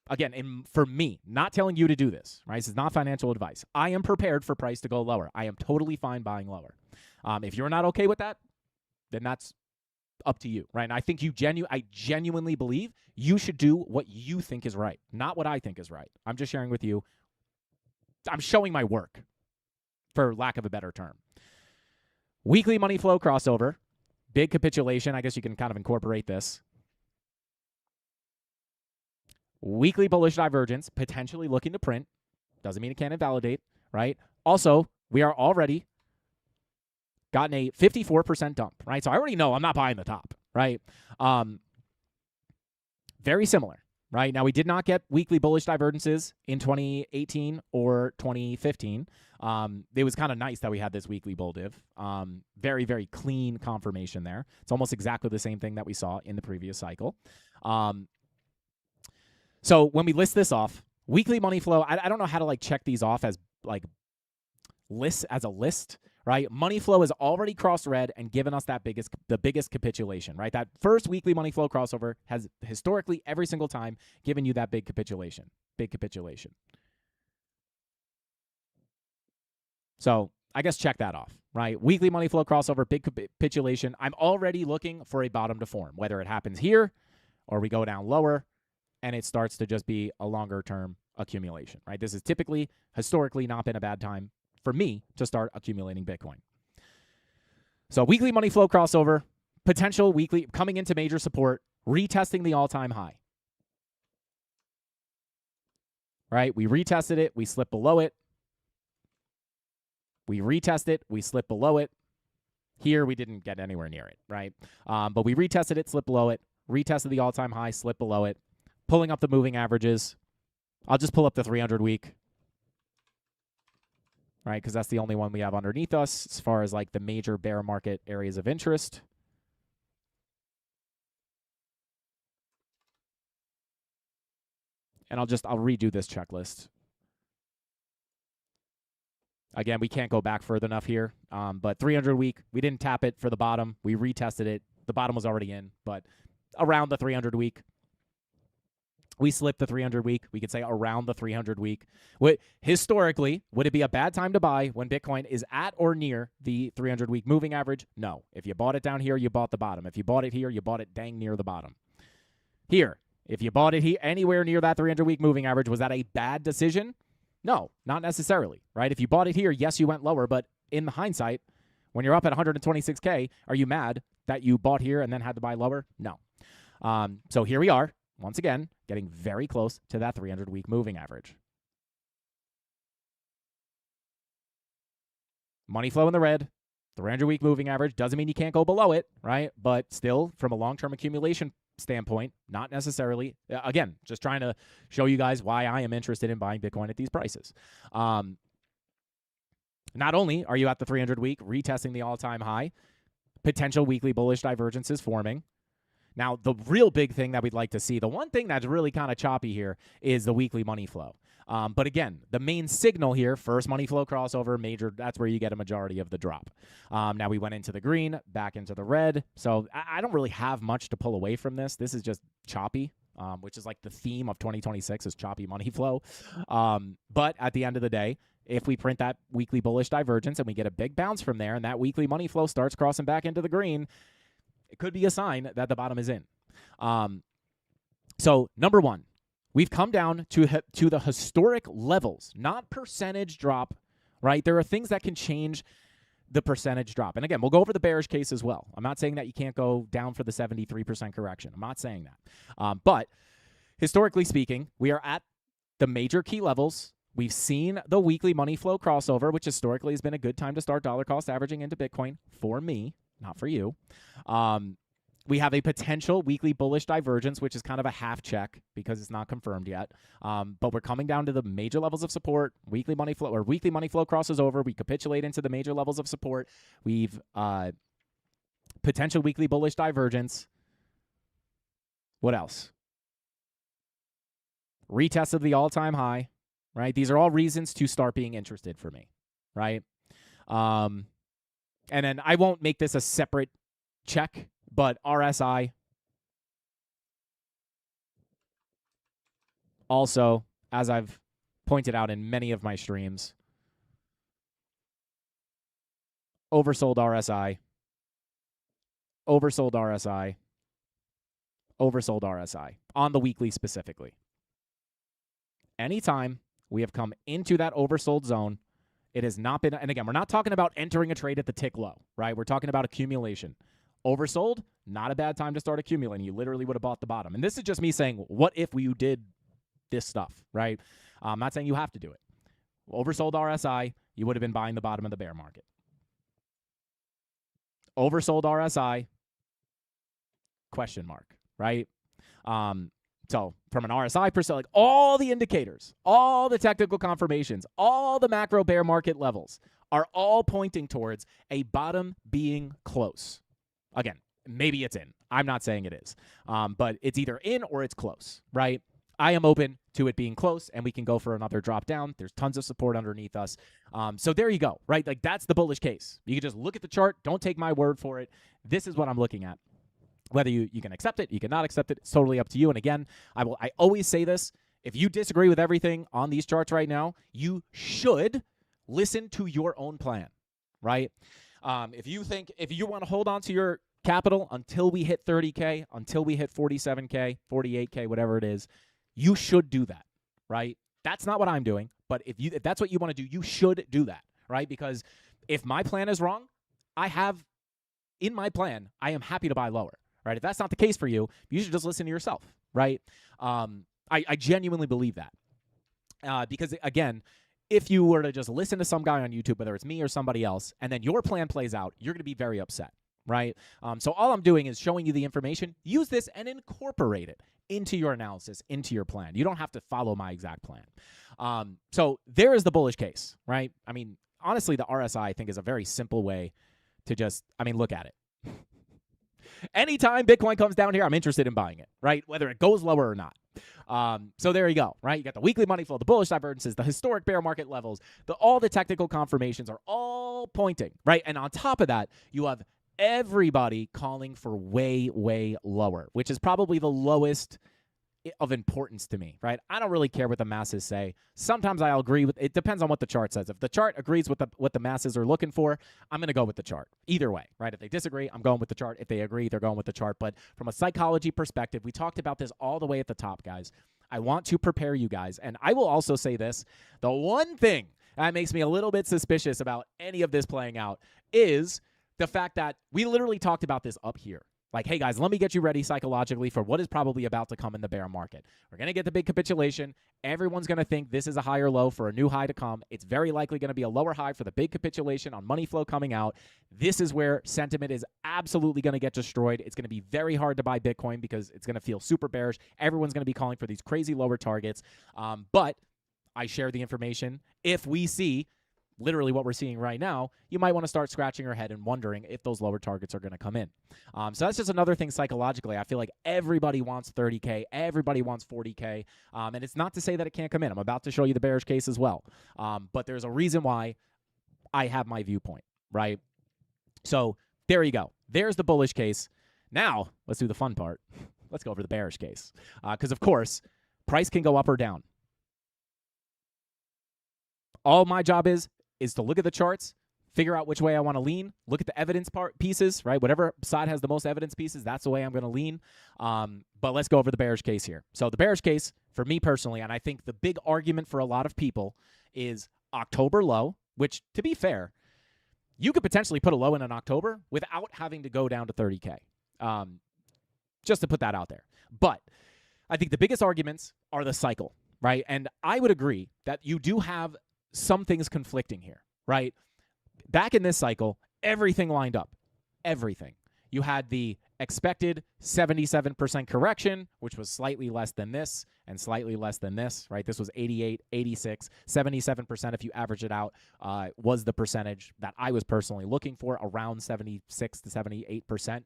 [SPEAKER 5] Again, for me, not telling you to do this, right? This is not financial advice. I am prepared for price to go lower. I am totally fine buying lower. If you're not okay with that, then that's up to you, right? And I think I genuinely believe you should do what you think is right, not what I think is right. I'm just sharing with you. I'm showing my work, for lack of a better term. Weekly money flow crossover. Big capitulation. I guess you can kind of incorporate this. Weekly bullish divergence, potentially looking to print. Doesn't mean it can't invalidate, right? Also, we are already gotten a 54% dump, right? So I already know I'm not buying the top, right? Very similar, right? Now, we did not get weekly bullish divergences in 2018 or 2015. It was kind of nice that we had this weekly bull div. Very, very clean confirmation there. It's almost exactly the same thing that we saw in the previous cycle. So when we list this off, weekly money flow, I don't know how to like check these off as like lists as a list, right? Money flow has already crossed red and given us the biggest capitulation, right? That first weekly money flow crossover has historically every single time given you that big capitulation. So I guess check that off, right? Weekly money flow crossover, big capitulation. I'm already looking for a bottom to form, whether it happens here or we go down lower and it starts to just be a longer term accumulation, right? This has typically, historically, not been a bad time for me to start accumulating Bitcoin. So weekly money flow crossover, potential weekly coming into major support, retesting the all-time high. Right? We retested it, we slipped below it. We retest it, we slip below it. Here we didn't get anywhere near it, right? But we retested it, slipped below it, retested the all-time high, slipped below it. Pulling up the moving averages. I'll just pull up the 300 week. Right, because that's the only one we have underneath us as far as like the major bear market areas of interest. And I'll redo this checklist. Again, we can't go back further enough here. But 300 week, we didn't tap it for the bottom. We retested it. The bottom was already in, but around the 300 week. We slipped the 300 week. We could say around the 300 week. Historically, would it be a bad time to buy when Bitcoin is at or near the 300 week moving average? No. If you bought it down here, you bought the bottom. If you bought it here, you bought it dang near the bottom. Here, if you bought it here anywhere near that 300 week moving average, was that a bad decision? No, not necessarily, right? If you bought it here, yes, you went lower, but in the hindsight, when you're up at 126K, are you mad that you bought here and then had to buy lower? No. So here we are. Once again, getting very close to that 300-week moving average. Money flow in the red, 300-week moving average. Doesn't mean you can't go below it, right? But still, from a long-term accumulation standpoint, not necessarily. Again, just trying to show you guys why I am interested in buying Bitcoin at these prices. Not only are you at the 300-week, retesting the all-time high, potential weekly bullish divergences forming. Now, the real big thing that we'd like to see, the one thing that's really kind of choppy here is the weekly money flow. But again, the main signal here, first money flow crossover, major, that's where you get a majority of the drop. Now we went into the green, back into the red. So I don't really have much to pull away from this. This is just choppy, which is like the theme of 2026 is choppy money flow. But at the end of the day, if we print that weekly bullish divergence and we get a big bounce from there and that weekly money flow starts crossing back into the green, it could be a sign that the bottom is in. So number one, we've come down to the historic levels, not percentage drop, right? There are things that can change the percentage drop. And again, we'll go over the bearish case as well. I'm not saying that you can't go down for the 73% correction. I'm not saying that. But historically speaking, we are at the major key levels. We've seen the weekly money flow crossover, which historically has been a good time to start dollar cost averaging into Bitcoin for me. Not for you. We have a potential weekly bullish divergence, which is kind of a half check because it's not confirmed yet. But we're coming down to the major levels of support. Weekly money flow crosses over. We capitulate into the major levels of support. We've potential weekly bullish divergence. What else? Retest of the all-time high, right? These are all reasons to start being interested for me, right? And then I won't make this a separate check, but RSI also, as I've pointed out in many of my streams, oversold RSI, oversold RSI, oversold RSI on the weekly specifically. Anytime we have come into that oversold zone, It has not been, and again, we're not talking about entering a trade at the tick low, right? We're talking about accumulation. Oversold, not a bad time to start accumulating. You literally would have bought the bottom. And this is just me saying, what if you did this stuff, right? I'm not saying you have to do it. Oversold RSI, you would have been buying the bottom of the bear market. Oversold RSI, question mark, right? So from an RSI percent, like all the indicators, all the technical confirmations, all the macro bear market levels are all pointing towards a bottom being close. Again, maybe it's in. I'm not saying it is. But it's either in or it's close, right? I am open to it being close, and we can go for another drop down. There's tons of support underneath us. So there you go, right? Like that's the bullish case. You can just look at the chart. Don't take my word for it. This is what I'm looking at. Whether you can accept it, you cannot accept it, it's totally up to you. And again, I always say this. If you disagree with everything on these charts right now, you should listen to your own plan, right? If you want to hold on to your capital until we hit 30K, until we hit 47K, 48K, whatever it is, you should do that, right? That's not what I'm doing, but if that's what you want to do, you should do that, right? Because if my plan is wrong, I am happy to buy lower. Right? If that's not the case for you, you should just listen to yourself, right? I genuinely believe that. Because, again, if you were to just listen to some guy on YouTube, whether it's me or somebody else, and then your plan plays out, you're going to be very upset, right? So all I'm doing is showing you the information. Use this and incorporate it into your analysis, into your plan. You don't have to follow my exact plan. So there is the bullish case, right? I mean, honestly, the RSI, I think, is a very simple way to just, look at it. Anytime Bitcoin comes down here, I'm interested in buying it, right? Whether it goes lower or not. So there you go, right? You got the weekly money flow, the bullish divergences, the historic bear market levels, all the technical confirmations are all pointing, right? And on top of that, you have everybody calling for way, way lower, which is probably the lowest of importance to me, right? I don't really care what the masses say. Sometimes I'll agree with it. Depends on what the chart says. If the chart agrees with what the masses are looking for, I'm going to go with the chart. Either way, right? If they disagree, I'm going with the chart. If they agree, they're going with the chart. But from a psychology perspective, we talked about this all the way at the top, guys. I want to prepare you guys. And I will also say this. The one thing that makes me a little bit suspicious about any of this playing out is the fact that we literally talked about this up here. Like, hey, guys, let me get you ready psychologically for what is probably about to come in the bear market. We're going to get the big capitulation. Everyone's going to think this is a higher low for a new high to come. It's very likely going to be a lower high for the big capitulation on money flow coming out. This is where sentiment is absolutely going to get destroyed. It's going to be very hard to buy Bitcoin because it's going to feel super bearish. Everyone's going to be calling for these crazy lower targets. But I share the information. If we see literally what we're seeing right now, you might want to start scratching your head and wondering if those lower targets are going to come in. So that's just another thing psychologically. I feel like everybody wants 30K. Everybody wants 40K. And it's not to say that it can't come in. I'm about to show you the bearish case as well. But there's a reason why I have my viewpoint, right? So there you go. There's the bullish case. Now, let's do the fun part. Let's go over the bearish case. Because, of course, price can go up or down. All my job is to look at the charts, figure out which way I want to lean, look at the evidence pieces, right? Whatever side has the most evidence pieces, that's the way I'm going to lean. But let's go over the bearish case here. So the bearish case, for me personally, and I think the big argument for a lot of people is October low, which, to be fair, you could potentially put a low in October without having to go down to 30K. Just to put that out there. But I think the biggest arguments are the cycle, right? And I would agree that you do have some things conflicting here, right? Back in this cycle, everything lined up. Everything. You had the expected 77% correction, which was slightly less than this and slightly less than this, right? This was 88, 86, 77% if you average it out, was the percentage that I was personally looking for, around 76 to 78%.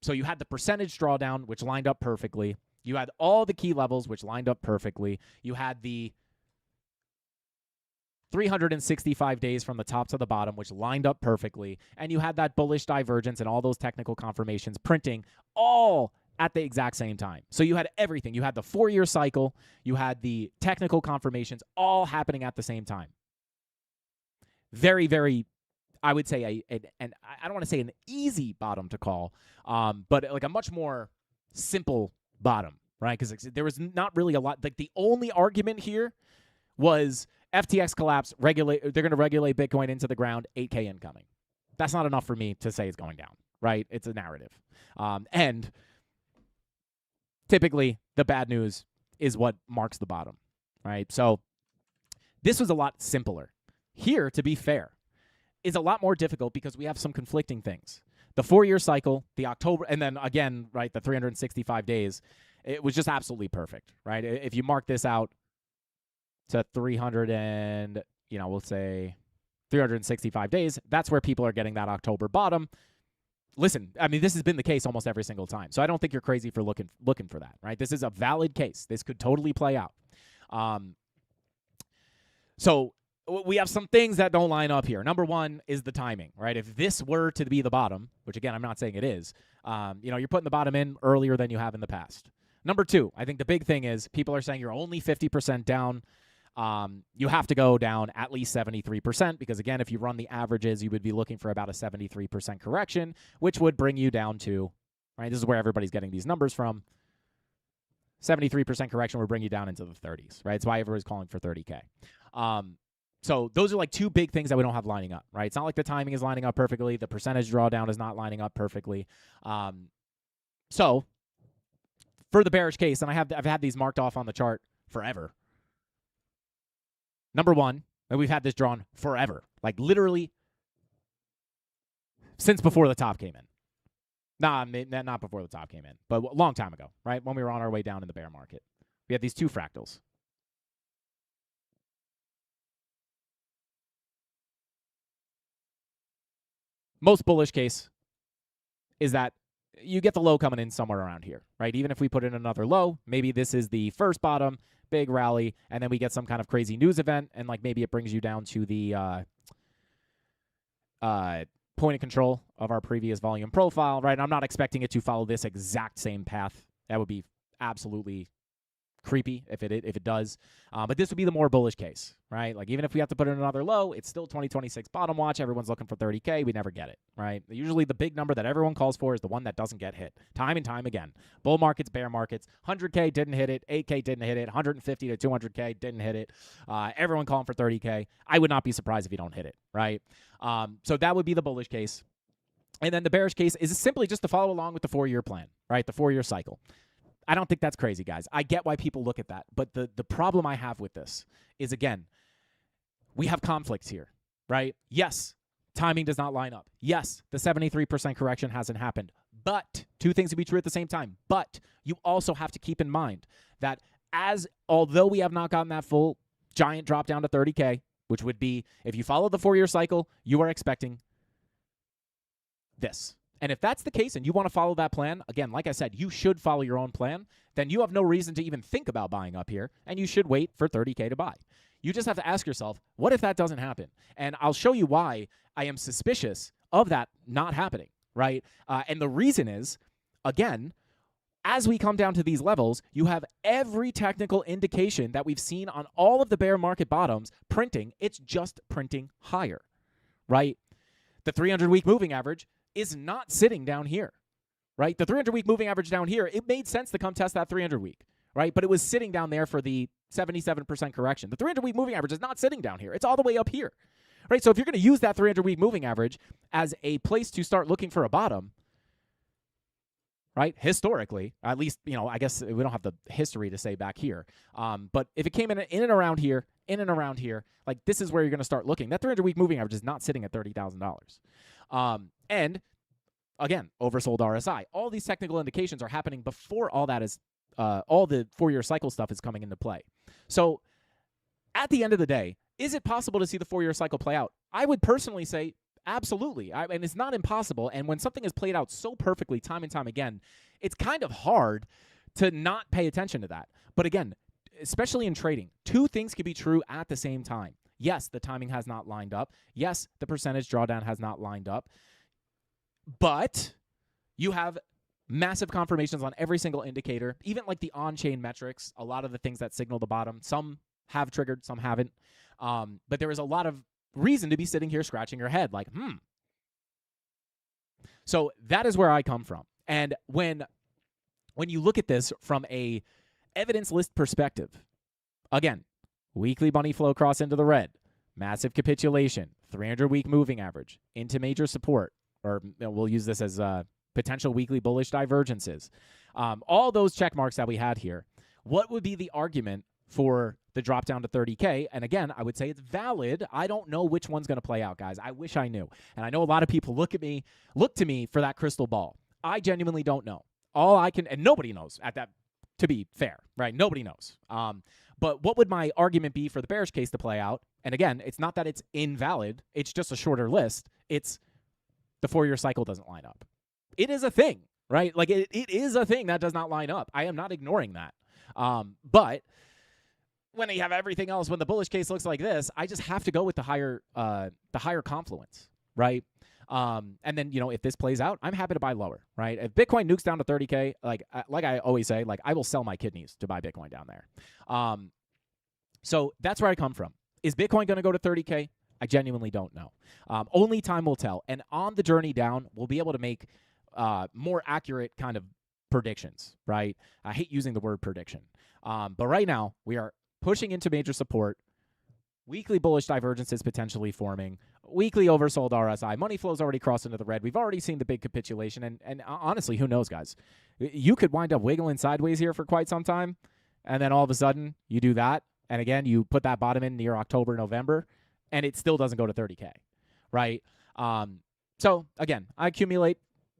[SPEAKER 5] So you had the percentage drawdown, which lined up perfectly. You had all the key levels, which lined up perfectly. You had the 365 days from the top to the bottom, which lined up perfectly. And you had that bullish divergence and all those technical confirmations printing all at the exact same time. So you had everything. You had the 4-year cycle. You had the technical confirmations all happening at the same time. Very, very, I would say, and I don't want to say an easy bottom to call, but like a much more simple bottom, right? Because there was not really a lot. Like the only argument here was FTX collapse, they're going to regulate Bitcoin into the ground, 8K incoming. That's not enough for me to say it's going down, right? It's a narrative. And typically, the bad news is what marks the bottom, right? So this was a lot simpler. Here, to be fair, is a lot more difficult because we have some conflicting things. The 4-year cycle, the October, and then again, right, the 365 days, it was just absolutely perfect, right? If you mark this out to 300 and, we'll say 365 days, that's where people are getting that October bottom. Listen, I mean, this has been the case almost every single time. So I don't think you're crazy for looking for that, right? This is a valid case. This could totally play out. So we have some things that don't line up here. Number one is the timing, right? If this were to be the bottom, which again, I'm not saying it is, you're putting the bottom in earlier than you have in the past. Number two, I think the big thing is people are saying you're only 50% down. You have to go down at least 73% because, again, if you run the averages, you would be looking for about a 73% correction, which would bring you down to, right, this is where everybody's getting these numbers from, 73% correction would bring you down into the 30s, right? That's why everybody's calling for 30K. So those are like two big things that we don't have lining up, right? It's not like the timing is lining up perfectly. The percentage drawdown is not lining up perfectly. So for the bearish case, and I've had these marked off on the chart forever. Number one, and we've had this drawn forever, like literally since before the top came in. Nah, not before the top came in, but a long time ago, right? When we were on our way down in the bear market. We had these two fractals. Most bullish case is that you get the low coming in somewhere around here, right? Even if we put in another low, maybe this is the first bottom, big rally, and then we get some kind of crazy news event, and like maybe it brings you down to the point of control of our previous volume profile, right? I'm not expecting it to follow this exact same path. That would be absolutely creepy if it does. But this would be the more bullish case, right? Like even if we have to put in another low, it's still 2026 bottom watch. Everyone's looking for 30K. We never get it, right? Usually the big number that everyone calls for is the one that doesn't get hit time and time again. Bull markets, bear markets, 100K didn't hit it, 8K didn't hit it, 150 to 200K didn't hit it. Everyone calling for 30K. I would not be surprised if you don't hit it, right? So that would be the bullish case. And then the bearish case is simply just to follow along with the 4-year plan, right? The 4-year cycle. I don't think that's crazy, guys. I get why people look at that. But the problem I have with this is, again, we have conflicts here, right? Yes, timing does not line up. Yes, the 73% correction hasn't happened. But two things to be true at the same time. But you also have to keep in mind that although we have not gotten that full giant drop down to 30K, which would be, if you follow the 4-year cycle, you are expecting this. And if that's the case and you want to follow that plan, again, like I said, you should follow your own plan, then you have no reason to even think about buying up here, and you should wait for 30K to buy. You just have to ask yourself, what if that doesn't happen? And I'll show you why I am suspicious of that not happening, right? And the reason is, again, as we come down to these levels, you have every technical indication that we've seen on all of the bear market bottoms printing. It's just printing higher, right? The 300-week moving average is not sitting down here, right? The 300-week moving average down here, it made sense to come test that 300-week, right? But it was sitting down there for the 77% correction. The 300-week moving average is not sitting down here. It's all the way up here, right? So if you're going to use that 300-week moving average as a place to start looking for a bottom, right? Historically, at least, I guess we don't have the history to say back here. But if it came in and around here, like this is where you're going to start looking. That 300-week moving average is not sitting at $30,000. And again, oversold RSI. All these technical indications are happening before all that is, all the 4-year cycle stuff is coming into play. So at the end of the day, is it possible to see the 4-year cycle play out? I would personally say absolutely. And it's not impossible. And when something is played out so perfectly time and time again, it's kind of hard to not pay attention to that. But again, especially in trading, two things can be true at the same time. Yes, the timing has not lined up. Yes, the percentage drawdown has not lined up. But you have massive confirmations on every single indicator, even like the on-chain metrics, a lot of the things that signal the bottom. Some have triggered, some haven't. But there is a lot of reason to be sitting here scratching your head like, So that is where I come from. And when you look at this from a evidence list perspective, again, Weekly money flow cross into the red. Massive capitulation. 300-week moving average. Into major support. Or we'll use this as potential weekly bullish divergences. All those check marks that we had here. What would be the argument for the drop down to 30K? And again, I would say it's valid. I don't know which one's going to play out, guys. I wish I knew. And I know a lot of people look to me for that crystal ball. I genuinely don't know. All I can, and nobody knows at that, to be fair, right? Nobody knows. But what would my argument be for the bearish case to play out? And again, it's not that it's invalid. It's just a shorter list. It's the 4-year cycle doesn't line up. It is a thing, right? Like it is a thing that does not line up. I am not ignoring that. But when you have everything else, when the bullish case looks like this, I just have to go with the higher confluence, right? And then, if this plays out, I'm happy to buy lower, right? If Bitcoin nukes down to 30K, like I always say, like I will sell my kidneys to buy Bitcoin down there. So that's where I come from. Is Bitcoin going to go to 30K? I genuinely don't know. Only time will tell. And on the journey down, we'll be able to make more accurate kind of predictions, right? I hate using the word prediction. But right now, we are pushing into major support. Weekly bullish divergences potentially forming. Weekly oversold RSI. Money flow's already crossed into the red. We've already seen the big capitulation. And honestly, who knows, guys? You could wind up wiggling sideways here for quite some time. And then all of a sudden, you do that. And again, you put that bottom in near October, November. And it still doesn't go to 30K, right? So, again, I accumulate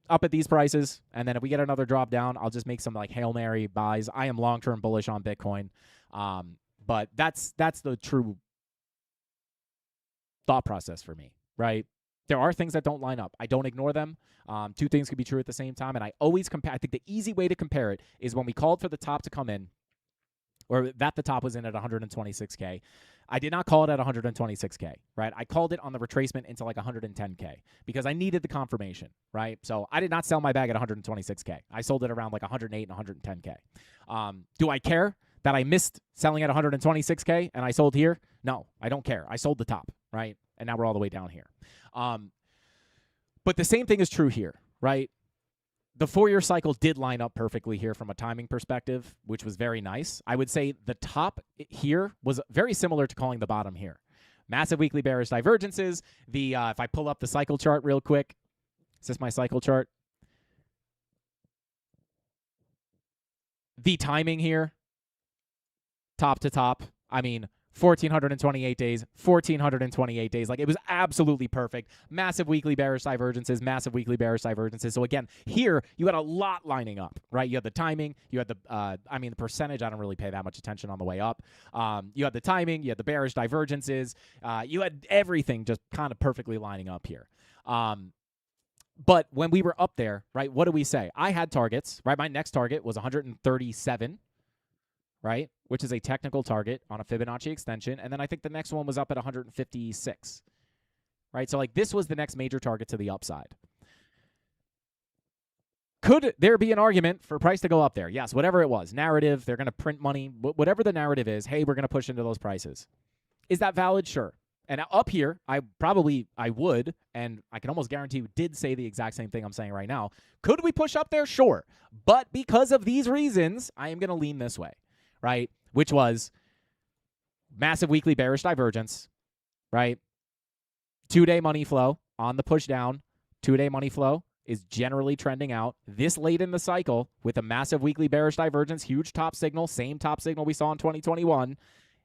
[SPEAKER 5] up at these prices. And then if we get another drop down, I'll just make some like Hail Mary buys. I am long-term bullish on Bitcoin. But that's the true thought process for me, right? There are things that don't line up. I don't ignore them. Two things could be true at the same time. And I always compare. I think the easy way to compare it is when we called for the top to come in, or that the top was in at 126K. I did not call it at 126K, right? I called it on the retracement into like 110K because I needed the confirmation, right? So I did not sell my bag at 126K. I sold it around like 108 and 110K. Do I care that I missed selling at 126K and I sold here? No, I don't care. I sold the top, right? And now we're all the way down here. But the same thing is true here, right? The 4-year cycle did line up perfectly here from a timing perspective, which was very nice. I would say the top here was very similar to calling the bottom here. Massive weekly bearish divergences. If I pull up the cycle chart real quick, is this my cycle chart? The timing here, top to top, 1,428 days, 1,428 days. Like, it was absolutely perfect. Massive weekly bearish divergences, massive weekly bearish divergences. So, again, here, you had a lot lining up, right? You had the timing. You had the percentage. I don't really pay that much attention on the way up. You had the timing. You had the bearish divergences. You had everything just kind of perfectly lining up here. But when we were up there, right, what do we say? I had targets, right? My next target was 137, right, which is a technical target on a Fibonacci extension. And then I think the next one was up at 156, right? So, like, this was the next major target to the upside. Could there be an argument for price to go up there? Yes, whatever it was. Narrative, they're going to print money. Whatever the narrative is, hey, we're going to push into those prices. Is that valid? Sure. And up here, I would, and I can almost guarantee you did say the exact same thing I'm saying right now. Could we push up there? Sure. But because of these reasons, I am going to lean this way. Right, which was massive weekly bearish divergence, right? 2-day money flow on the push down. 2-day money flow is generally trending out this late in the cycle with a massive weekly bearish divergence, huge top signal, same top signal we saw in 2021.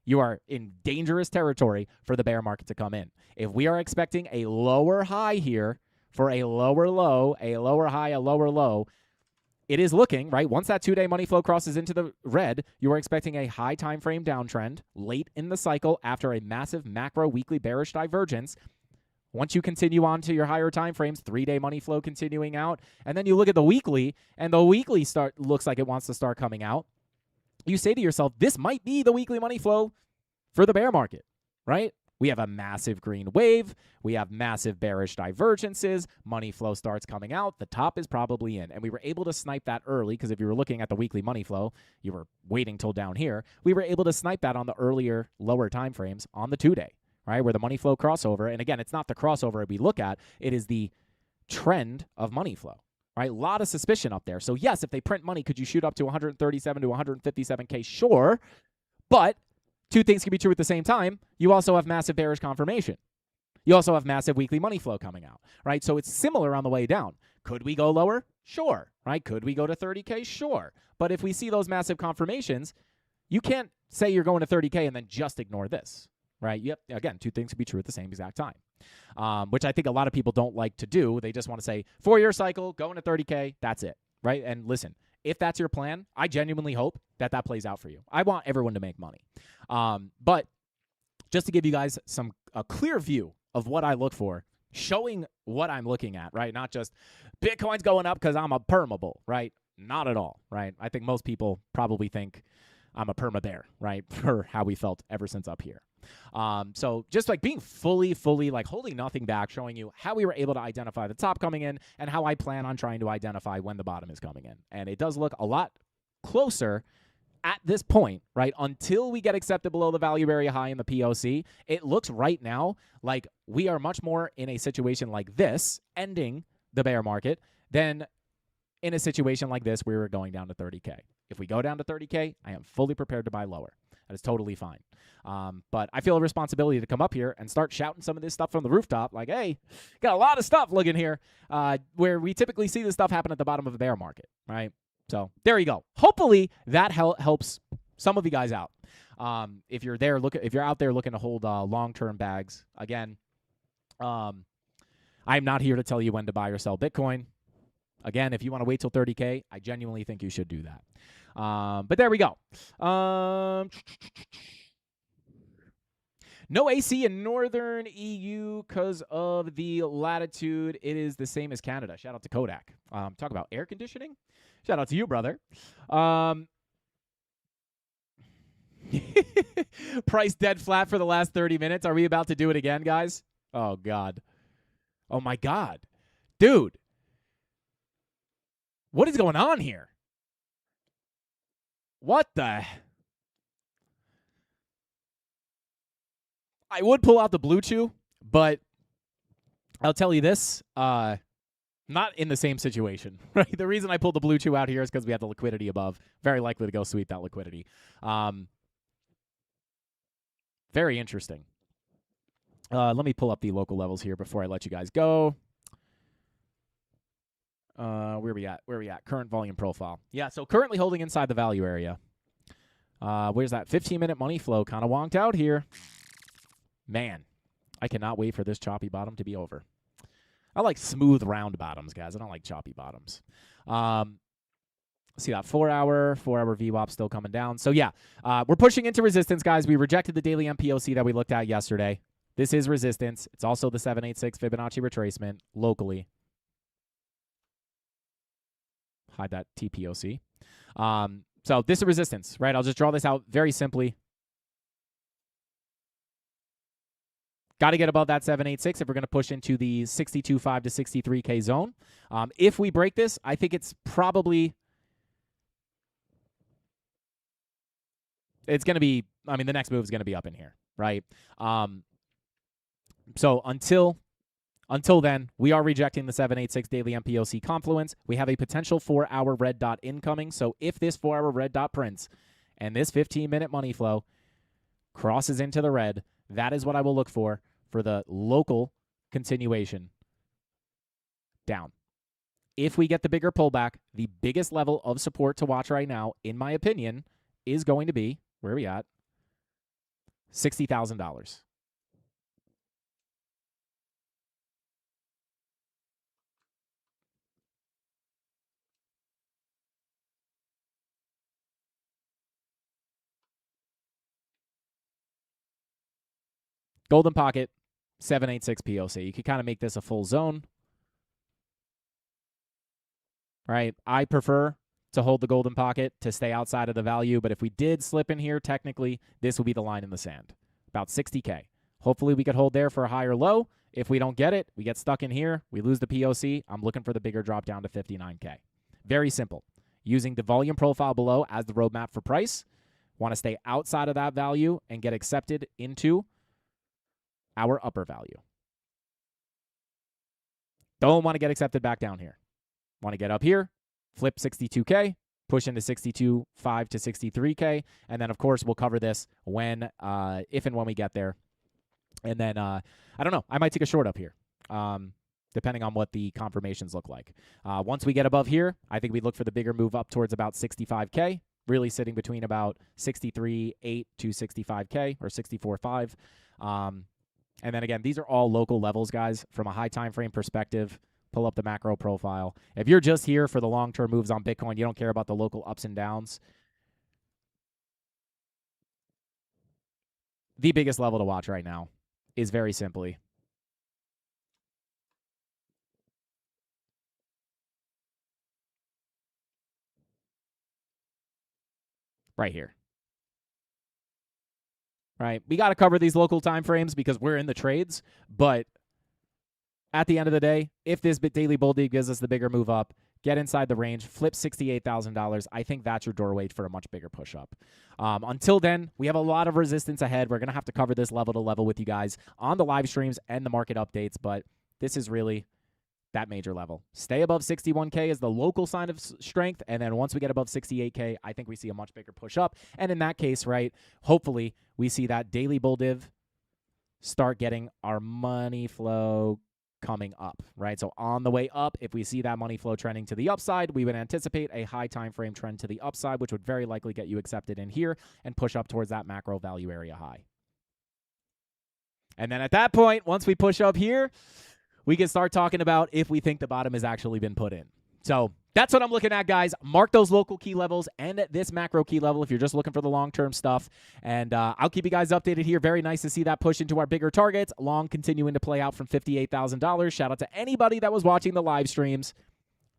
[SPEAKER 5] You are in dangerous territory for the bear market to come in. If we are expecting a lower high here for a lower low, a lower high, a lower low, it is looking, right, once that 2-day money flow crosses into the red, you are expecting a high time frame downtrend late in the cycle after a massive macro weekly bearish divergence. Once you continue on to your higher time frames, 3-day money flow continuing out, and then you look at the weekly, and the weekly looks like it wants to start coming out. You say to yourself, this might be the weekly money flow for the bear market, right? We have a massive green wave. We have massive bearish divergences. Money flow starts coming out. The top is probably in. And we were able to snipe that early because if you were looking at the weekly money flow, you were waiting till down here. We were able to snipe that on the earlier, lower time frames on the 2-day, right, where the money flow crossover. And again, it's not the crossover we look at. It is the trend of money flow, right? A lot of suspicion up there. So, yes, if they print money, could you shoot up to 137 to 157K? Sure. But two things can be true at the same time. You also have massive bearish confirmation. You also have massive weekly money flow coming out, right? So it's similar on the way down. Could we go lower? Sure, right? Could we go to 30K? Sure. But if we see those massive confirmations, you can't say you're going to 30K and then just ignore this, right? Yep. Again, two things can be true at the same exact time, which I think a lot of people don't like to do. They just want to say, 4-year cycle, going to 30K, that's it, right? And listen, if that's your plan, I genuinely hope that that plays out for you. I want everyone to make money. But just to give you guys a clear view of what I look for, showing what I'm looking at, right? Not just Bitcoin's going up because I'm a perma bull, right? Not at all, right? I think most people probably think I'm a perma bear, right? For how we felt ever since up here. So just like being fully like holding nothing back, showing you how we were able to identify the top coming in and how I plan on trying to identify when the bottom is coming in. And it does look a lot closer at this point, right? Until we get accepted below the value area high in the POC, it looks right now like we are much more in a situation like this, ending the bear market, than in a situation like this where we're going down to 30K. If we go down to 30K, I am fully prepared to buy lower. That is totally fine. But I feel a responsibility to come up here and start shouting some of this stuff from the rooftop, like, hey, got a lot of stuff looking here, where we typically see this stuff happen at the bottom of a bear market, right? So there you go. Hopefully that helps some of you guys out. If you're out there looking to hold long-term bags, again, I'm not here to tell you when to buy or sell Bitcoin. Again, if you want to wait till 30K, I genuinely think you should do that. But there we go. No AC in northern EU because of the latitude. It is the same as Canada. Shout out to Kodak. Talk about air conditioning. Shout out to you, brother. Price dead flat for the last 30 minutes. Are we about to do it again, guys? Oh, God. Oh, my God. Dude. What is going on here? What the? I would pull out the Blue Chew, but I'll tell you this. Not in the same situation, right? The reason I pulled the Blue Chew out here is because we had the liquidity above. Very likely to go sweep that liquidity. Very interesting. Let me pull up the local levels here before I let you guys go. Where we at? Current volume profile. Yeah, so currently holding inside the value area. Where's that 15-minute money flow? Kind of wonked out here. Man, I cannot wait for this choppy bottom to be over. I like smooth round bottoms, guys. I don't like choppy bottoms. See that 4-hour VWAP still coming down. So, yeah, we're pushing into resistance, guys. We rejected the daily MPOC that we looked at yesterday. This is resistance. It's also the 786 Fibonacci retracement locally. Hide that TPOC. So this is resistance, right? I'll just draw this out very simply. Got to get above that 786 if we're going to push into the 62.5 to 63K zone. If we break this, I think it's probably... It's going to be... I mean, the next move is going to be up in here, right? So until then, we are rejecting the 786 daily MPOC confluence. We have a potential 4-hour red dot incoming. So if this 4-hour red dot prints and this 15-minute money flow crosses into the red, that is what I will look for the local continuation down. If we get the bigger pullback, the biggest level of support to watch right now, in my opinion, is going to be, where are we at? $60,000. Golden pocket, 786 POC. You could kind of make this a full zone. Right? I prefer to hold the golden pocket to stay outside of the value, but if we did slip in here, technically, this will be the line in the sand. About 60K. Hopefully we could hold there for a higher low. If we don't get it, we get stuck in here, we lose the POC. I'm looking for the bigger drop down to 59K. Very simple. Using the volume profile below as the roadmap for price. Want to stay outside of that value and get accepted into our upper value. Don't want to get accepted back down here. Want to get up here, flip 62K, push into 62.5 to 63K. And then, of course, we'll cover this when, if and when we get there. And then, I don't know, I might take a short up here, depending on what the confirmations look like. Once we get above here, I think we look for the bigger move up towards about 65K, really sitting between about 63.8 to 65K or 64.5. And then again, these are all local levels, guys, from a high time frame perspective. Pull up the macro profile. If you're just here for the long-term moves on Bitcoin, you don't care about the local ups and downs, the biggest level to watch right now is very simply right here. Right? We got to cover these local time frames because we're in the trades, but at the end of the day, if this daily bull deep gives us the bigger move up, get inside the range, flip $68,000, I think that's your doorway for a much bigger push up. Until then, we have a lot of resistance ahead. We're going to have to cover this level to level with you guys on the live streams and the market updates, but this is really that major level. Stay above 61K is the local sign of strength, and then once we get above 68K, I think we see a much bigger push up. And in that case, right, hopefully we see that daily bull div start getting our money flow coming up, right? So on the way up, if we see that money flow trending to the upside, we would anticipate a high time frame trend to the upside, which would very likely get you accepted in here and push up towards that macro value area high. And then at that point, once we push up here, we can start talking about if we think the bottom has actually been put in. So that's what I'm looking at, guys. Mark those local key levels and this macro key level if you're just looking for the long-term stuff. And I'll keep you guys updated here. Very nice to see that push into our bigger targets. Long continuing to play out from $58,000. Shout out to anybody that was watching the live streams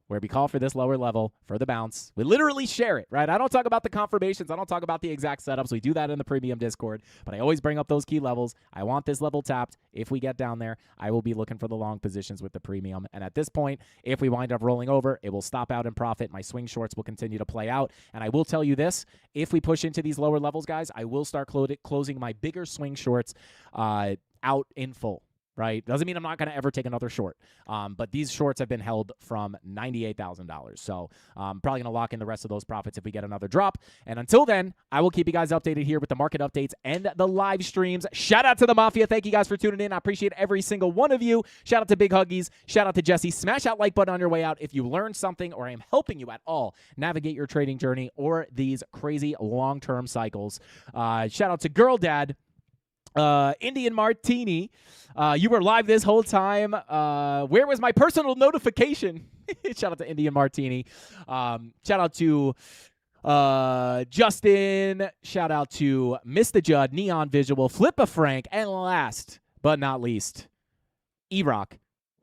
[SPEAKER 5] where we call for this lower level for the bounce. We literally share it, right? I don't talk about the confirmations. I don't talk about the exact setups. We do that in the premium Discord, but I always bring up those key levels. I want this level tapped. If we get down there, I will be looking for the long positions with the premium. And at this point, if we wind up rolling over, it will stop out in profit. My swing shorts will continue to play out. And I will tell you this, if we push into these lower levels, guys, I will start closing my bigger swing shorts out in full. Right? Doesn't mean I'm not going to ever take another short. But these shorts have been held from $98,000. So I'm probably going to lock in the rest of those profits if we get another drop. And until then, I will keep you guys updated here with the market updates and the live streams. Shout out to the Mafia. Thank you guys for tuning in. I appreciate every single one of you. Shout out to Big Huggies. Shout out to Jesse. Smash that like button on your way out if you learned something or I am helping you at all navigate your trading journey or these crazy long-term cycles. Shout out to Girl Dad. Indian Martini, you were live this whole time. Where was my personal notification? Shout out to Indian Martini. Shout out to Justin. Shout out to Mr. Judd, Neon Visual, Flippa Frank, and last but not least, E-Rock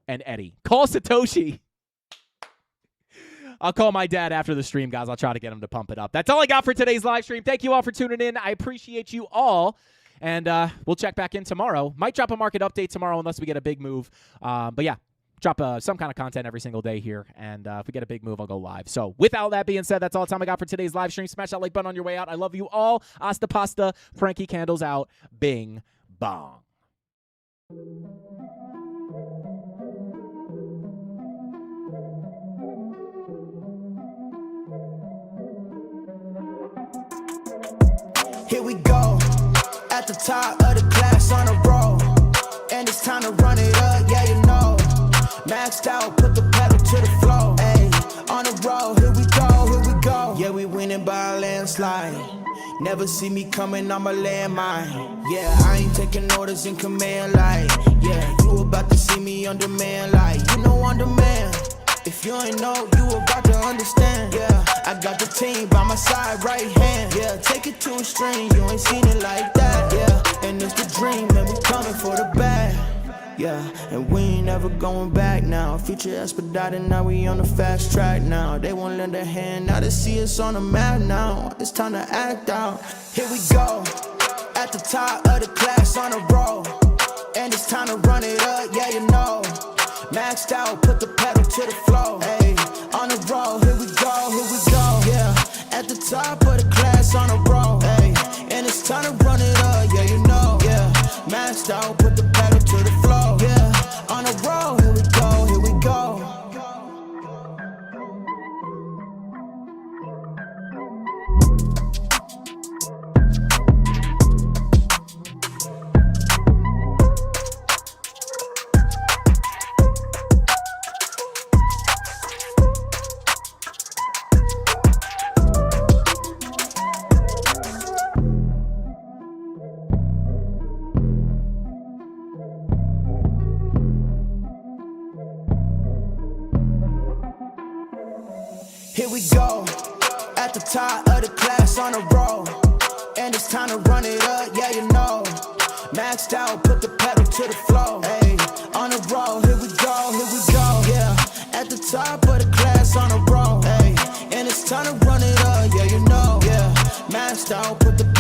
[SPEAKER 5] and Eddie. Call Satoshi. I'll call my dad after the stream, guys. I'll try to get him to pump it up. That's all I got for today's live stream. Thank you all for tuning in. I appreciate you all. And we'll check back in tomorrow. Might drop a market update tomorrow unless we get a big move. But yeah, drop some kind of content every single day here. And if we get a big move, I'll go live. So with all that being said, that's all the time I got for today's live stream. Smash that like button on your way out. I love you all. Hasta pasta. Frankie Candles out. Bing bong.
[SPEAKER 2] Here we go. At the top of the class on a roll, and it's time to run it up, yeah, you know. Maxed out, put the pedal to the floor, ayy. On the road, here we go. Yeah, we winning by a landslide. Never see me coming, I'm a landmine. Yeah, I ain't taking orders in command, like, yeah, you about to see me on demand, like, you know, on demand. If you ain't know, you about to understand. Yeah, I got the team by my side, right hand. Yeah, take it to a string, you ain't seen it like that. Yeah, and it's the dream, and we coming for the bag. Yeah, and we ain't never going back now. Future expedited, now we on the fast track now. They won't lend a hand, now they see us on the map now. It's time to act out. Here we go, at the top of the class on a roll, and it's time to run it up, yeah, you know. Maxed out, put the pedal to the floor, ayy. On the road, here we go, yeah. At the top of the class on a roll, ayy. And it's time to run it up, yeah, you know, yeah. Maxed out, put the pedal to the floor, yeah. On the road, here we go, here we go. Here we go, at the top of the class on a roll. And it's time to run it up, yeah, you know. Maxed out, put the pedal to the floor. Hey, on a roll, here we go, yeah. At the top of the class on a roll. Hey, and it's time to run it up, yeah, you know. Yeah, maxed out, put the